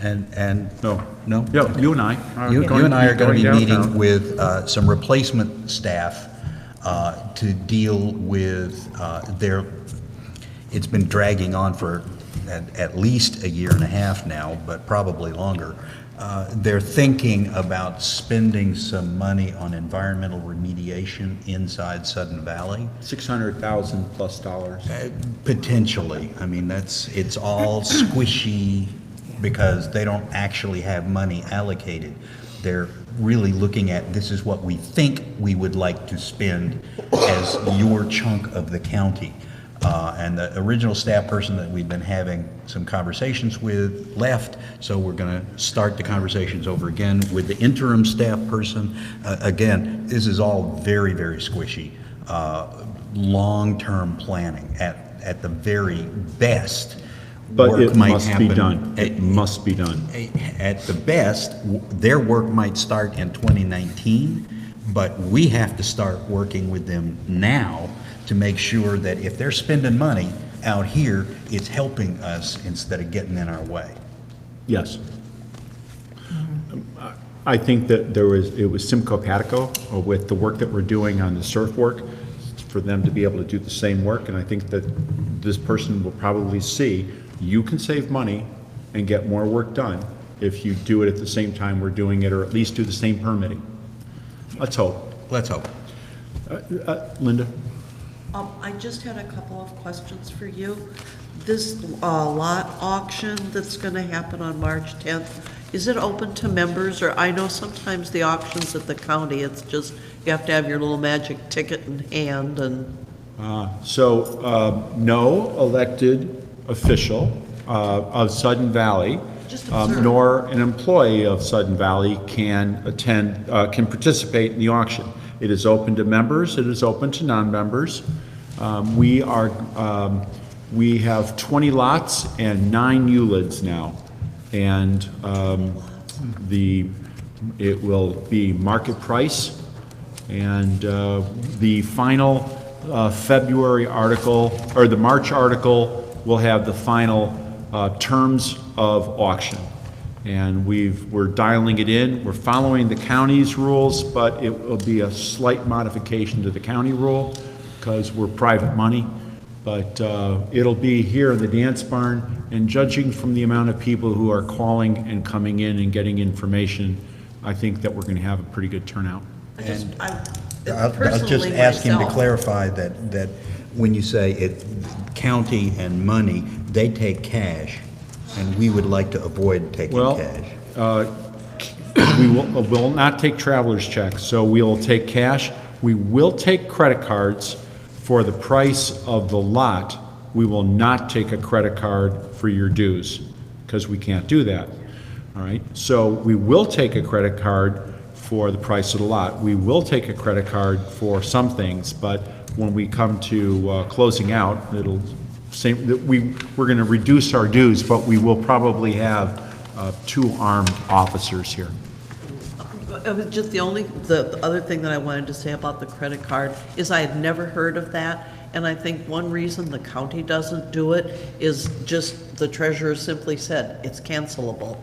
And... No. No? Yeah, you and I. You and I are going to be meeting downtown. with some replacement staff to deal with it's been dragging on for at least a year and a half now, but probably longer. They're thinking about spending some money on environmental remediation inside Sudden Valley. $600,000 plus dollars. Potentially. I mean, it's all squishy because they don't actually have money allocated. They're really looking at, this is what we think we would like to spend as your chunk of the county. And the original staff person that we've been having some conversations with left, so we're going to start the conversations over again with the interim staff person. Again, this is all very, very squishy. Long-term planning at the very best. But it might must be happen. done. It must be done. At the best, their work might start in 2019, but we have to start working with them now to make sure that if they're spending money out here, it's helping us instead of getting in our way. Yes. I think that it was simpatico with the work that we're doing on the surf work, for them to be able to do the same work, and I think that this person will probably see you can save money and get more work done if you do it at the same time we're doing it, or at least do the same permitting. Let's hope. Let's hope. Linda? I just had a couple of questions for you. This lot auction that's going to happen on March 10th, is it open to members? Or I know sometimes the auctions at the county, it's just, you have to have your little magic ticket in hand and... No elected official of Sudden Valley, nor an employee of Sudden Valley can can participate in the auction. It is open to members, it is open to non-members. We have 20 lots and 9 ULIDs now. And it will be market price. And the final February article, or the March article, will have the final terms of auction. And we're dialing it in. We're following the county's rules, but it will be a slight modification to the county rule because we're private money. But it'll be here in the dance barn, and judging from the amount of people who are calling and coming in and getting information, I think that we're going to have a pretty good turnout. I'll just ask him to clarify that when you say it, county and money, they take cash, and we would like to avoid taking cash. We will not take traveler's checks, so we'll take cash. We will take credit cards for the price of the lot. We will not take a credit card for your dues, because we can't do that. All right, so we will take a credit card for the price of the lot. We will take a credit card for some things, but when we come to closing out, it'll say that we're going to reduce our dues, but we will probably have 2 armed officers here. It was just the other thing that I wanted to say about the credit card is I had never heard of that. And I think one reason the county doesn't do it is just the treasurer simply said it's cancelable.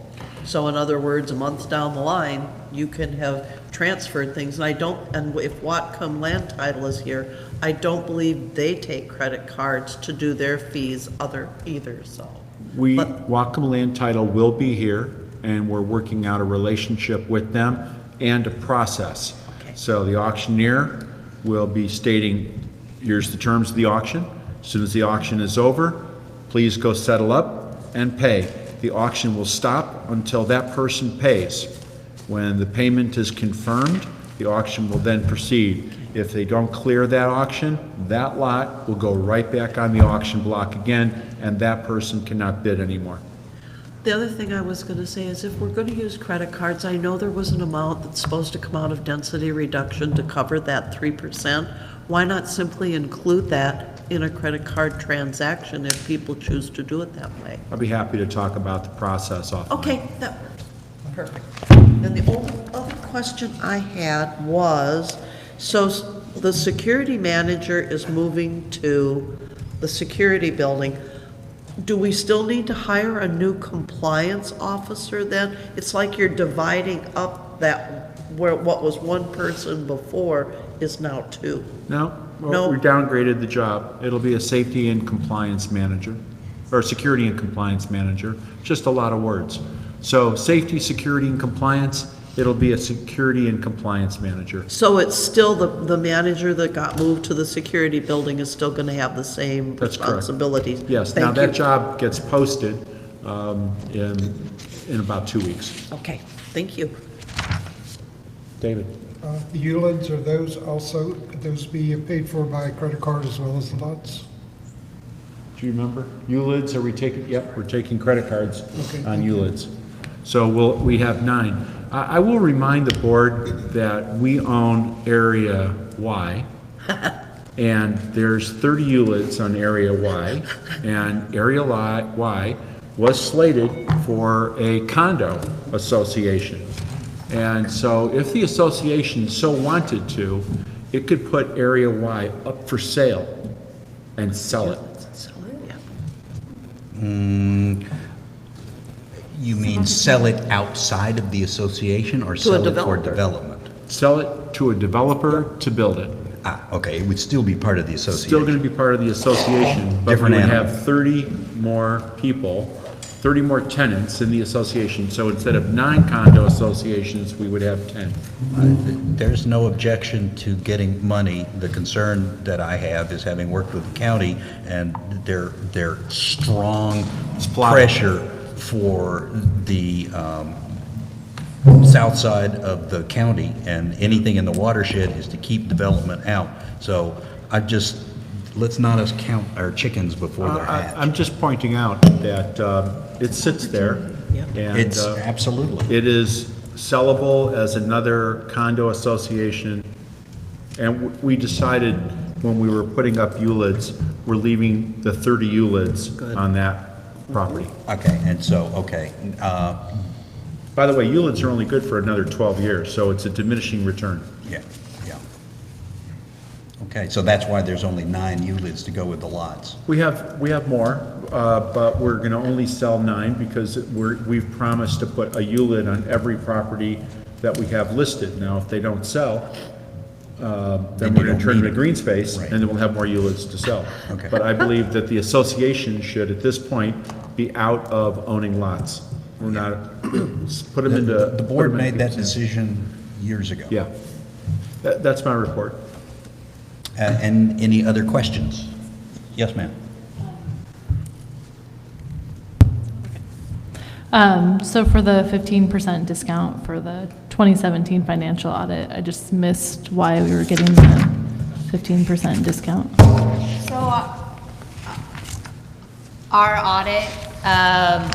So in other words, a month down the line, you can have transferred things. And if Whatcom Land Title is here, I don't believe they take credit cards to do their fees either, so. Whatcom Land Title will be here, and we're working out a relationship with them and a process. Okay. So the auctioneer will be stating, here's the terms of the auction. As soon as the auction is over, please go settle up and pay. The auction will stop until that person pays. When the payment is confirmed, the auction will then proceed. If they don't clear that auction, that lot will go right back on the auction block again, and that person cannot bid anymore. The other thing I was going to say is if we're going to use credit cards, I know there was an amount that's supposed to come out of density reduction to cover that 3%. Why not simply include that in a credit card transaction if people choose to do it that way? I'll be happy to talk about the process offline. Okay, that works. Perfect. Then the only other question I had was, so the security manager is moving to the security building. Do we still need to hire a new compliance officer then? It's like you're dividing up that, where what was one person before is now 2. No, we downgraded the job. It'll be a safety and compliance manager. or security and compliance manager, just a lot of words. So safety, security, and compliance, it'll be a security and compliance manager. So it's still the manager that got moved to the security building is still going to have the same That's correct. responsibilities? Yes, now Thank that you. job gets posted in about 2 weeks. Okay, thank you. David? The ULIDs, are those also, those be paid for by credit card as well as the lots? Do you remember? ULIDs, are we taking, yep, we're taking credit cards Okay, on thank you. ULIDs. So we have 9. I will remind the board that we own Area Y, and there's 30 ULIDs on Area Y, and Area Y was slated for a condo association. And so if the association so wanted to, it could put Area Y up for sale and sell it. You mean sell it outside of the association or sell it for developer. development? Sell it to a developer to build it. Ah, okay, it would still be part of the association. Still going to be part of the association, but we Different would animal. have 30 more people, 30 more tenants in the association. So instead of 9 condo associations, we would have 10. There's no objection to getting money. The concern that I have is having worked with the county and their strong pressure for the south side of the county, and anything in the watershed is to keep development out. So let's not us count our chickens before they're hatched. I'm just pointing out that it sits there. And It's absolutely. it is sellable as another condo association. And we decided when we were putting up ULIDs, we're leaving the 30 ULIDs on that property. Okay, and so, okay. By the way, ULIDs are only good for another 12 years, so it's a diminishing return. Yeah, yeah. Okay, so that's why there's only 9 ULIDs to go with the lots. We have more, but we're going to only sell 9 because we've promised to put a ULID on every property that we have listed. Now, if they don't sell, then we're going to turn them to green space, and then we'll have more ULIDs to sell. Okay. But I believe that the association should, at this point, be out of owning lots. We're not, put them into. The board made that decision years ago. Yeah. That's my report. And any other questions? Yes, ma'am. So for the 15% discount for the 2017 financial audit, I just missed why we were getting the 15% discount. So our audit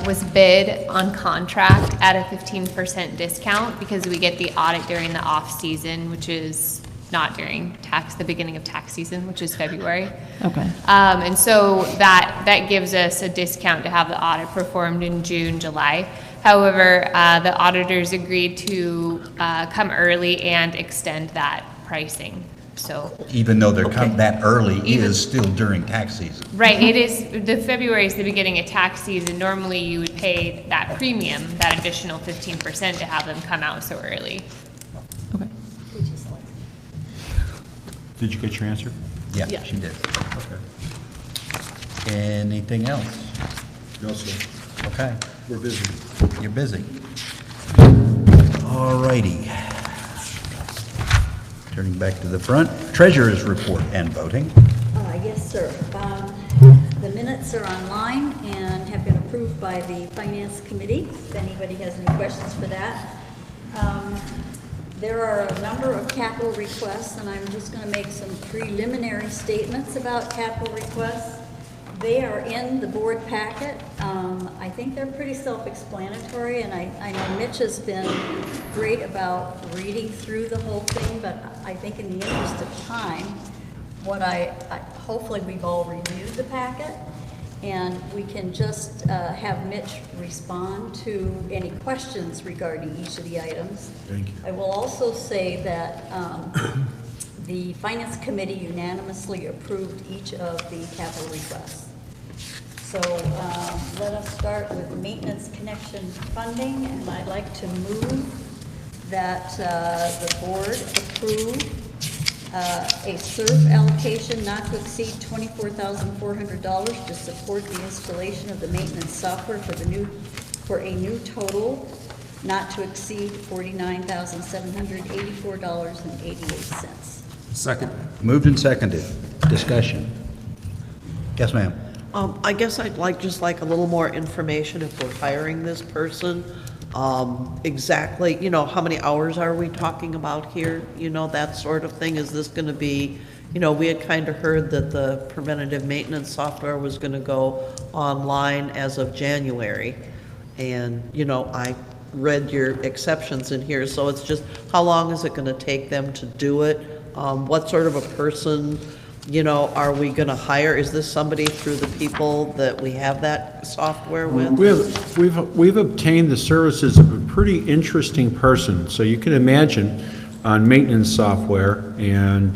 was bid on contract at a 15% discount because we get the audit during the off-season, which is not during the beginning of tax season, which is February. Okay. And so that gives us a discount to have the audit performed in June, July. However, the auditors agreed to come early and extend that pricing. So, Even though they're that early, it is still during tax season. right, it is, the February is the beginning of tax season. Normally, you would pay that premium, that additional 15% to have them come out so early. Okay. Did you get your answer? Yeah, Yeah. she did. Okay. Anything else? No, sir. Okay, We're busy. you're busy. All righty. Turning back to the front, treasurer's report and voting. Yes, sir. The minutes are online and have been approved by the Finance Committee, if anybody has any questions for that. There are a number of capital requests, and I'm just going to make some preliminary statements about capital requests. They are in the board packet. I think they're pretty self-explanatory, and I know Mitch has been great about reading through the whole thing, but I think in the interest of time, hopefully we've all reviewed the packet, and we can just have Mitch respond to any questions regarding each of the items. Thank you. I will also say that the Finance Committee unanimously approved each of the capital requests. So let us start with maintenance connection funding, and I'd like to move that the board approve a SERF allocation not to exceed $24,400 to support the installation of the maintenance software for a new total not to exceed $49,784.88. Second. Moved and seconded. Discussion. Yes, ma'am. I guess I'd just like a little more information if we're hiring this person. Exactly, how many hours are we talking about here? That sort of thing. Is this gonna be, we had kind of heard that the preventative maintenance software was gonna go online as of January. And, I read your exceptions in here, so it's just, how long is it gonna take them to do it? What sort of a person, are we gonna hire? Is this somebody through the people that we have that software with? We've obtained the services of a pretty interesting person. So you can imagine on maintenance software and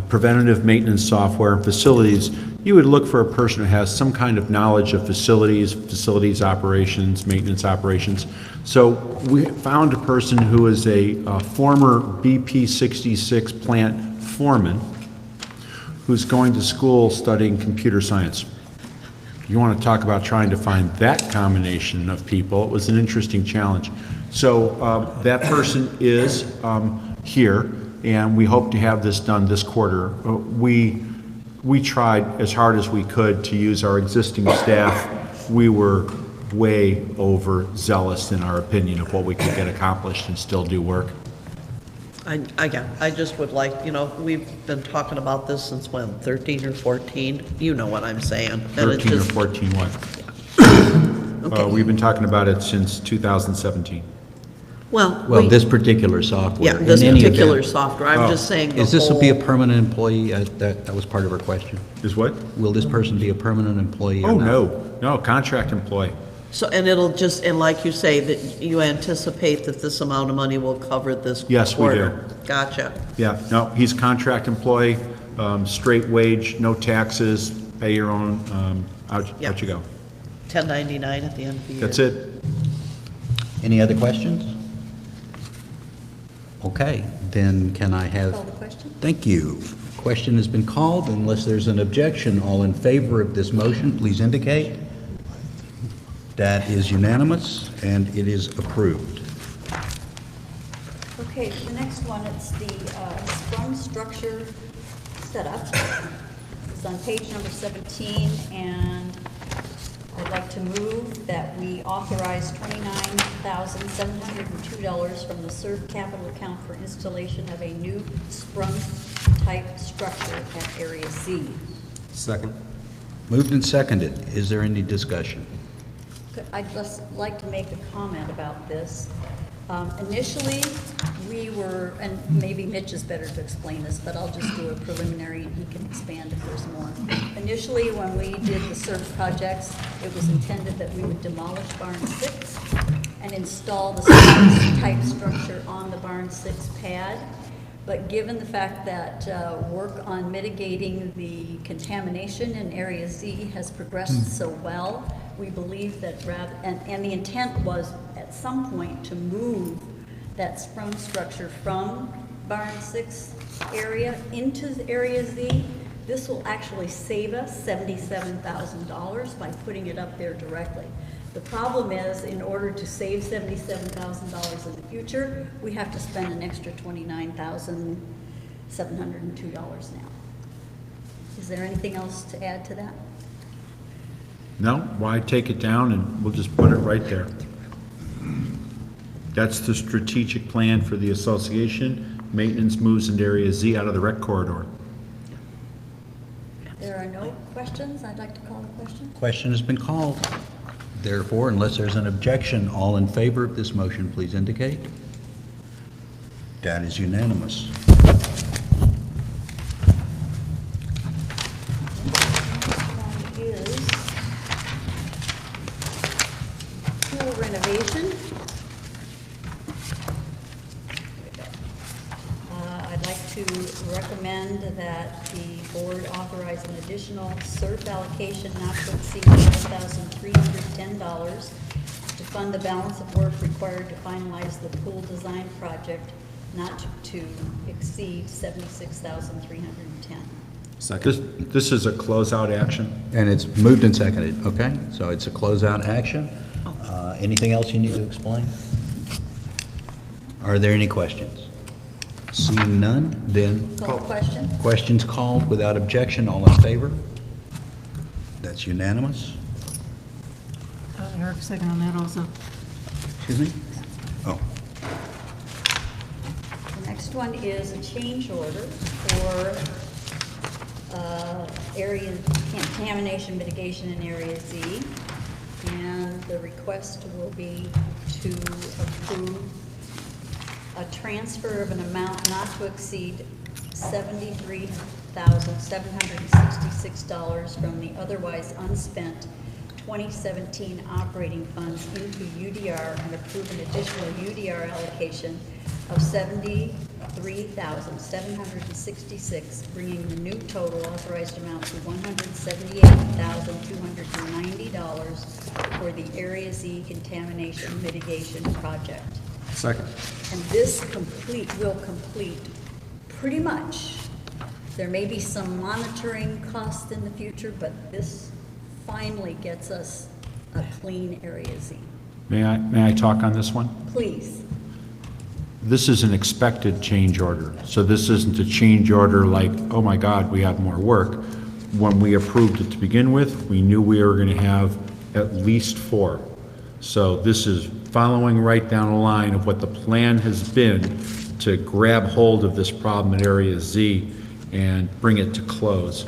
preventative maintenance software and facilities, you would look for a person who has some kind of knowledge of facilities operations, maintenance operations. So we found a person who is a former BP 66 plant foreman who's going to school studying computer science. You want to talk about trying to find that combination of people. It was an interesting challenge. So that person is here, and we hope to have this done this quarter. We tried as hard as we could to use our existing staff. We were way overzealous in our opinion of what we could get accomplished and still do work. I just would like, we've been talking about this since when, 13 or 14? You know what I'm saying. And 13 or 14 what? Okay. We've been talking about it since 2017. Well, this particular software. Yeah, this in any particular event- software, I'm just saying the Is this will whole- be a permanent employee? That was part of her question. Is what? Will this person be a permanent employee or Oh, not? no, contract employee. So, and it'll just, and like you say, that you anticipate that this amount of money will cover this quarter? Yes, we do. Gotcha. Yeah, no, he's contract employee, straight wage, no taxes, pay your own, out you go. 1099 at the end of the year. That's it. Any other questions? Okay, then can I have... Call the question? Thank you. Question has been called. Unless there's an objection, all in favor of this motion, please indicate. That is unanimous, and it is approved. Okay, the next one, it's the sprung structure setup. It's on page number 17, and I'd like to move that we authorize $29,702 from the SERV capital account for installation of a new sprung-type structure at Area Z. Second. Moved and seconded. Is there any discussion? I'd just like to make a comment about this. Initially, we were, and maybe Mitch is better to explain this, but I'll just do a preliminary and he can expand if there's more. Initially, when we did the SERV projects, it was intended that we would demolish Barn 6 and install the type structure on the Barn 6 pad. But given the fact that work on mitigating the contamination in Area Z has progressed so well, we believe that and the intent was at some point to move that sprung structure from Barn 6 area into the Area Z. This will actually save us $77,000 by putting it up there directly. The problem is, in order to save $77,000 in the future, we have to spend an extra $29,702 now. Is there anything else to add to that? No, why take it down and we'll just put it right there. That's the strategic plan for the association. Maintenance moves into Area Z out of the rec corridor. There are no questions. I'd like to call the question. Question has been called. Therefore, unless there's an objection, all in favor of this motion, please indicate. That is unanimous. Is pool renovation. I'd like to recommend that the board authorize an additional SERF allocation not to exceed $5,310 to fund the balance of work required to finalize the pool design project not to exceed 76,310. This is a closeout action. And it's moved and seconded, okay? So it's a closeout action. Anything else you need to explain? Are there any questions? Seeing none, then Call the question? questions called without objection. All in favor? That's unanimous. Eric, second on that also. Excuse me? Oh, The next one is a change order for area contamination mitigation in Area Z. And the request will be to approve a transfer of an amount not to exceed $73,766 from the otherwise unspent 2017 operating funds into UDR and approve an additional UDR allocation of $73,766, bringing the new total authorized amount to $178,290 for the Area Z contamination mitigation project. Second. And this will complete pretty much. There may be some monitoring costs in the future, but this finally gets us a clean Area Z. May I talk on this one? Please. This is an expected change order. So this isn't a change order like, oh my God, we have more work. When we approved it to begin with, we knew we were going to have at least 4. So this is following right down the line of what the plan has been to grab hold of this problem at Area Z and bring it to close.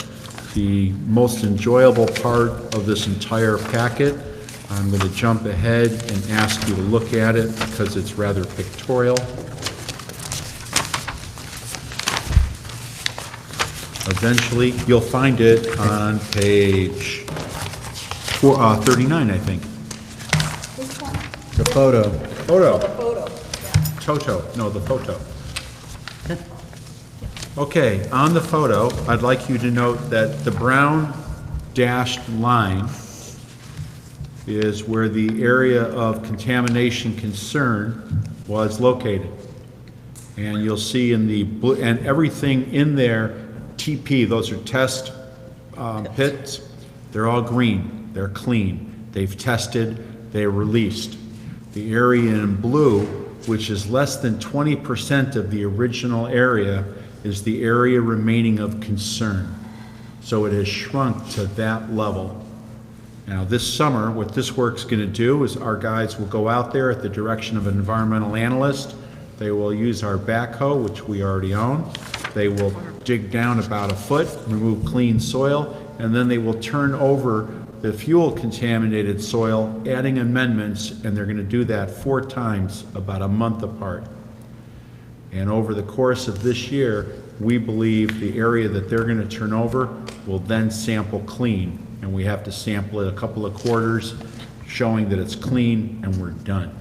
The most enjoyable part of this entire packet, I'm going to jump ahead and ask you to look at it because it's rather pictorial. Eventually, you'll find it on page 39, I think. Which one? the photo. Oh, the photo, yeah. Toto, no, the photo. Okay, on the photo, I'd like you to note that the brown dashed line is where the area of contamination concern was located. And you'll see in the blue, and everything in there, TP, those are test pits, they're all green, they're clean. They've tested, they're released. The area in blue, which is less than 20% of the original area, is the area remaining of concern. So it has shrunk to that level. Now this summer, what this work's going to do is our guys will go out there at the direction of an environmental analyst. They will use our backhoe, which we already own. They will dig down about a foot, remove clean soil, and then they will turn over the fuel contaminated soil, adding amendments, and they're going to do that 4 times, about a month apart. And over the course of this year, we believe the area that they're going to turn over will then sample clean. And we have to sample it a couple of quarters, showing that it's clean, and we're done.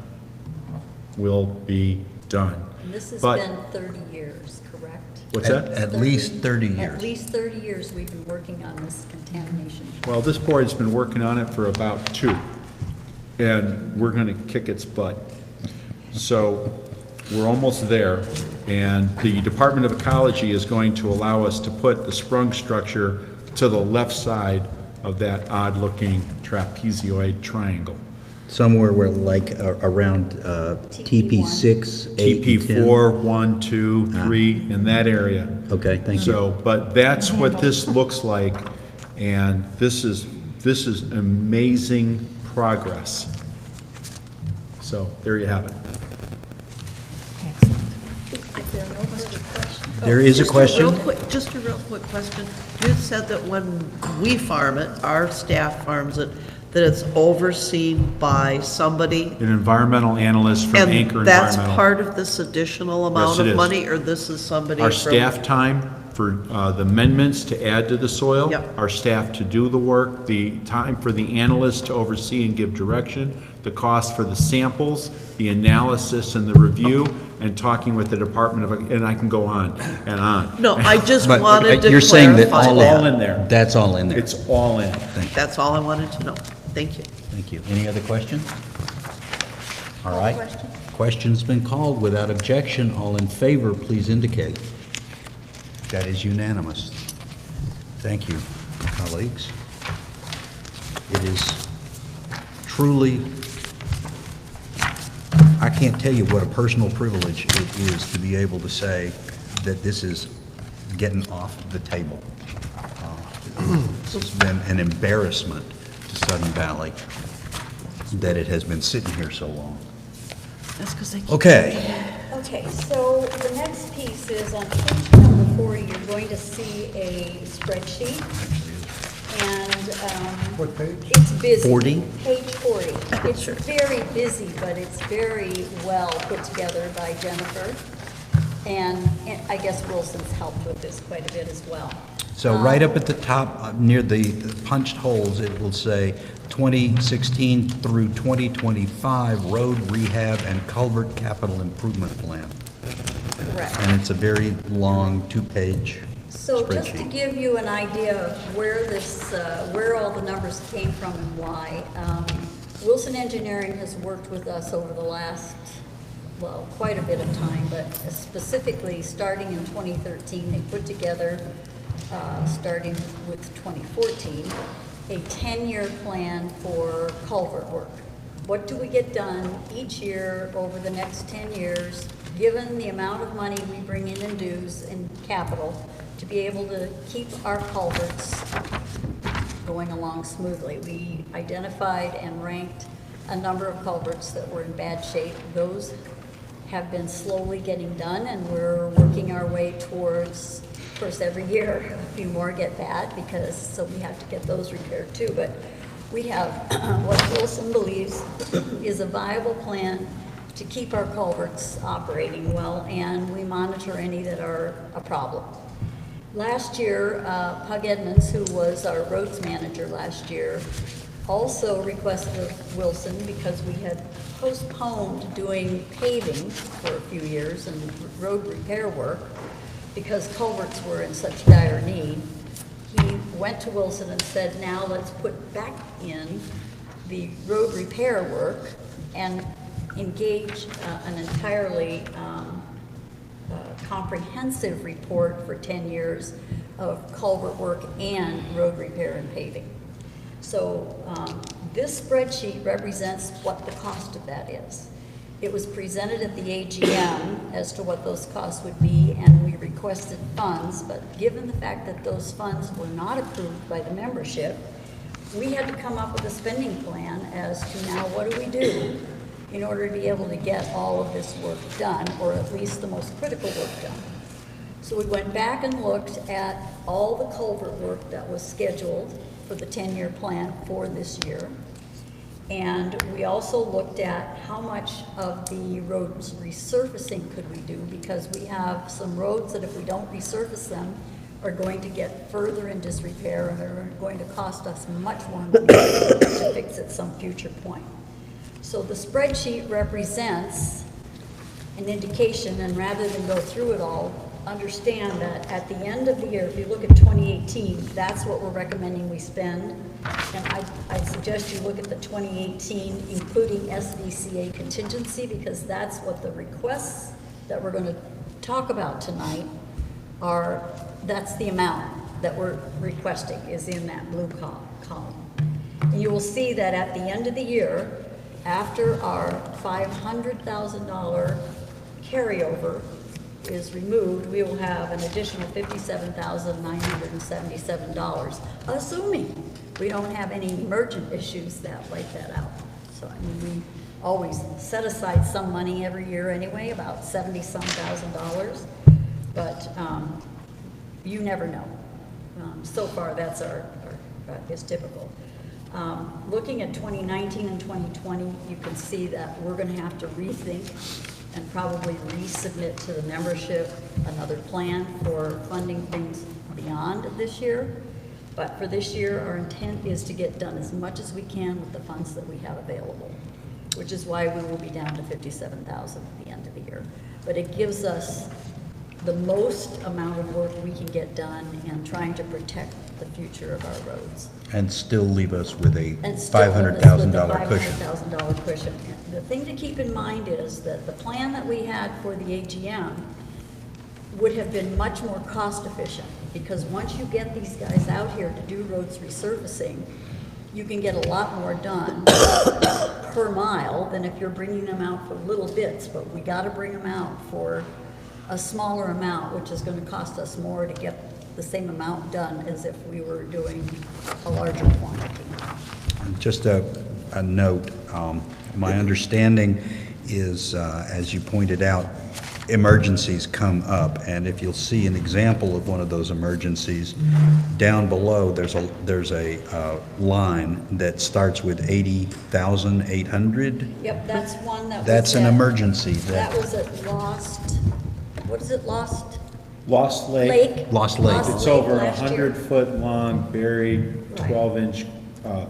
We'll be done. And this has But- been 30 years, correct? What's that? At least 30 years. At least 30 years we've been working on this contamination. Well, this board's been working on it for about 2, and we're going to kick its butt. So we're almost there, and the Department of Ecology is going to allow us to put the sprung structure to the left side of that odd-looking trapezoid triangle. Somewhere where like around TP6, 8, TP4, 1, 2, 3, in that area. Okay, thank you. So, but that's what this looks like, and this is amazing progress. So, there you have it. If there are no further questions. There is a question? Just a real quick question. You said that when we farm it, our staff farms it, that it's overseen by somebody? An environmental analyst from Anchor And that's Environmental. part of this additional Yes, amount it of is. money, or this is somebody Our from? staff time for the amendments to add to the soil. Yep. Our staff to do the work, the time for the analyst to oversee and give direction, the cost for the samples, the analysis and the review, and talking with the Department of, and I can go on and on. No, I just But wanted to you're saying that clarify It's that. all in there. That's all in there. It's all in. That's all I wanted to know. Thank you. Thank you. Any other questions? All right. Question's been called without objection. All in favor, please indicate. That is unanimous. Thank you, colleagues. It is truly, I can't tell you what a personal privilege it is to be able to say that this is getting off the table. It's been an embarrassment to Sudden Valley that it has been sitting here so long. That's because they. Okay. Okay, so the next piece is on page number 40, you're going to see a spreadsheet. And What page? it's busy. 40? Page 40. It's very busy, but it's very well put together by Jennifer. And I guess Wilson's helped with this quite a bit as well. So right up at the top, near the punched holes, it will say 2016 through 2025 Road Rehab and Culvert Capital Improvement Plan. Correct. And it's a very long two-page So just to spreadsheet. give you an idea of where this, where all the numbers came from and why, Wilson Engineering has worked with us over the last, well, quite a bit of time, but specifically starting in 2013, they put together, starting with 2014, a 10-year plan for culvert work. What do we get done each year over the next 10 years, given the amount of money we bring in dues and capital, to be able to keep our culverts going along smoothly. We identified and ranked a number of culverts that were in bad shape. Those have been slowly getting done, and we're working our way towards, of course, every year a few more get bad, because so we have to get those repaired too. But we have what Wilson believes is a viable plan to keep our culverts operating well, and we monitor any that are a problem. Last year, Pug Edmonds, who was our roads manager last year, also requested of Wilson, because we had postponed doing paving for a few years and road repair work because culverts were in such dire need. He went to Wilson and said, now let's put back in the road repair work and engage an entirely comprehensive report for 10 years of culvert work and road repair and paving. So this spreadsheet represents what the cost of that is. It was presented at the AGM as to what those costs would be, and we requested funds, but given the fact that those funds were not approved by the membership, we had to come up with a spending plan as to now what do we do in order to be able to get all of this work done, or at least the most critical work done. So we went back and looked at all the culvert work that was scheduled for the 10-year plan for this year. And we also looked at how much of the roads resurfacing could we do, because we have some roads that if we don't resurface them are going to get further in disrepair and are going to cost us much more money to fix at some future point. So the spreadsheet represents an indication, and rather than go through it all, understand that at the end of the year, if you look at 2018, that's what we're recommending we spend. And I suggest you look at the 2018, including SVCA contingency, because that's what the requests that we're going to talk about tonight are, that's the amount that we're requesting is in that blue column. And you will see that at the end of the year, after our $500,000 carryover is removed, we will have an additional $57,977, assuming we don't have any emergent issues that wipe that out. So, I mean, we always set aside some money every year anyway, about $70-some thousand, but you never know. So far, that's is typical. Looking at 2019 and 2020, you can see that we're going to have to rethink and probably resubmit to the membership another plan for funding things beyond this year. But for this year, our intent is to get done as much as we can with the funds that we have available, which is why we will be down to $57,000 at the end of the year. But it gives us the most amount of work we can get done and trying to protect the future of our roads. And still leave us with a And still leave us with the $500,000 cushion. $500,000 cushion. The thing to keep in mind is that the plan that we had for the AGM would have been much more cost efficient, because once you get these guys out here to do roads resurfacing, you can get a lot more done per mile than if you're bringing them out for little bits, but we gotta bring them out for a smaller amount, which is gonna cost us more to get the same amount done as if we were doing a larger quantity. Just a note, my understanding is, as you pointed out, emergencies come up, and if you'll see an example of one of those emergencies, down below, there's a line that starts with 80,800. Yep, that's one that was That's an at- emergency. That was at what is it, Lost Lost Lake. Lake? Lost Lake. It's over a last year. 100-foot-long buried Right. 12-inch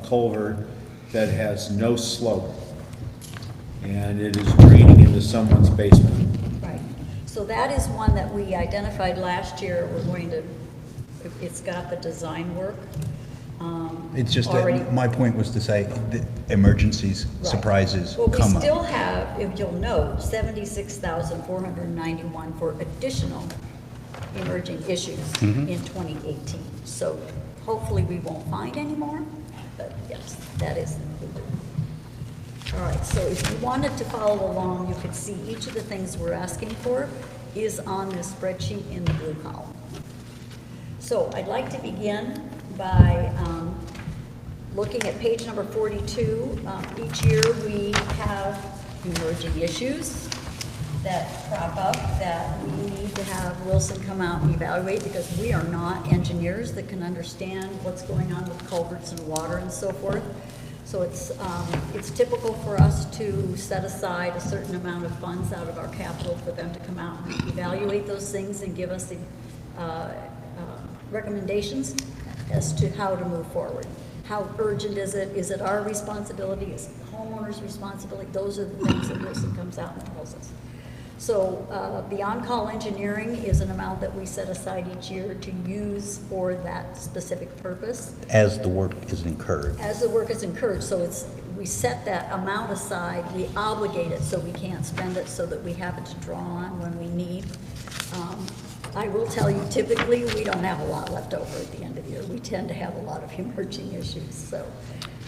culvert that has no slope. And it is draining into someone's basement. Right. So that is one that we identified last year. We're going to, it's got the design work. It's just already. that, my point was to say, that emergencies, Right. surprises Well, come we up. still have, if you'll note, 76,491 for additional emerging issues Mhm. in 2018. So hopefully we won't find any more, but yes, that is included. All right, so if you wanted to follow along, you could see each of the things we're asking for is on this spreadsheet in the blue column. So I'd like to begin by looking at page number 42. Each year we have emerging issues that crop up that we need to have Wilson come out and evaluate, because we are not engineers that can understand what's going on with culverts and water and so forth. So it's typical for us to set aside a certain amount of funds out of our capital for them to come out and evaluate those things and give us the recommendations as to how to move forward. How urgent is it? Is it our responsibility? Is it the homeowner's responsibility? Those are the things that Wilson comes out and tells us. So the on-call engineering is an amount that we set aside each year to use for that specific purpose. As the work is incurred. As the work is incurred, so we set that amount aside, we obligate it so we can't spend it, so that we have it to draw on when we need. I will tell you, typically, we don't have a lot left over at the end of the year. We tend to have a lot of emerging issues, so.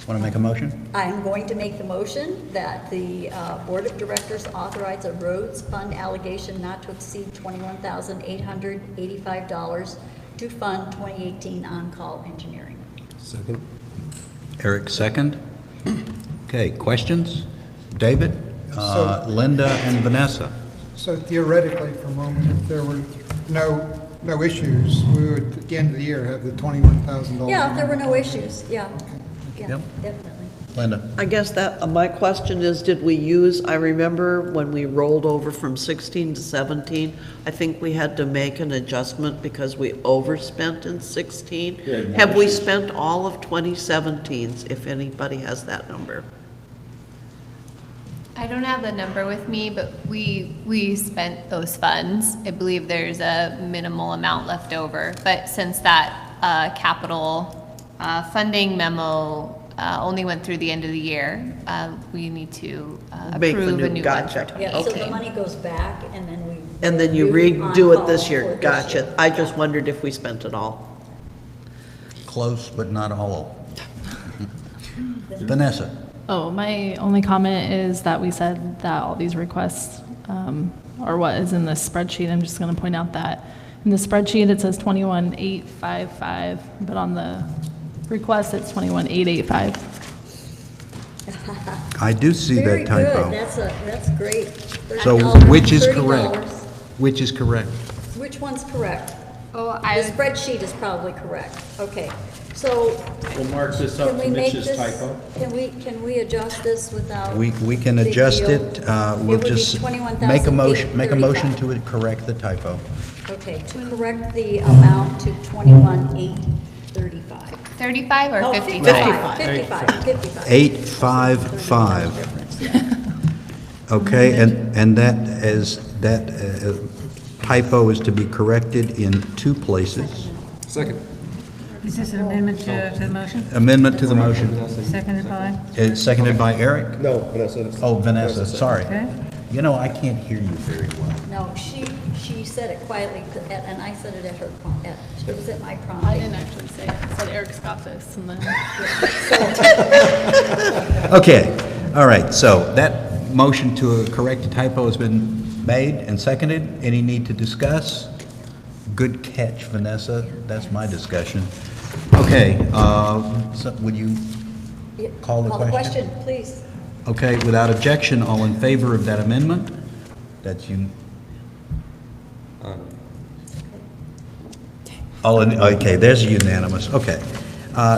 Want to make a motion? I'm going to make the motion that the Board of Directors authorize a roads fund allocation not to exceed $21,885 to fund 2018 on-call engineering. Second? Eric, second. Okay, questions? David, Linda, and Vanessa. So theoretically, for a moment, if there were no issues, we would, at the end of the year, have the $21,000. Yeah, if there were no issues, yeah. Yeah, Yep. definitely. Linda? I guess that, my question is, did we use, I remember when we rolled over from 16 to 17, I think we had to make an adjustment because we overspent in 16. Yeah, Have we issues. spent all of 2017's, if anybody has that number? I don't have the number with me, but we spent those funds. I believe there's a minimal amount left over, but since that capital funding memo only went through the end of the year, we need to Make the approve new- a new one for gotcha. 2018. Yeah, so the Okay. money goes back, and then we. And then you redo on-call it this for year? this Gotcha. year. I just wondered if we spent it all. Close, but not all. Vanessa? Oh, my only comment is that we said that all these requests are what is in this spreadsheet. I'm just going to point out that in the spreadsheet, it says 21,855, but on the request, it's 21,885. I do see Very that typo. good, that's great. So $30, which is $30. correct? Which is correct? Which one's correct? Oh, The I, spreadsheet is probably correct. Okay, so We'll mark this up can to we make Mitch's this, typo. can we adjust this without? We can big adjust deal? it. We'll It would be just make a motion to correct the typo. Okay, to correct the amount to 21,835. 35 or Oh, 55? 55. 855. Okay, and that is, that typo is to be corrected in 2 places. Second. Is this an amendment to the motion? Amendment to the motion. Seconded by? It's seconded by Eric? No, Vanessa. Oh, Vanessa, sorry. Okay. You know, I can't hear you very well. No, she said it quietly, and I said it at her, it was at my I prompting. didn't actually say it. I said Eric's got this, and then. Okay, all right, so that motion to correct a typo has been made and seconded. Any need to discuss? Good catch, Vanessa. That's my discussion. Okay, so would you call the question? Please. Okay, without objection, all in favor of that amendment? That's you. All in, okay, there's unanimous, okay.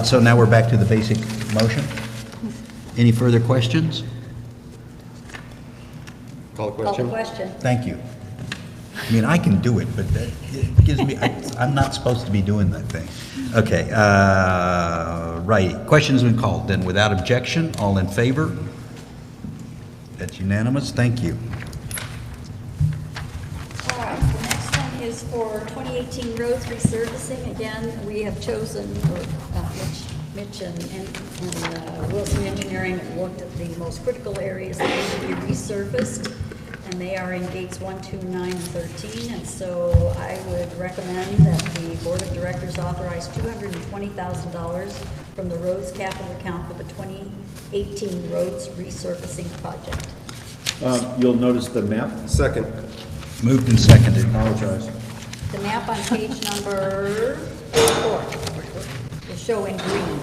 So now we're back to the basic motion. Any further questions? Call the Call the question. question. Thank you. I mean, I can do it, but that it gives me, I'm not supposed to be doing that thing. Okay, right, question's been called, then without objection, all in favor? That's unanimous, thank you. All right, the next one is for 2018 roads resurfacing. Again, we have chosen, Mitch and Wilson Engineering have looked at the most critical areas that need to be resurfaced, and they are in gates 1, 2, 9, and 13. And so I would recommend that the Board of Directors authorize $220,000 from the roads capital account for the 2018 roads resurfacing project. You'll notice the map. Second. Moved and seconded. Apologize. The map on page number 4 will show in green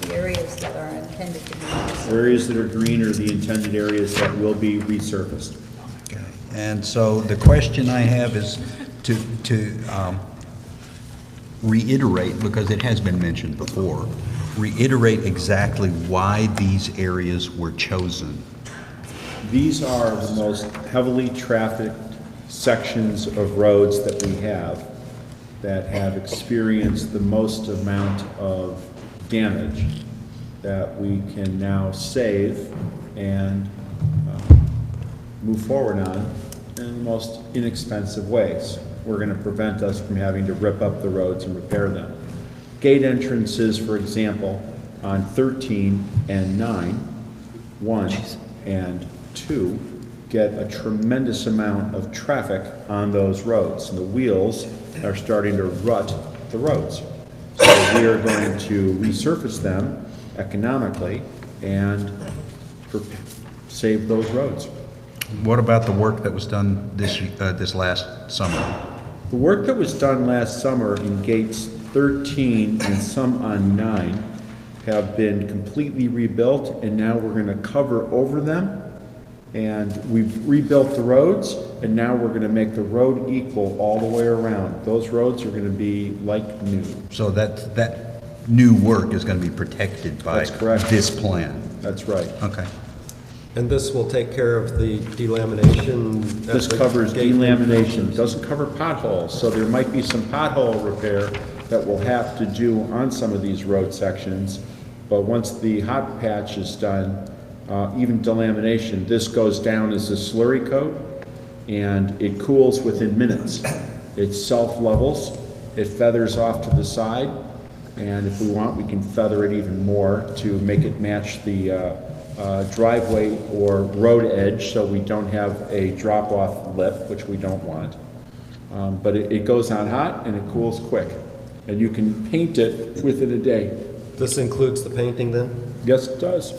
the areas that are intended to be resurfaced. Areas that are green are the intended areas that will be resurfaced. Okay. And so the question I have is to reiterate, because it has been mentioned before, reiterate exactly why these areas were chosen. These are the most heavily trafficked sections of roads that we have that have experienced the most amount of damage that we can now save and move forward on in the most inexpensive ways. We're going to prevent us from having to rip up the roads and repair them. Gate entrances, for example, on 13 and 9, 1 and 2, get a tremendous amount of traffic on those roads, and the wheels are starting to rut the roads. So we are going to resurface them economically and save those roads. What about the work that was done this last summer? The work that was done last summer in gates 13 and some on 9 have been completely rebuilt, and now we're going to cover over them. And we've rebuilt the roads, and now we're going to make the road equal all the way around. Those roads are going to be like new. So that new work is going to be protected by That's correct. this plan? That's right. Okay. And this will take care of the delamination? This covers delamination, doesn't cover potholes, so there might be some pothole repair that we'll have to do on some of these road sections, but once the hot patch is done, even delamination, this goes down as a slurry coat, and it cools within minutes. It self-levels, it feathers off to the side, and if we want, we can feather it even more to make it match the driveway or road edge, so we don't have a drop-off lip, which we don't want. But it goes on hot and it cools quick, and you can paint it within a day. This includes the painting then? Yes, it does.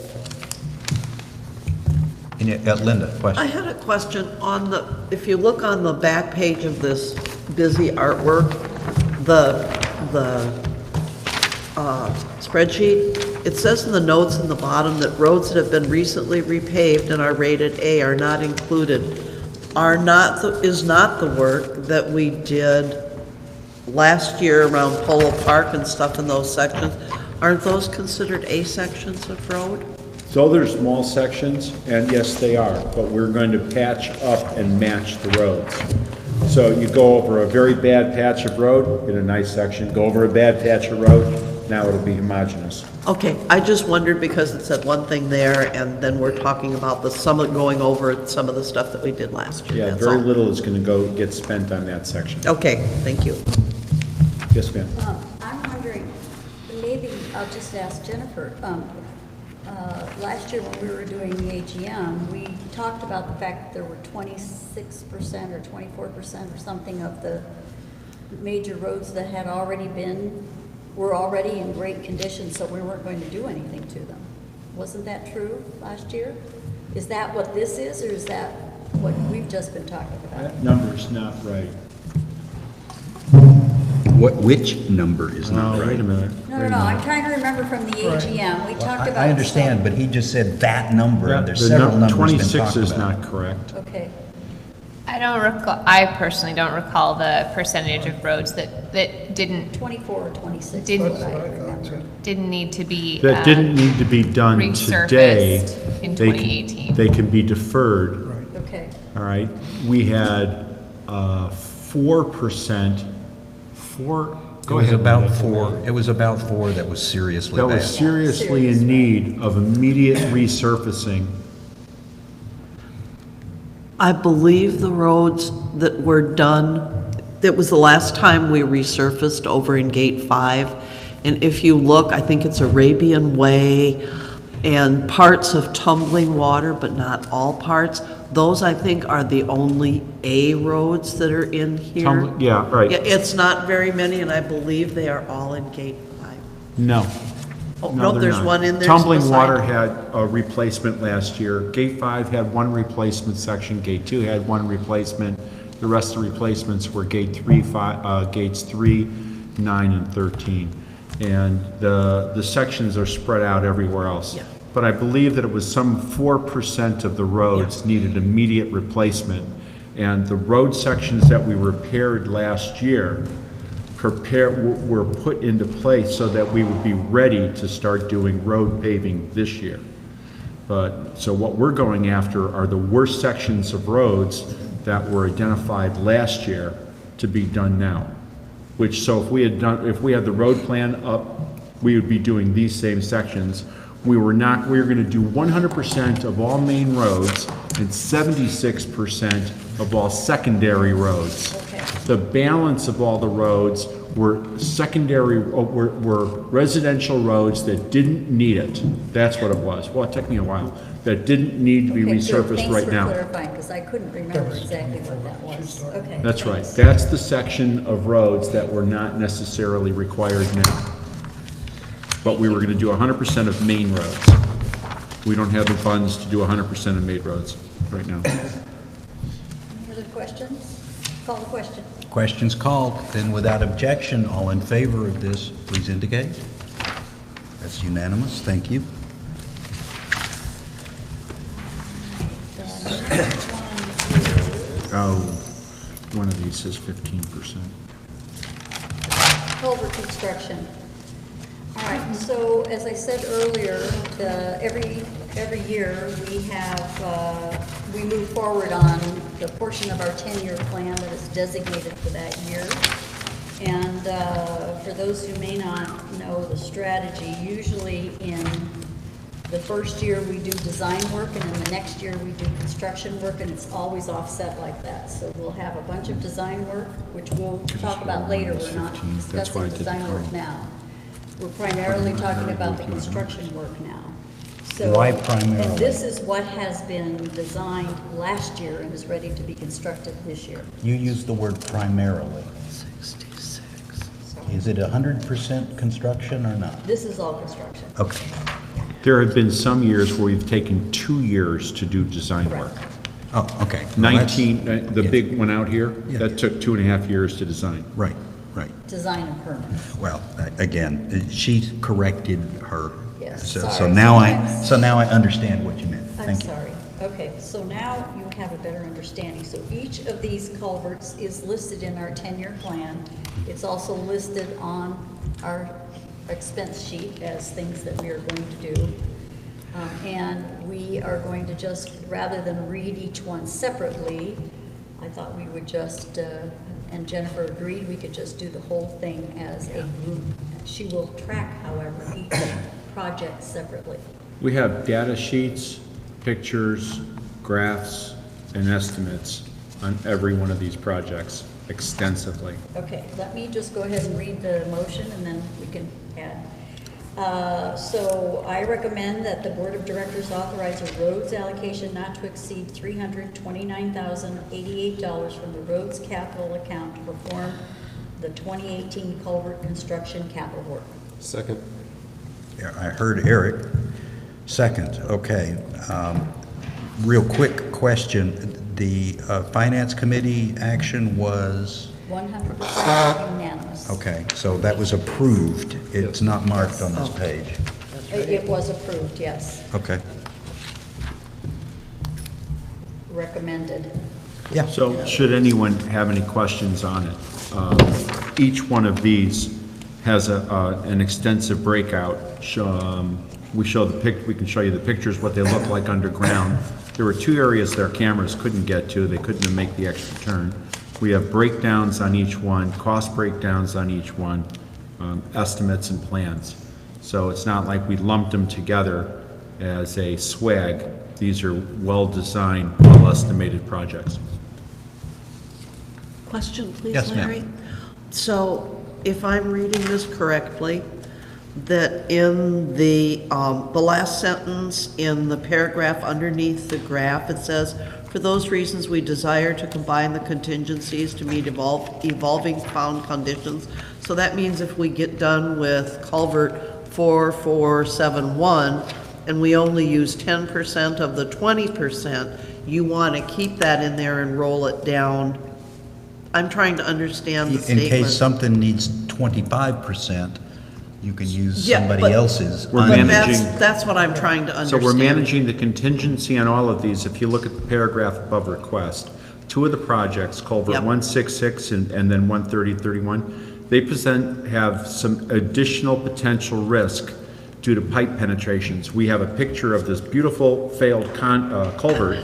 Linda, question? I had a question on if you look on the back page of this busy artwork, the spreadsheet, it says in the notes in the bottom that roads that have been recently repaved and are rated A are not included. Is not the work that we did last year around Polo Park and stuff in those sections, aren't those considered A sections of road? So they're small sections, and yes, they are, but we're going to patch up and match the roads. So you go over a very bad patch of road, get a nice section, go over a bad patch of road, now it'll be homogeneous. Okay, I just wondered because it said one thing there, and then we're talking about going over some of the stuff that we did last year. Yeah, That's very all. little is gonna get spent on that section. Okay, thank you. Yes, ma'am. I'm wondering, maybe I'll just ask Jennifer. Last year when we were doing the AGM, we talked about the fact that there were 26% or 24% or something of the major roads that were already in great condition, so we weren't going to do anything to them. Wasn't that true last year? Is that what this is, or is that what we've just been talking about? That number's not right. Which number is not right? Wait a minute. No, I'm trying to remember from the AGM. We talked about. I understand, but he just said that number, and there's The several numbers been 26 talked is about. not correct. Okay. I personally don't recall the percentage of roads that didn't. 24 or 26. Didn't- is what I remember. Didn't need to be. That didn't need to be done today. Resurfaced in They can- 2018. They can be deferred. Okay. All right, we had 4%, It was about four, that was seriously that bad. was seriously in need of immediate resurfacing. I believe the roads that were done, that was the last time we resurfaced over in Gate 5. And if you look, I think it's Arabian Way and parts of Tumbling Water, but not all parts. Those, I think, are the only A roads that are in here. Yeah, right. Yeah, it's not very many, and I believe they are all in Gate 5. No. Oh, no, they're there's not. one in there. Tumbling beside- Water had a replacement last year. Gate 5 had one replacement section. Gate 2 had one replacement. The rest of the replacements were gates 3, 9, and 13. And the sections are spread out everywhere else. Yeah. But I believe that it was some 4% of the roads needed immediate replacement. And the road sections that we repaired last year were put into place so that we would be ready to start doing road paving this year. So what we're going after are the worst sections of roads that were identified last year to be done now. So if we had the road plan up, we would be doing these same sections. We were going to do 100% of all main roads and 76% of all secondary roads. Okay. The balance of all the roads were were residential roads that didn't need it. That's what it was. Well, it took me a while. That didn't need to be Okay, good. resurfaced right now. Thanks for clarifying, because I couldn't remember exactly what that was. Okay. That's right. thanks. That's the section of roads that were not necessarily required now. But we were going to do 100% of main roads. We don't have the funds to do 100% of main roads right now. Any other questions? Call the question. Questions called, then without objection, all in favor of this, please indicate. That's unanimous, thank you. Oh, one of these says 15%. Culvert construction. All right, so as I said earlier, every year we move forward on the portion of our 10-year plan that is designated for that year. And for those who may not know the strategy, usually in the first year we do design work, and in the next year we do construction work, and it's always offset like that. So we'll have a bunch of design work, which we'll talk about later. We're not That's why I discussing did design work Carl. now. We're primarily talking about the construction work now. So, Why primarily? And this is what has been designed last year and is ready to be constructed this year. You used the word primarily. 66. Is it 100% construction or not? This is all construction. Okay. There have been some years where we've taken 2 years to do design work. Oh, okay. Well, that's- 19, the yeah. big one out here, Yeah. that took 2.5 years to design. Right, right. Design and permit. Well, again, she corrected her. Yes, So sorry. now I understand what you meant. I'm Thank you. sorry. Okay, so now you have a better understanding. So each of these culverts is listed in our 10-year plan. It's also listed on our expense sheet as things that we are going to do. And we are going to just, rather than read each one separately, I thought we would just and Jennifer agreed we could just do the whole thing as a group. She will track, however, each project separately. We have data sheets, pictures, graphs, and estimates on every one of these projects extensively. Okay, let me just go ahead and read the motion, and then we can add. So I recommend that the Board of Directors authorize a roads allocation not to exceed $329,088 from the roads capital account to perform the 2018 culvert construction capital work. Second. Yeah, I heard Eric. Second, okay. Real quick question. The Finance Committee action was? 100% unanimous. Okay, so that was approved. It's not marked on this page. It was approved, yes. Okay. Recommended. Yeah. So should anyone have any questions on it, each one of these has an extensive breakout. We can show you the pictures, what they look like underground. There were 2 areas their cameras couldn't get to. They couldn't make the extra turn. We have breakdowns on each one, cost breakdowns on each one, estimates and plans. So it's not like we lumped them together as a swag. These are well-designed, well-estimated projects. Question, please, Yes, ma'am. Larry? So if I'm reading this correctly, that in the last sentence in the paragraph underneath the graph, it says, for those reasons, we desire to combine the contingencies to meet evolving found conditions. So that means if we get done with culvert 4471 and we only use 10% of the 20%, you want to keep that in there and roll it down. I'm trying to understand the In statement. case something needs 25%, you can use Yeah, somebody but- else's. We're But managing- that's what I'm trying to So understand. we're managing the contingency on all of these. If you look at the paragraph above request, 2 of the projects, culvert Yep. 166 and then 13031, they have some additional potential risk due to pipe penetrations. We have a picture of this beautiful failed culvert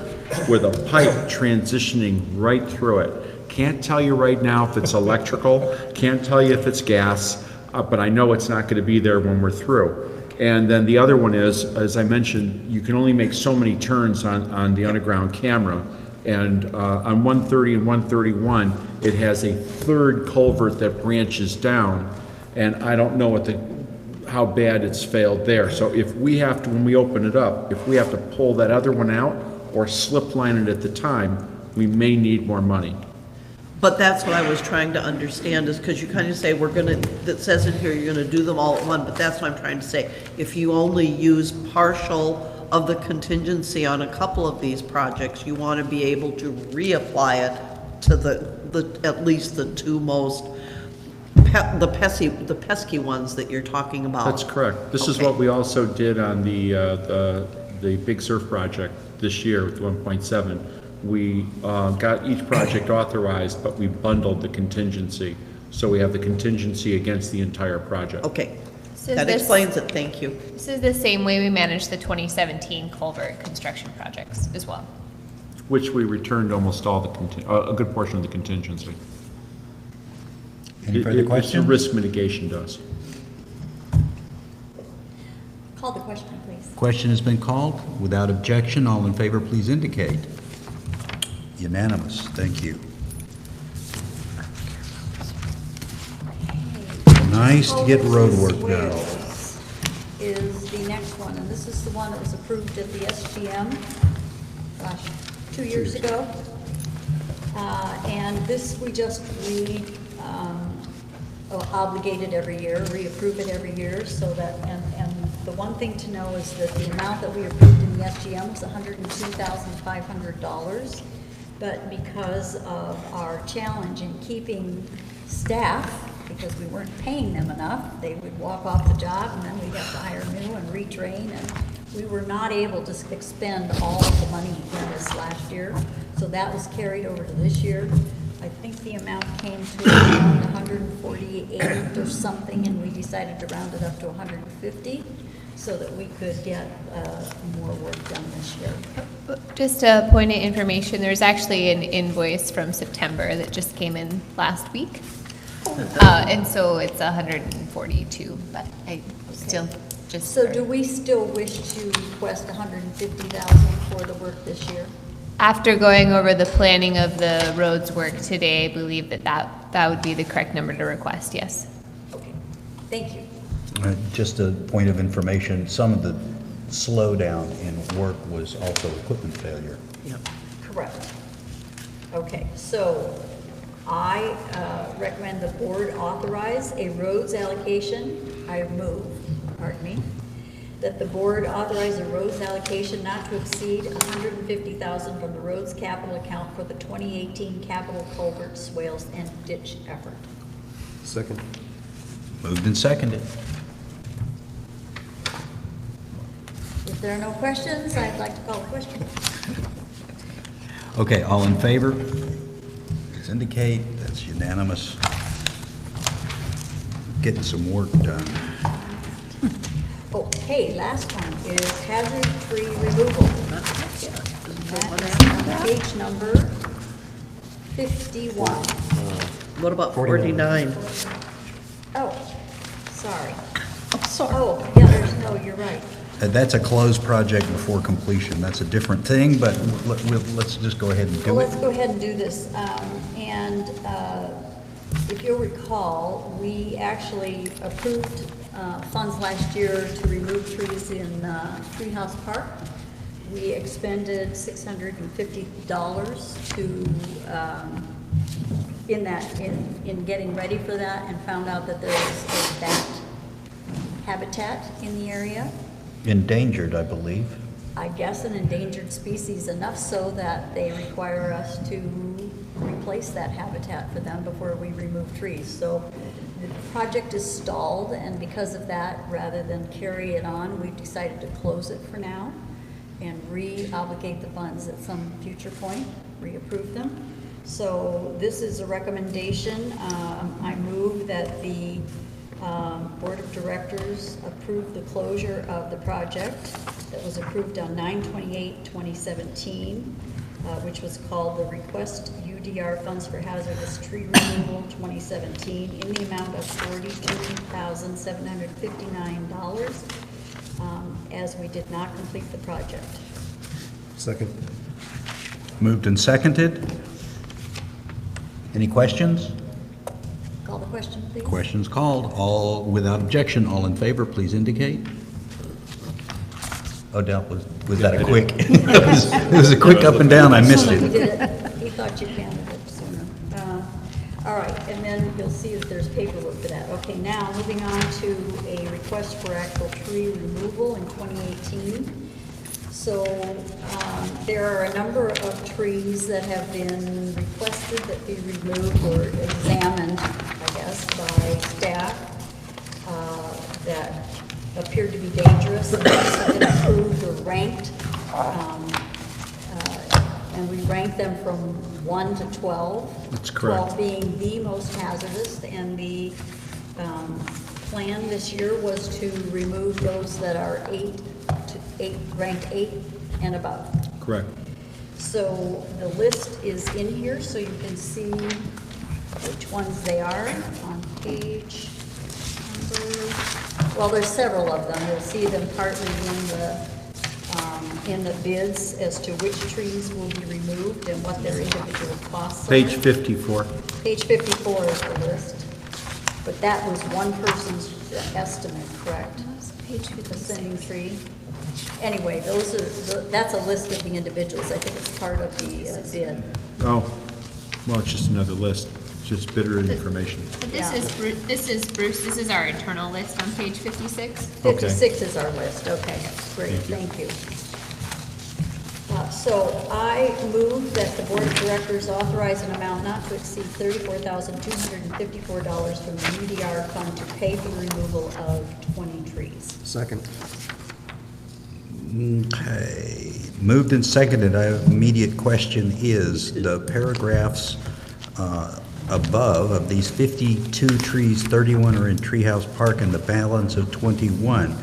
with a pipe transitioning right through it. Can't tell you right now if it's electrical, can't tell you if it's gas, but I know it's not going to be there when we're through. And then the other one is, as I mentioned, you can only make so many turns on the underground camera. And on 130 and 131, it has a 3rd culvert that branches down. And I don't know how bad it's failed there. So if we have to, when we open it up, if we have to pull that other one out or slip line it at the time, we may need more money. But that's what I was trying to understand, is because you kind of say, that says in here, you're gonna do them all at once, but that's what I'm trying to say. If you only use partial of the contingency on a couple of these projects, you want to be able to reapply it to at least the 2 most, the pesky ones that you're talking about. That's correct. This is Okay. what we also did on the Big Surf project this year with 1.7. We got each project authorized, but we bundled the contingency. So we have the contingency against the entire project. Okay, So that this- explains it, thank you. This is the same way we managed the 2017 culvert construction projects as well. Which we returned almost all a good portion of the contingency. Any further questions? It's a risk mitigation does. Call the question, please. Question has been called. Without objection, all in favor, please indicate. Unanimous. Thank you. Nice to get road work done. Squares is the next one, and this is the one that was approved at the SGM, 2 years ago. And this, we just obligated every year, reapprove it every year, so that, and the one thing to know is that the amount that we approved in the SGM was $102,500. But because of our challenge in keeping staff, because we weren't paying them enough, they would walk off the job and then we'd have to hire new and retrain, and we were not able to expend all of the money in this last year. So that was carried over to this year. I think the amount came to around 148 or something, and we decided to round it up to 150. so that we could get more work done this year. Just a point of information, there's actually an invoice from September that just came in last week. And so it's 142, but I still just. So do we still wish to request 150,000 for the work this year? After going over the planning of the roads work today, I believe that would be the correct number to request, yes. Okay, thank you. Just a point of information, some of the slowdown in work was also equipment failure. Correct. Okay, so I recommend the board authorize a roads allocation. I move, pardon me, that the board authorize a roads allocation not to exceed $150,000 from the roads capital account for the 2018 capital culvert, swales, and ditch effort. Second. Moved and seconded. If there are no questions, I'd like to call a question. Okay, all in favor? Please indicate. That's unanimous. Getting some work done. Okay, last one is hazard tree removal. That is on page number 51. What about 49? Oh, sorry. I'm sorry. Oh, yeah, you're right. That's a closed project before completion. That's a different thing, but let's just go ahead and Well, do let's it. go ahead and do this. If you'll recall, we actually approved funds last year to remove trees in Treehouse Park. We expended $650 in getting ready for that, and found out that there was a bat habitat in the area. Endangered, I believe. I guess an endangered species, enough so that they require us to replace that habitat for them before we remove trees. So the project is stalled, and because of that, rather than carry it on, we've decided to close it for now and re-obligate the funds at some future point, reapprove them. So this is a recommendation. I move that the Board of Directors approve the closure of the project that was approved on 9/28/2017, which was called the Request UDR Funds for Hazardous Tree Removal 2017, in the amount of $42,759, as we did not complete the project. Second. Moved and seconded. Any questions? Call the question, please. Questions called. All without objection. All in favor, please indicate. Odell, was that a quick? It was a quick up and down. I missed He it. did it. He thought you counted it sooner. All right, and then you'll see that there's paperwork for that. Okay, now moving on to a request for actual tree removal in 2018. So there are a number of trees that have been requested that be removed or examined, I guess, by staff that appeared to be dangerous, and have been approved or ranked. And we rank them from 1 to 12. That's correct. 12 being the most hazardous, and the plan this year was to remove those that are ranked 8 and above. Correct. So the list is in here, so you can see which ones they are on page number, well, there's several of them. You'll see them partly in the bids as to which trees will be removed and what their individual costs are. Page 54. Page 54 is the list, but that was one person's estimate, correct? Page 56. Ascending tree. Anyway, that's a list of the individuals. I think it's part of the bid. Oh, well, it's just another list, it's just bidder information. This is Bruce, this is our internal list on page 56. 56 is our list, okay, great, thank you. So I move that the Board of Directors authorize an amount not to exceed $34,254 from the UDR fund to pay for the removal of 20 trees. Second. Okay. Moved and seconded. Our immediate question is, the paragraphs above, of these 52 trees, 31 are in Treehouse Park and the balance of 21.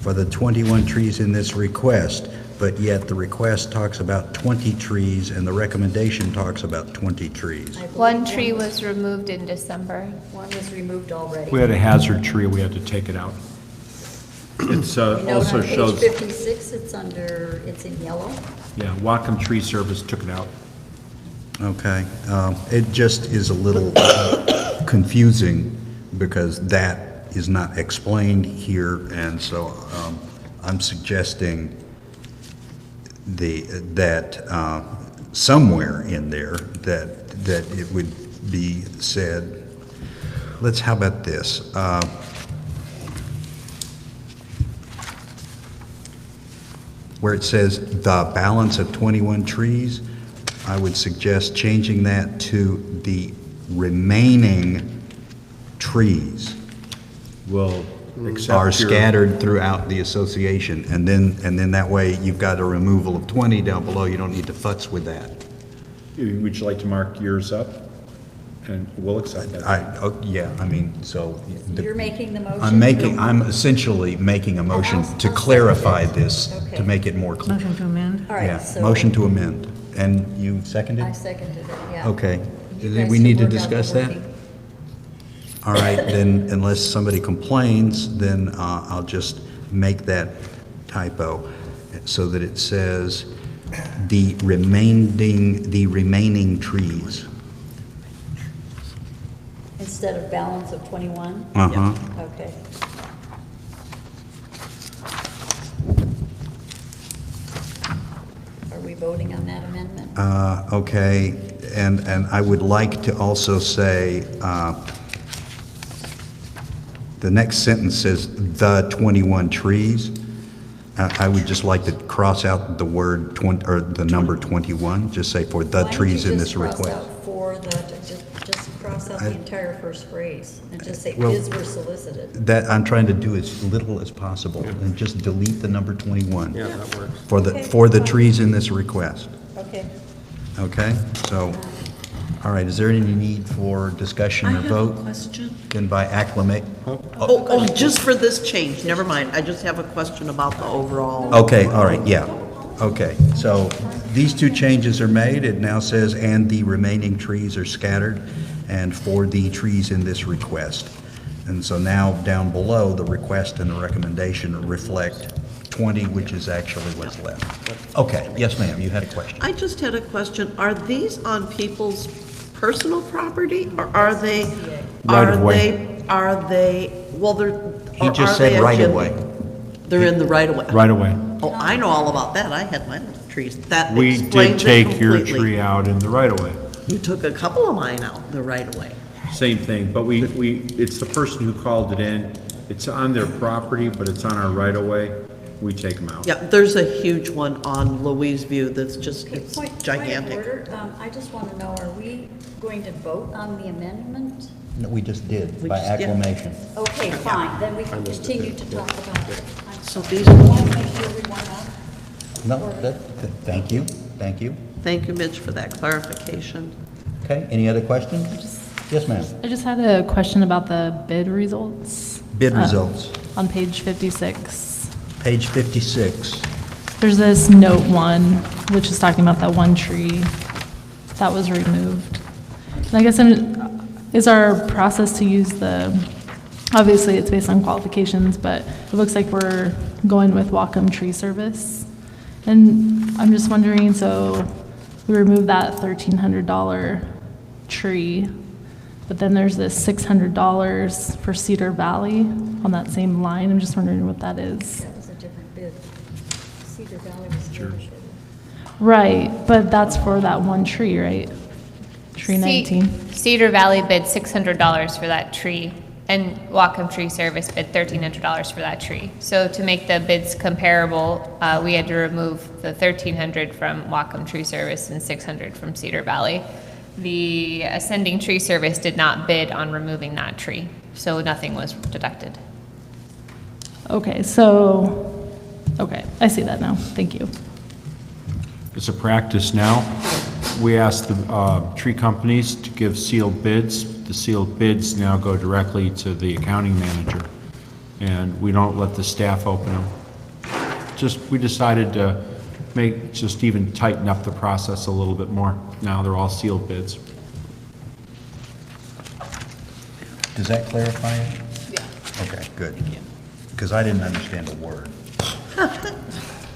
for the 21 trees in this request, but yet the request talks about 20 trees and the recommendation talks about 20 trees. I believe One tree was removed in December. One was removed already. We had a hazard tree, we had to take it out. It's You note also on page shows, 56, it's in yellow. yeah, Wacom Tree Service took it out. Okay, it just is a little confusing because that is not explained here, and so I'm suggesting that somewhere in there that it would be said, how about this? Where it says the balance of 21 trees, I would suggest changing that to the remaining trees Will accept are your- scattered throughout the association, and then that way you've got a removal of 20 down below, you don't need to futz with that. Would you like to mark yours up? And we'll accept that. Yeah, I mean, so. You're making the motion? I'm essentially making a motion I'll to second clarify it. this, Okay. to make it more clear. Motion to amend? All Yeah, right, so. motion to amend. And you seconded? I seconded it, yeah. Okay. You Do guys we can need to work out the discuss that? wording. All right, then, unless somebody complains, then I'll just make that typo so that it says the remaining trees. Instead of balance of 21? Uh-huh. Okay. Are we voting on that amendment? Okay, and I would like to also say, the next sentence says, "the 21 trees." I would just like to cross out the word, or the number 21, just say for the trees in this Why don't you request. just cross out for the, just cross out the entire first phrase and just say Well, bids were solicited? That, I'm trying to do as little as possible, and just delete the number 21. Yeah, that works. Okay, For the fine. trees in this request, Okay. okay? So, all right, is there any need for discussion or vote? question. Then by acclimate, Oh, just for this change, never mind. I just have a question about the overall. okay, all right, yeah, okay. So these two changes are made, it now says, "and the remaining trees are scattered," and "for the trees in this request." And so now, down below, the request and the recommendation reflect 20, which is actually what's left. Okay, yes, ma'am, you had a question. I just had a question. Are these on people's personal property, or are they? Right of way. Are they, well, they're. He or just are said they right actually- away. They're in the right of way. Right away. Oh, I know all about that. I had my trees. That We did explains it take your completely. tree out in the right of way. You took a couple of mine out, the right of way. Same thing, but it's the person who called it in. It's on their property, but it's on our right of way. We take them out. Yeah, there's a huge one on Louise View that's just, Okay, it's point of gigantic. order. I just want to know, are we going to vote on the amendment? No, we just did, We by just- yeah. acclamation. Okay, fine, then we can continue to talk about it. So these I are, want to make sure we want to. No, thank you, thank you. thank you, Mitch, for that clarification. Okay, any other questions? Yes, ma'am. I just had a question about the bid results. Bid results, On page 56. page 56. There's this note 1, which is talking about that one tree that was removed. And I guess, is our process to use obviously it's based on qualifications, but it looks like we're going with Wacom Tree Service. And I'm just wondering, so we removed that $1,300 tree, but then there's this $600 for Cedar Valley on that same line. I'm just wondering what that is. That was a different bid. Cedar Valley was the other bid. Right, but that's for that one tree, right? Tree 19. Cedar Valley bid $600 for that tree, and Wacom Tree Service bid $1,300 for that tree. So to make the bids comparable, we had to remove the $1,300 from Wacom Tree Service and $600 from Cedar Valley. The Ascending Tree Service did not bid on removing that tree, so nothing was deducted. Okay, okay, I see that now. Thank you. It's a practice now. We ask the tree companies to give sealed bids. The sealed bids now go directly to the accounting manager. and we don't let the staff open them. We decided to just even tighten up the process a little bit more. Now they're all sealed bids. Does that clarify it? Yeah. Okay, good. Because I didn't understand a word.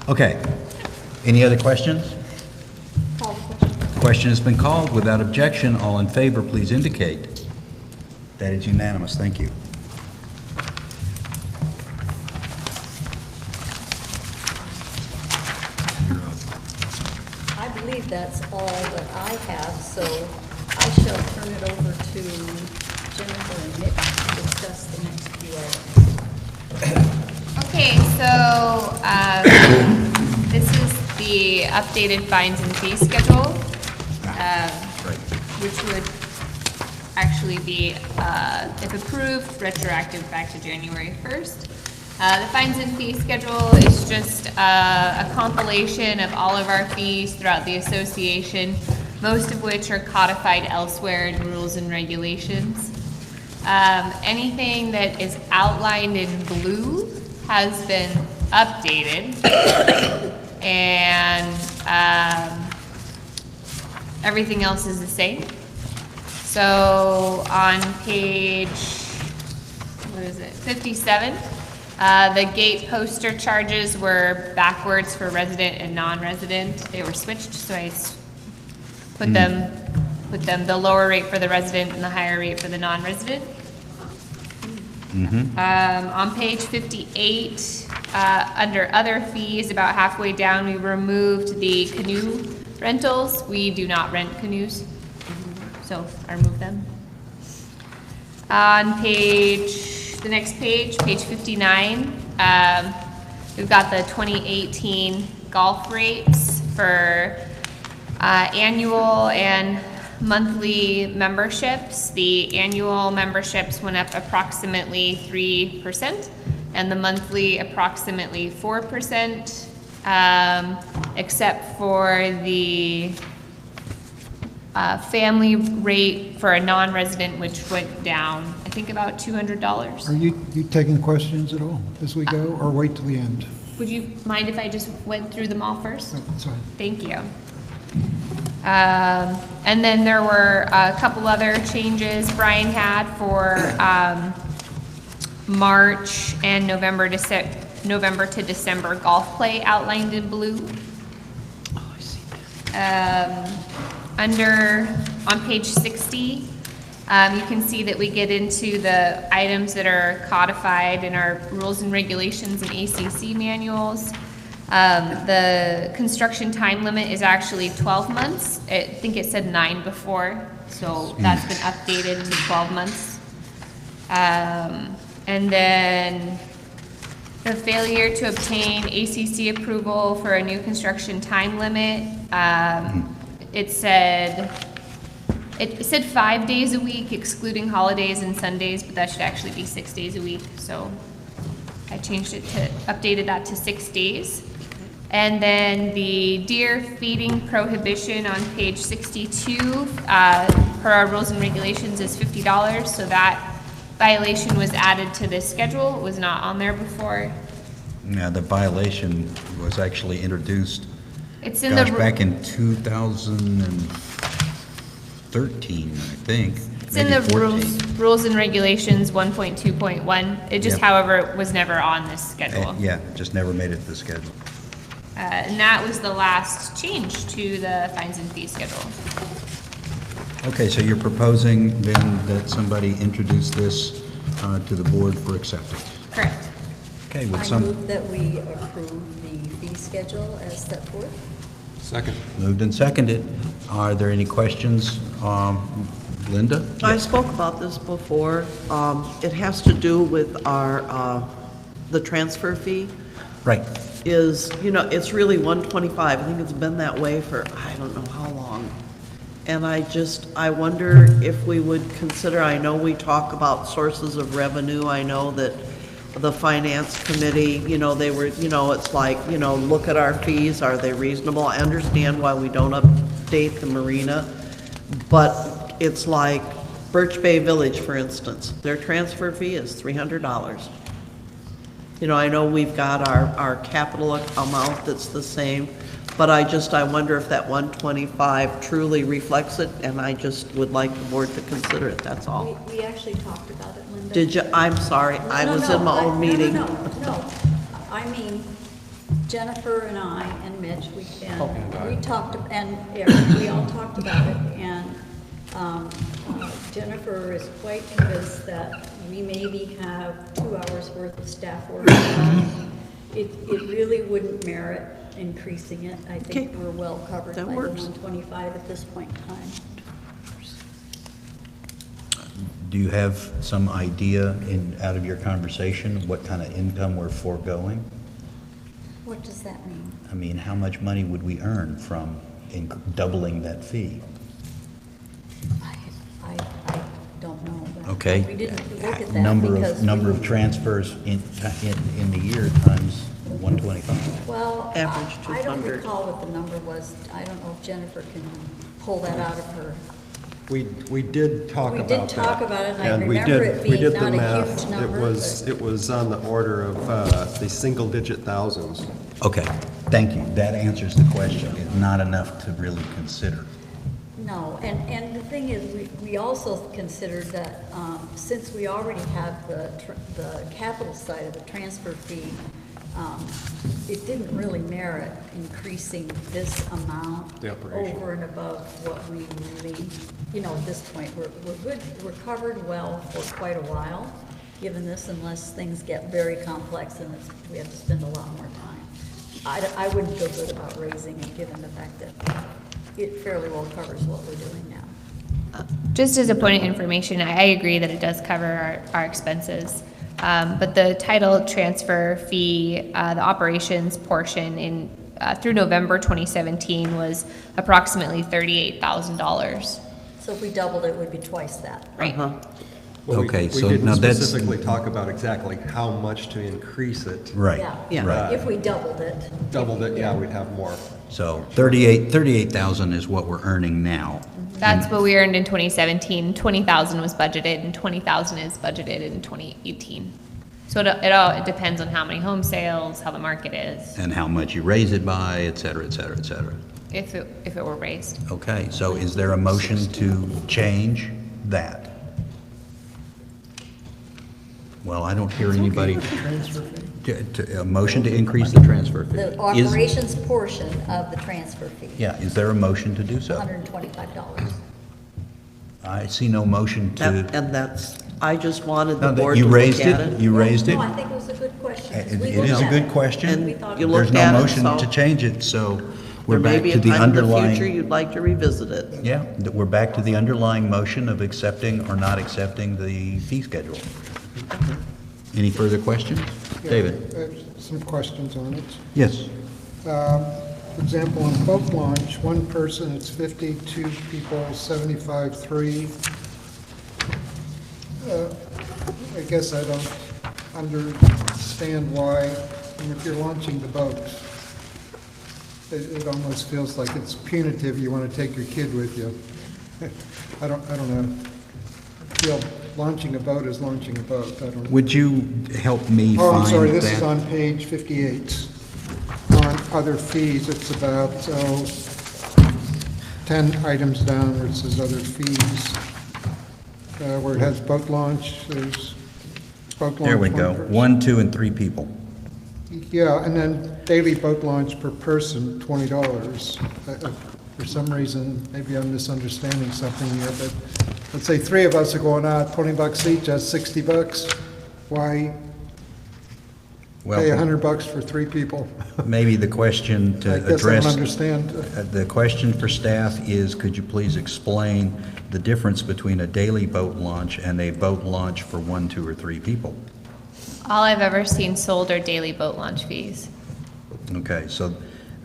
Okay. Any other questions? Call the question. Question has been called. Without objection, all in favor, please indicate. That is unanimous. Thank you. I believe that's all that I have, so I shall turn it over to Jennifer and Nick to discuss the next few items. Okay, so this is the updated fines and fee schedule, which would actually be, if approved, retroactive back to January 1st. The fines and fee schedule is just a compilation of all of our fees throughout the association, most of which are codified elsewhere in rules and regulations. Anything that is outlined in blue has been updated, and everything else is the same. So on page, 57, the gate poster charges were backwards for resident and non-resident. They were switched, so I put them the lower rate for the resident and the higher rate for the non-resident. On page 58, under other fees, about halfway down, we removed the canoe rentals. We do not rent canoes, so I removed them. On the next page, page 59, we've got the 2018 golf rates for annual and monthly memberships. The annual memberships went up approximately 3%, and the monthly approximately 4%, except for the family rate for a non-resident, which went down, I think, about $200. Are you taking questions at all as we go, or wait till the end? Would you mind if I just went through them all first? No, that's fine. Thank you. And then there were a couple other changes Brian had for March and November to December golf play outlined in blue. Oh, I see that. On page 60, you can see that we get into the items that are codified in our rules and regulations and ACC manuals. The construction time limit is actually 12 months. I think it said 9 before, so that's been updated to 12 months. And then the failure to obtain ACC approval for a new construction time limit, it said 5 days a week, excluding holidays and Sundays, but that should actually be 6 days a week. So I updated that to 6 days. And then the deer feeding prohibition on page 62, per our rules and regulations, is $50. So that violation was added to this schedule. It was not on there before. Yeah, the violation was actually introduced, It's in back in 2013, I think. It's in maybe the 14. rules and regulations 1.2.1. It just, Yep. however, was never on this schedule. Yeah, just never made it to the schedule. And that was the last change to the fines and fee schedule. Okay, so you're proposing then that somebody introduce this to the board for acceptance? Correct. Okay, with I some, move that we approve the fee schedule as set forth. Second. moved and seconded. Are there any questions? Linda? I spoke about this before. It has to do with our, the transfer fee Right. is, it's really $125. I think it's been that way for, I don't know how long. And I wonder if we would consider, I know we talk about sources of revenue. I know that the finance committee, they were, it's like, look at our fees. Are they reasonable? I understand why we don't update the marina, but it's like Birch Bay Village, for instance. Their transfer fee is $300. You know, I know we've got our capital amount that's the same, but I wonder if that 125 truly reflects it, and I just would like the board to consider it, that's all. We actually talked about it, Linda. Did you, I'm sorry, I No, was no, in my own meeting. No, I mean, Jennifer and I and Mitch, we talked, and Eric, we all talked about it, and Jennifer is quite convinced that we maybe have 2 hours worth of staff work. It really wouldn't merit increasing it. I think we're well covered by the 125 at this point in time. Do you have some idea out of your conversation what kind of income we're foregoing? What does that mean? I mean, how much money would we earn from doubling that fee? I don't know. But Okay. We didn't look at that Number because of transfers in the year times 125. Well, Average I don't 200. recall what the number was. I don't know if Jennifer can pull that out of her. We did talk We about did that. talk about it, and I we remember did- it we being did the not a math. huge number, but- It was on the order of the single-digit thousands. Okay, thank you. That answers the question. It's not enough to really consider. No, and the thing is, we also considered that since we already have the capital side of the transfer fee, it didn't really merit increasing this amount The operation. over and above what we really, at this point, we're good, we're covered well for quite a while, given this, unless things get very complex and we have to spend a lot more time. I wouldn't feel good about raising it, given the fact that it fairly well covers what we're doing now. Just as a point of information, I agree that it does cover our expenses. But the title transfer fee, the operations portion through November 2017 was approximately $38,000. So if we doubled it, it would be twice that. Right. Well, Okay, we so didn't now that's- specifically talk about exactly how much to increase it. Right. Yeah. Right. If we doubled it. Doubled it, yeah, we'd have more. So 38,000 is what we're earning now. That's what we earned in 2017. 20,000 was budgeted, and 20,000 is budgeted in 2018. So it depends on how many home sales, how the market is, And how much you raise it by, et cetera, et cetera, et cetera. if it were raised. Okay, so is there a motion to change that? Well, I don't hear anybody. A motion to increase the transfer fee. The Is- operations portion of the transfer fee, Yeah, is there a motion to do so? $125. I see no motion to. And that's, I just wanted No, the that board you to look raised at it? it. You raised it? No, I think it was a good question. 'cause It we it looked is a at good it. question. And We thought you it looked There's no at it, motion so to change it, so we're there may back be to a the time in the underlying. future you'd like to revisit it. Yeah, we're back to the underlying motion of accepting or not accepting the fee schedule. Any further questions? David? I have some questions on it. Yes. For example, on boat launch, one person, it's 50, two people, 75, three. I guess I don't understand why, if you're launching the boat, it almost feels like it's punitive, you want to take your kid with you. I don't know. I feel launching a boat is launching a boat, I don't know. Would you help me find that? Oh, I'm sorry, this is on page 58. On other fees, it's about 10 items down where it says other fees. Where it has boat launch, there's boat launch. There we go. person. 1, 2, and 3 people. Yeah, and then daily boat launch per person, $20. For some reason, maybe I'm misunderstanding something here, but let's say 3 of us are going out, $20 each, that's $60. Why Well, pay $100 for 3 people? Maybe the question to I guess I address. don't understand. The question for staff is, could you please explain the difference between a daily boat launch and a boat launch for 1, 2, or 3 people? All I've ever seen sold are daily boat launch fees. Okay, so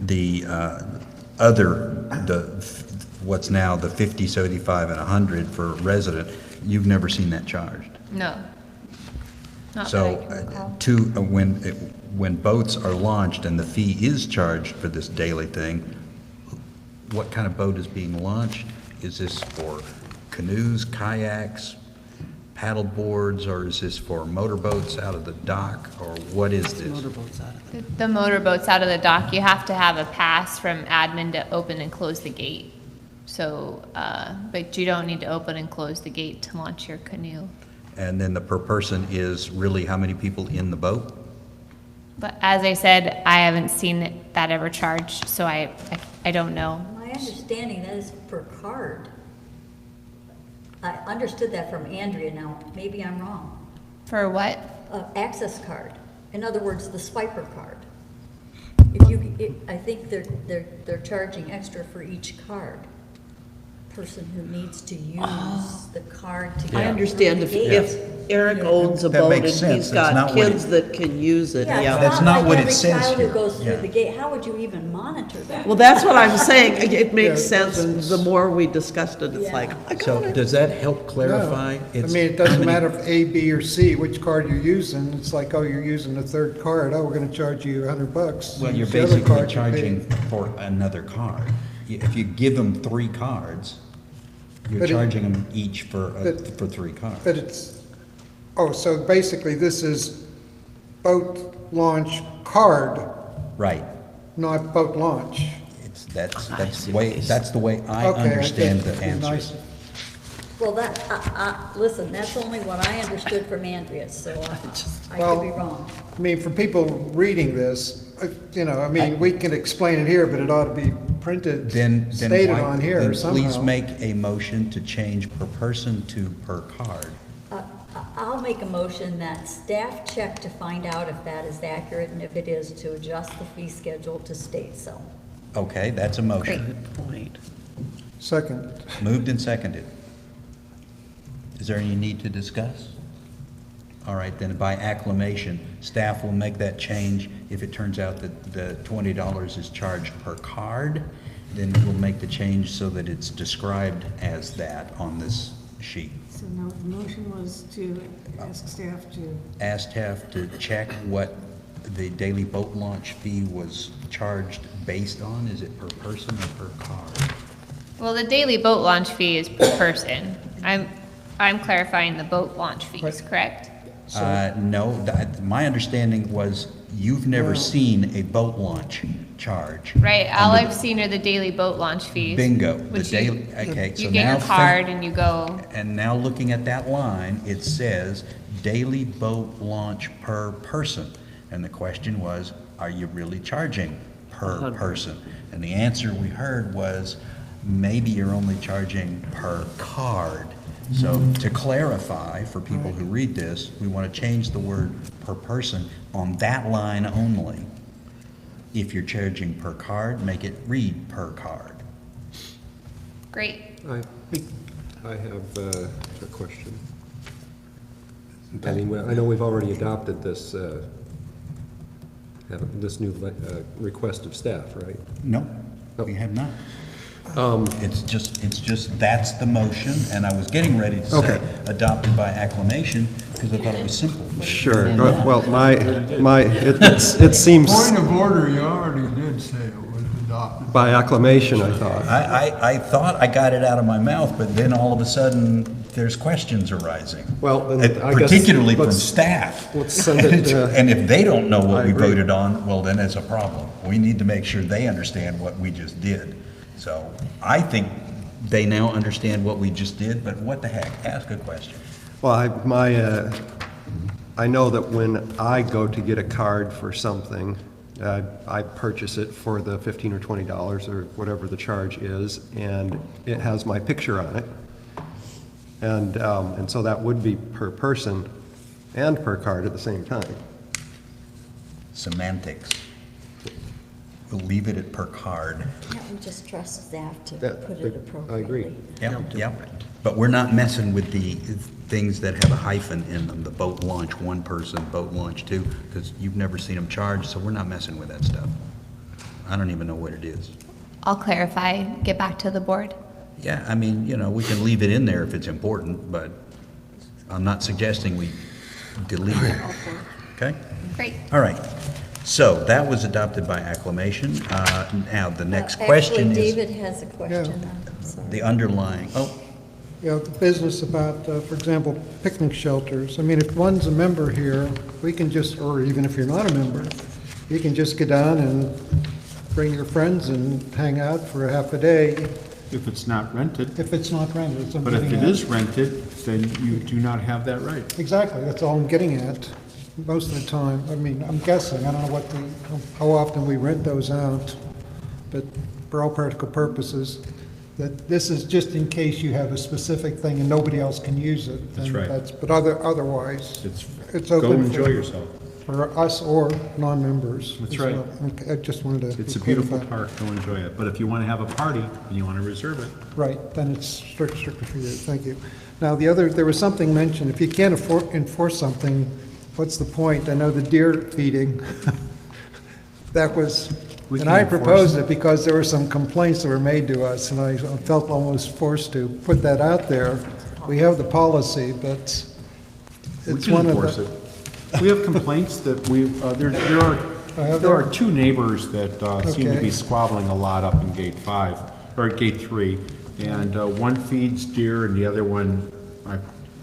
the what's now the 50, 75, and 100 for a resident, you've never seen that charged? No. Not that I So, can recall. when boats are launched and the fee is charged for this daily thing, what kind of boat is being launched? Is this for canoes, kayaks, paddle boards, or is this for motorboats out of the dock, or what is this? The motorboat's out of the dock. You have to have a pass from admin to open and close the gate. So, but you don't need to open and close the gate to launch your canoe. And then the per person is really how many people in the boat? But as I said, I haven't seen that ever charged, so I don't know. My understanding that is per card. I understood that from Andrea now, maybe I'm wrong. For what? Access card. In other words, the swiper card. I think they're charging extra for each card. Person who needs to use the card to get I understand through the if gate. Eric owns a That boat and makes sense. he's That's not got what kids that can use it, Yeah, yeah. it's That's not like what it every says child who here. goes through Yeah. the gate. How would you even monitor that? Well, that's what I'm saying. It makes Yeah, sense. The more we discussed it, it's Yeah. like, I got So it. does that help clarify? I It's mean, it how doesn't many- matter if A, B, or C, which card you're using. It's like, oh, you're using the third card. Oh, we're gonna charge you $100. Well, you're Use the other basically card, you pay. charging for another card. If you give them 3 cards, you're But it- charging them each for 3 cards. But it's, so basically this is boat launch card, Right. not boat launch. That's see the what way, he's- that's the way I Okay, understand think the it'd be answer. nice- Well, listen, that's only what I understood from Andrea, so I could be Well, wrong. I mean, for people reading this, we can explain it here, but it ought to be printed, Then stated why- on here then somehow. please make a motion to change per person to per card. I'll make a motion that staff check to find out if that is accurate, and if it is, to adjust the fee schedule to state so. Okay, that's a motion. Good point. Second. Moved and seconded. Is there any need to discuss? All right, then by acclamation, staff will make that change. If it turns out that the $20 is charged per card, then we'll make the change so that it's described as that on this sheet. So now the motion was to ask staff to, Ask staff to check what the daily boat launch fee was charged based on. Is it per person or per card? Well, the daily boat launch fee is per person. I'm clarifying the boat launch fees, correct? No, my understanding was you've never seen a boat launch charge. Right, all under I've seen are the daily boat launch fees. Bingo, the which daily, okay, so You get now your card and you go, And now looking at that line, it says daily boat launch per person. And the question was, are you really charging per person? And the answer we heard was, maybe you're only charging per card. So to clarify for people who read this, we want to change the word per person on that line only. If you're charging per card, make it read per card. great. I have a question. I mean, I know we've already adopted this, this new request of staff, right? No, we have not. It's just, that's the motion, and I was getting ready to say Okay. adopted by acclamation, because I thought it was simple. but Sure. it's not. Well, it seems Point of order, you already did say it was adopted. by acclamation, I thought. I thought I got it out of my mouth, but then all of a sudden, there's questions arising. Well, then I guess Particularly from let's- staff. let's send it, And if they don't know what I we agree. voted on, well, then it's a problem. We need to make sure they understand what we just did. So I think they now understand what we just did, but what the heck, ask a question. Well, I know that when I go to get a card for something, I purchase it for the $15 or $20 or whatever the charge is, and it has my picture on it. And so that would be per person and per card at the same time. Semantics. We'll leave it at per card. Can't we just trust staff to That- put it I appropriately? agree. Yep. But we're not messing with the things that have a hyphen in them, the boat launch one person, boat launch two, because you've never seen them charged, so we're not messing with that stuff. I don't even know what it is. I'll clarify, get back to the board. Yeah, I mean, we can leave it in there if it's important, but I'm not suggesting we delete it. Okay? Great. All right. So that was adopted by acclamation. Now, the next question Actually, is David has a question. I'm sorry. the underlying, you know, the business about, for example, picnic shelters. I mean, if one's a member here, we can just, or even if you're not a member, you can just get down and bring your friends and hang out for a half a day. If it's not rented. If it's not rented. that's what I'm But if getting it at. is rented, then you do not have that right. Exactly, that's all I'm getting at, most of the time. I mean, I'm guessing, I don't know how often we rent those out, but for all practical purposes, that this is just in case you have a specific thing and nobody else can use it. That's then right. But otherwise, it's Go open enjoy yourself. for us or non-members. That's as right. well. Okay, I just wanted to. It's a be clear beautiful about- park, go enjoy it. But if you want to have a party and you want to reserve it, Right, then it's strictly for you, thank you. Now, there was something mentioned, if you can't enforce something, what's the point? I know the deer feeding, that was, We and can I enforce proposed it because there were some complaints that were made to us, and I felt almost forced to put that out there. We have the policy, but we it's can one of enforce the... it. We have complaints that there are two neighbors that seem to Okay. be squabbling a lot up in Gate 5, or Gate 3. And one feeds deer and the other one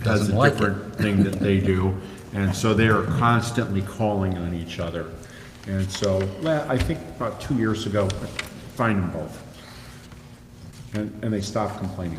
does Doesn't a like different thing that they do. And so they are constantly calling on each other. And so, I think about 2 years ago, I fined them both. And they stopped complaining.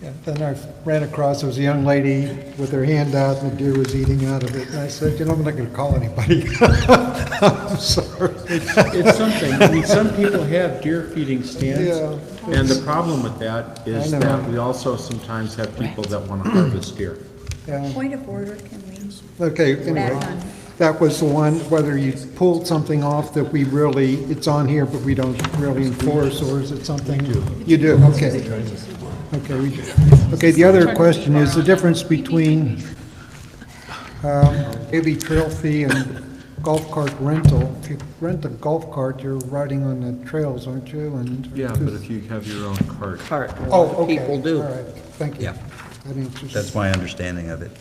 Yeah, then I ran across, there was a young lady with her hand out, and the deer was eating out of it, and I said, I'm not going to call anybody. I'm sorry. It's something, I mean, some people have deer feeding stands, Yeah. and the problem with that is I know. that we also sometimes have people that want to harvest deer. Yeah. Point of order, can we? Okay, Back anyway, on. that was the one, whether you pulled something off that we really, it's on here, but we don't really enforce, or is it something? You do, okay. Okay, we do. Okay, the other question is the difference between maybe trail fee and golf cart rental. If you rent a golf cart, you're riding on the trails, aren't you? And Yeah, but if you have your own cart. Oh, okay. People do. All right, thank you. Yeah. That answers- That's my understanding of it.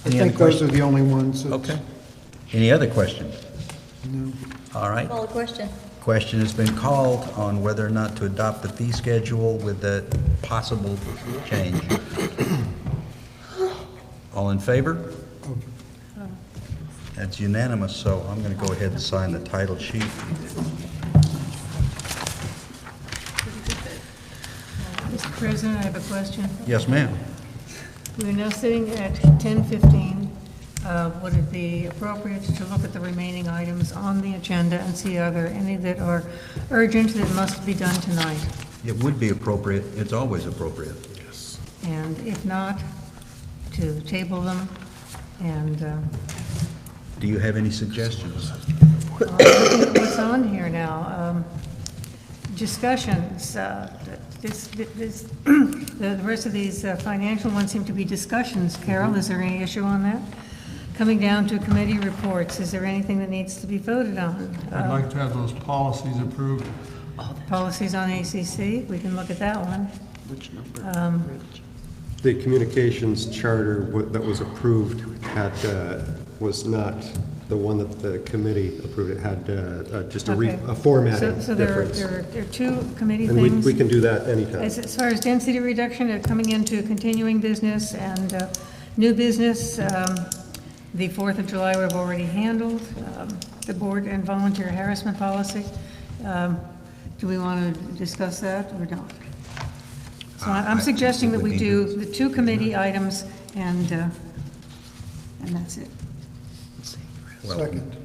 I Any other think those are questions? the only ones. that- Okay. Any other questions? No. All right. Call a question. Question has been called on whether or not to adopt the fee schedule with the possible change. All in favor? That's unanimous, so I'm going to go ahead and sign the title sheet. Mr. President, I have a question. Yes, ma'am. We're now sitting at 10:15. Would it be appropriate to look at the remaining items on the agenda and see are there any that are urgent that must be done tonight? It would be appropriate, it's always appropriate. And if not, to table them and Do you have any suggestions? what's on here now? Discussions. The rest of these financial ones seem to be discussions. Carol, is there any issue on that? Coming down to committee reports, is there anything that needs to be voted on? I'd like to have those policies approved. Policies on ACC, we can look at that one. The communications charter that was approved was not the one that the committee approved. It had just Okay. a formatting So there difference. are two committee And things. we can do that anytime. As far as density reduction, coming into continuing business and new business, the 4th of July we've already handled, the board and volunteer harassment policy. Do we want to discuss that or not? So I'm suggesting that we do the two committee items and that's it. Well, Second.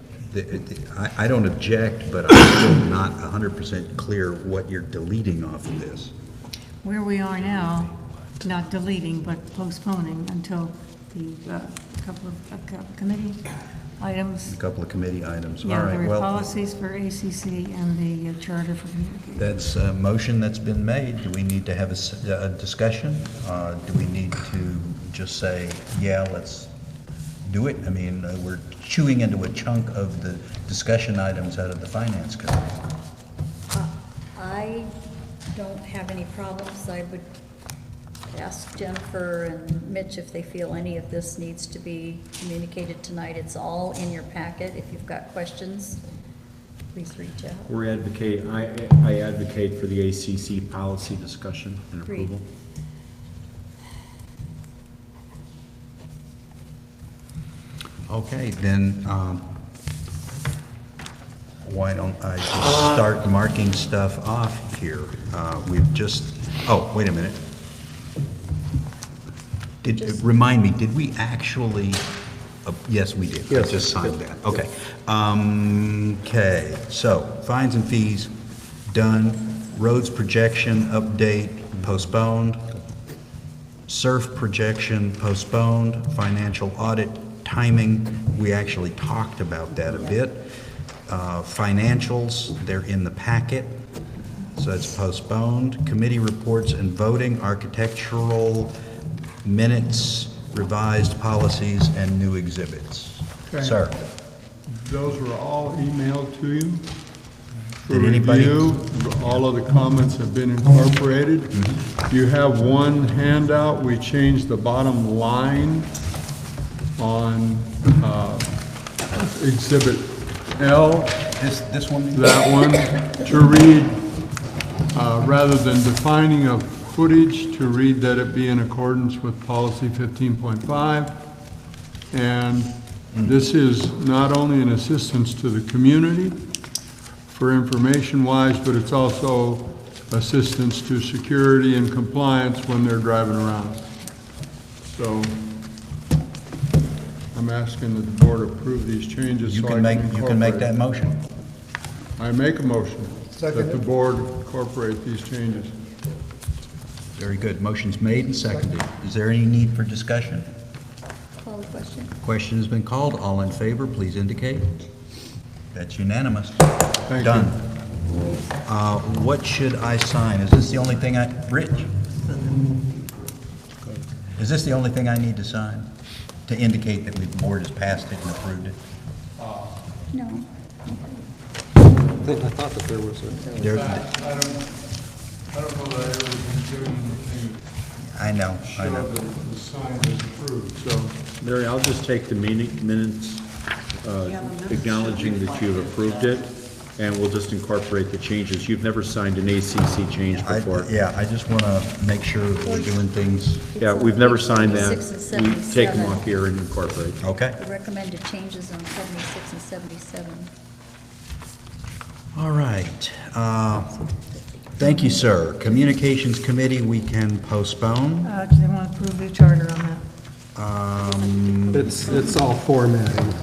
I don't object, but I'm still not 100% clear what you're deleting off of this. Where we are now, not deleting, but postponing until the couple of committee items. A couple of committee items. All Yeah, right, there are well, policies for ACC and the charter for communication. that's a motion that's been made. Do we need to have a discussion? Do we need to just say, yeah, let's do it? I mean, we're chewing into a chunk of the discussion items out of the Finance Committee. I don't have any problems. I would ask Jennifer and Mitch if they feel any of this needs to be communicated tonight. It's all in your packet. If you've got questions, please reach out. I advocate for the ACC policy discussion and Agreed. approval. Okay, then, why don't I just start marking stuff off here? We've just, oh, wait a minute. Remind me, did we actually, yes, we did. I just signed that. Okay. Okay, so fines and fees, done. Roads projection update, postponed. SURF projection, postponed. Financial audit timing, we actually talked about that a bit. Financials, they're in the packet, so it's postponed. Committee reports and voting, architectural minutes, revised policies, and new exhibits. Okay. Sir? Those were all emailed to you for Did anybody- review. All of the comments have been incorporated. You have one handout. We changed the bottom line on Exhibit L. This one? That one, to read, rather than defining of footage, to read that it be in accordance with policy 15.5. And this is not only an assistance to the community for information-wise, but it's also assistance to security and compliance when they're driving around. So I'm asking that the board approve these changes. You so can I make incorporate. that motion. I make a motion that the board incorporate these changes. Very good. Motion's made and seconded. Is there any need for discussion? Call the question. Question has been called. All in favor, please indicate. That's unanimous. Thank Done. What should I sign? Is this the only thing Rich? Is this the only thing I need to sign to indicate that the board has passed it and approved it? No. I thought that there was a... There- I don't know that I ever been given anything I know. that the sign is approved, so. Mary, I'll just take the minutes, acknowledging that you've approved it, and we'll just incorporate the changes. You've never signed an ACC change before. Yeah, I just want to make sure that we're doing things. Yeah, we've never signed that. 76 and We take them 77. off here and incorporate. Okay. The recommended changes on 76 and 77. All right. Thank you, sir. Communications Committee, we can postpone. Do they want to approve the charter on that? It's all formatting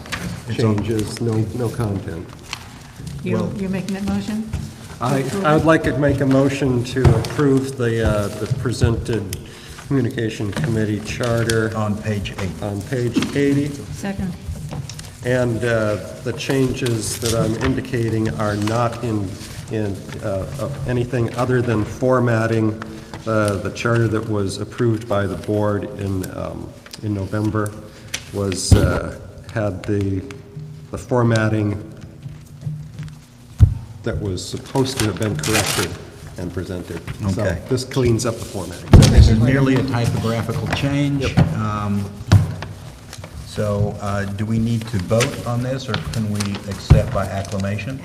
It's all- changes, no content. You're making that motion? I would like to make a motion to approve the presented Communication Committee charter On page 8. on page 80. Second. And the changes that I'm indicating are not in anything other than formatting the charter that was approved by the board in November was had the formatting that was supposed to have been corrected and presented. So Okay. this cleans up the formatting. This is merely a typographical change. So do we need to vote on this, or can we accept by acclamation?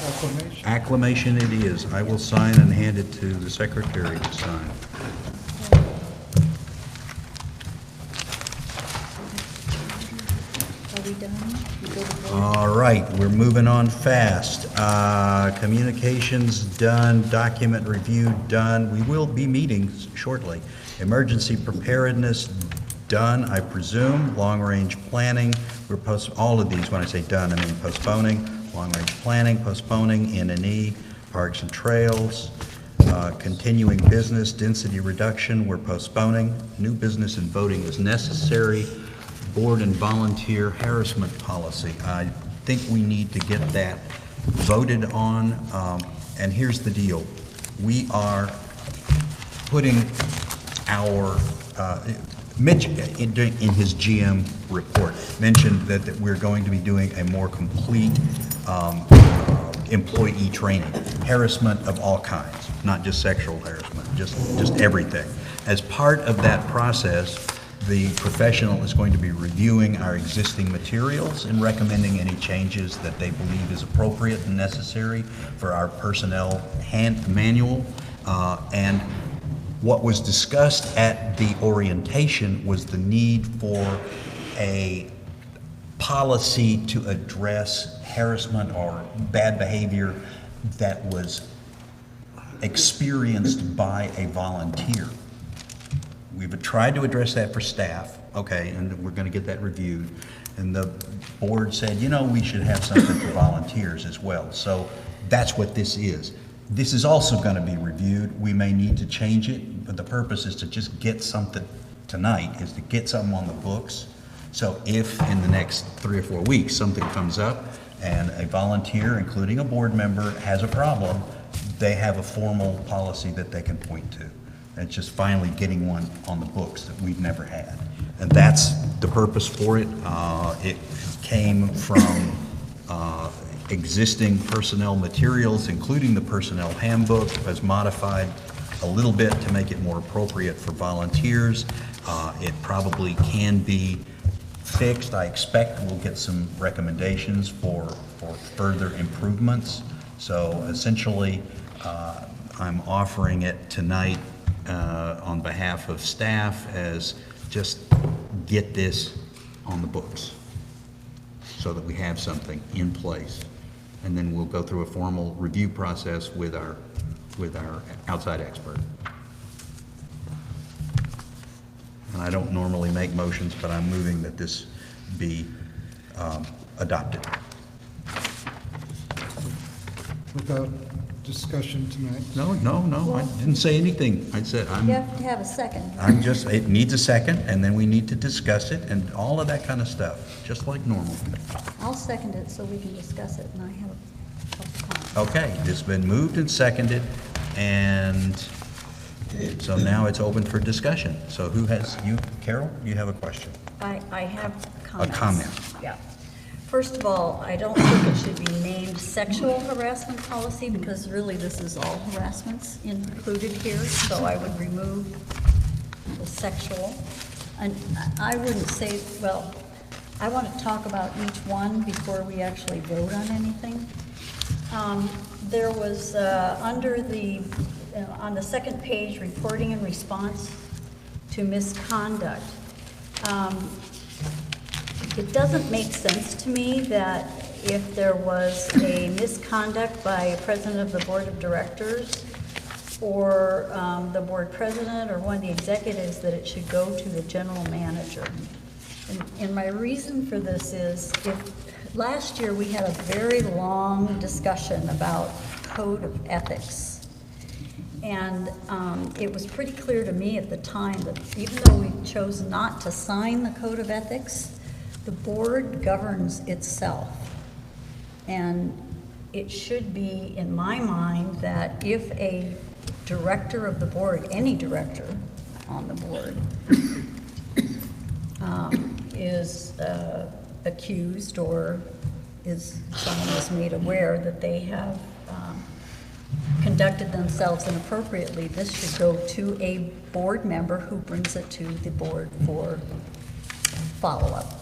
Acclamation. Acclamation it is. I will sign and hand it to the secretary to sign. Are we done? We go to vote? All right, we're moving on fast. Communications done, document review done. We will be meeting shortly. Emergency preparedness done, I presume. Long-range planning, we're all of these, when I say done, I mean postponing. Long-range planning, postponing. N&E, parks and trails. Continuing business, density reduction, we're postponing. New business and voting is necessary. Board and volunteer harassment policy. I think we need to get that voted on. And here's the deal. We are putting our, Mitch, in his GM report, mentioned that we're going to be doing a more complete employee training. Harassment of all kinds, not just sexual harassment, just everything. As part of that process, the professional is going to be reviewing our existing materials and recommending any changes that they believe is appropriate and necessary for our personnel manual. And what was discussed at the orientation was the need for policy to address harassment or bad behavior that was experienced by a volunteer. We've tried to address that for staff, okay, and we're gonna get that reviewed. And the board said, you know, we should have something for volunteers as well. So that's what this is. This is also gonna be reviewed. We may need to change it, but the purpose is to just get something tonight, is to get something on the books. So if in the next 3 or 4 weeks, something comes up and a volunteer, including a board member, has a problem, they have a formal policy that they can point to. It's just finally getting one on the books that we've never had. And that's the purpose for it. It came from existing personnel materials, including the personnel handbook, was modified a little bit to make it more appropriate for volunteers. It probably can be fixed. I expect we'll get some recommendations for further improvements. So essentially, I'm offering it tonight on behalf of staff as just get this on the books so that we have something in place. And then we'll go through a formal review process with our outside expert. And I don't normally make motions, but I'm moving that this be adopted. Without discussion tonight? No, I didn't say anything. I said You have to have a second. it needs a second, and then we need to discuss it, and all of that kind of stuff, just like normal. I'll second it so we can discuss it, and I have a couple comments. Okay, it's been moved and seconded, and so now it's open for discussion. So who has, Carol, you have a question? I have comments. A comment. Yeah. First of all, I don't think it should be named sexual harassment policy, because really this is all harassments included here, so I would remove the sexual. And I wouldn't say, well, I want to talk about each one before we actually vote on anything. There was, under the, on the second page, reporting and response to misconduct. It doesn't make sense to me that if there was a misconduct by a president of the board of directors or the board president or one of the executives, that it should go to the general manager. And my reason for this is, last year we had a very long discussion about code of ethics. And it was pretty clear to me at the time that even though we chose not to sign the code of ethics, the board governs itself. And it should be, in my mind, that if a director of the board, any director on the board, is accused or someone is made aware that they have conducted themselves inappropriately, this should go to a board member who brings it to the board for follow-up,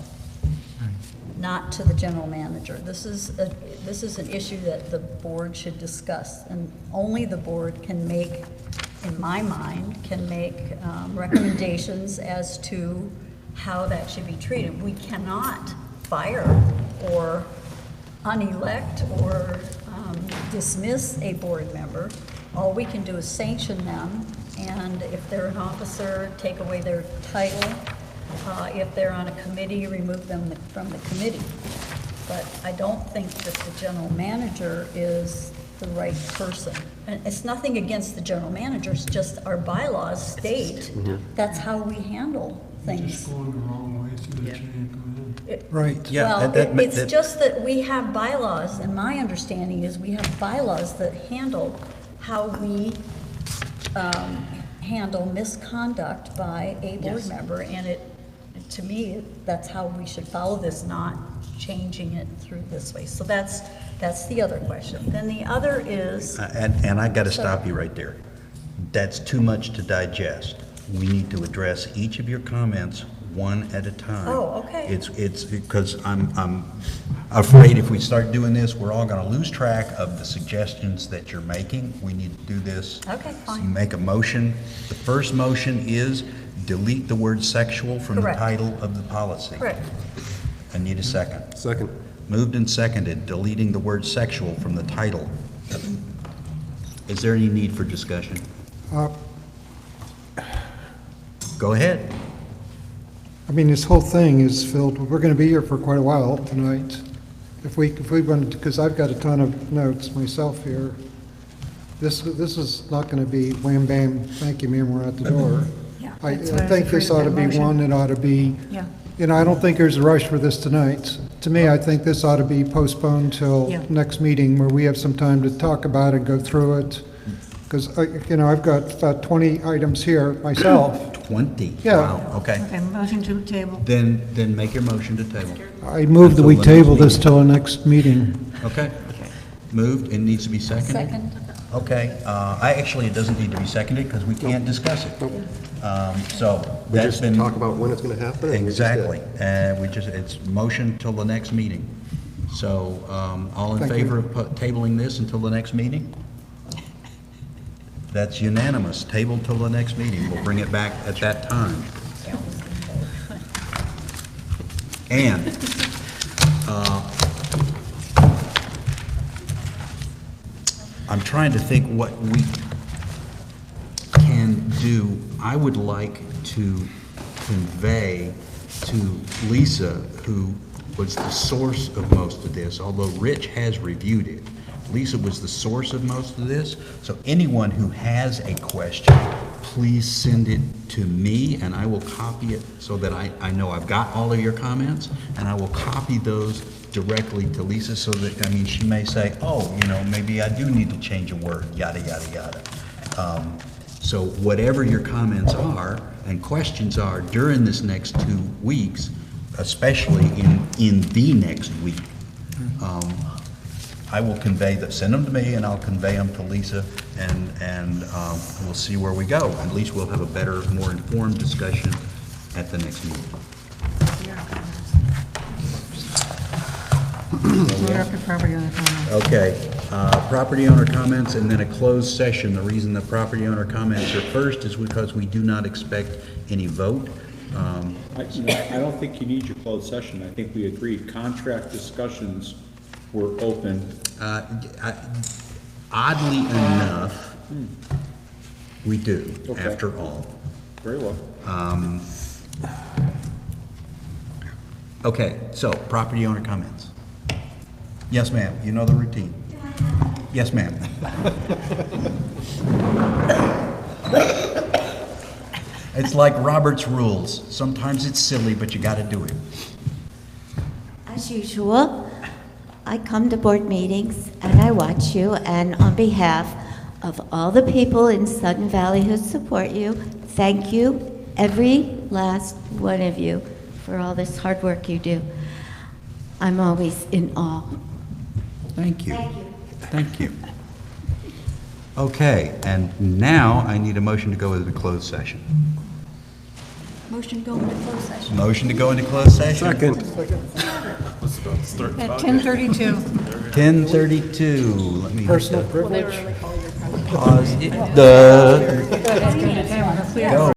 not to the general manager. This is an issue that the board should discuss, and only the board can make, in my mind, can make recommendations as to how that should be treated. We cannot fire or unelect or dismiss a board member. All we can do is sanction them, and if they're an officer, take away their title. If they're on a committee, remove them from the committee. But I don't think that the general manager is the right person. And it's nothing against the general manager, it's just our bylaws state that's how we handle things. Just going the wrong way through the chain of command. Right. Yeah, Well, it's just that we have bylaws, and my understanding is we have bylaws that handle how we handle misconduct by a board member, and to me, that's how we should follow this, not changing it through this way. So that's the other question. Then the other is... And I got to stop you right there. That's too much to digest. We need to address each of your comments one at a time. Oh, okay. It's because I'm afraid if we start doing this, we're all going to lose track of the suggestions that you're making. We need to do this. Okay, So fine. make a motion. The first motion is delete the word sexual from Correct. the title of the policy. Correct. I need a second. Second. Moved and seconded, deleting the word sexual from the title. Is there any need for discussion? Go ahead. I mean, this whole thing is filled, we're going to be here for quite a while tonight. If we wanted, because I've got a ton of notes myself here. This is not going to be wham, bam, thank you, ma'am, we're out the door. Yeah, I that's what I was think this afraid ought of to that be motion. one that ought to be, Yeah. you know, I don't think there's a rush for this tonight. To me, I think this ought to be postponed till Yeah. next meeting where we have some time to talk about it, go through it. Because, you know, I've got about 20 items here myself. 20? Yeah. Wow, okay. Okay, motion to table. Then make your motion to table. I move that we Until the next table this meeting. till the next meeting. Okay. Moved, it needs to be seconded? Second. Okay, it doesn't need to be seconded because we can't discuss it. So We that's just been. talk about when it's going to happen. and we just did. Exactly, it's motion till the next meeting. So, all in Thank favor you. of tabling this until the next meeting? That's unanimous, table till the next meeting, we'll bring it back at that time. And, I'm trying to think what we can do. I would like to convey to Lisa, who was the source of most of this, although Rich has reviewed it. Lisa was the source of most of this, so anyone who has a question, please send it to me, and I will copy it so that I know I've got all of your comments, and I will copy those directly to Lisa so that, I mean, she may say, oh, you know, maybe I do need to change a word, yada, yada, yada. So whatever your comments are and questions are during this next 2 weeks, especially in the next week, I will convey that, send them to me, and I'll convey them to Lisa, and we'll see where we go. At least we'll have a better, more informed discussion at the next meeting. We're up to property owner comments. Okay, property owner comments and then a closed session. The reason the property owner comments are first is because we do not expect any vote. I don't think you need your closed session. I think we agreed contract discussions were open. Oddly enough, we do, Okay. after all. Very well. Okay, so property owner comments. Yes, ma'am, you know the routine. Yes, ma'am. It's like Robert's rules. Sometimes it's silly, but you got to do it. As usual, I come to board meetings and I watch you, and on behalf of all the people in Sudden Valley who support you, thank you, every last one of you, for all this hard work you do. I'm always in awe. Thank you. Thank you. Thank you. Okay, and now I need a motion to go into the closed session. Motion to go into closed session. Motion to go into closed session? Second. At 10:32. 10:32, let me. Personal privilege? Pause. Go.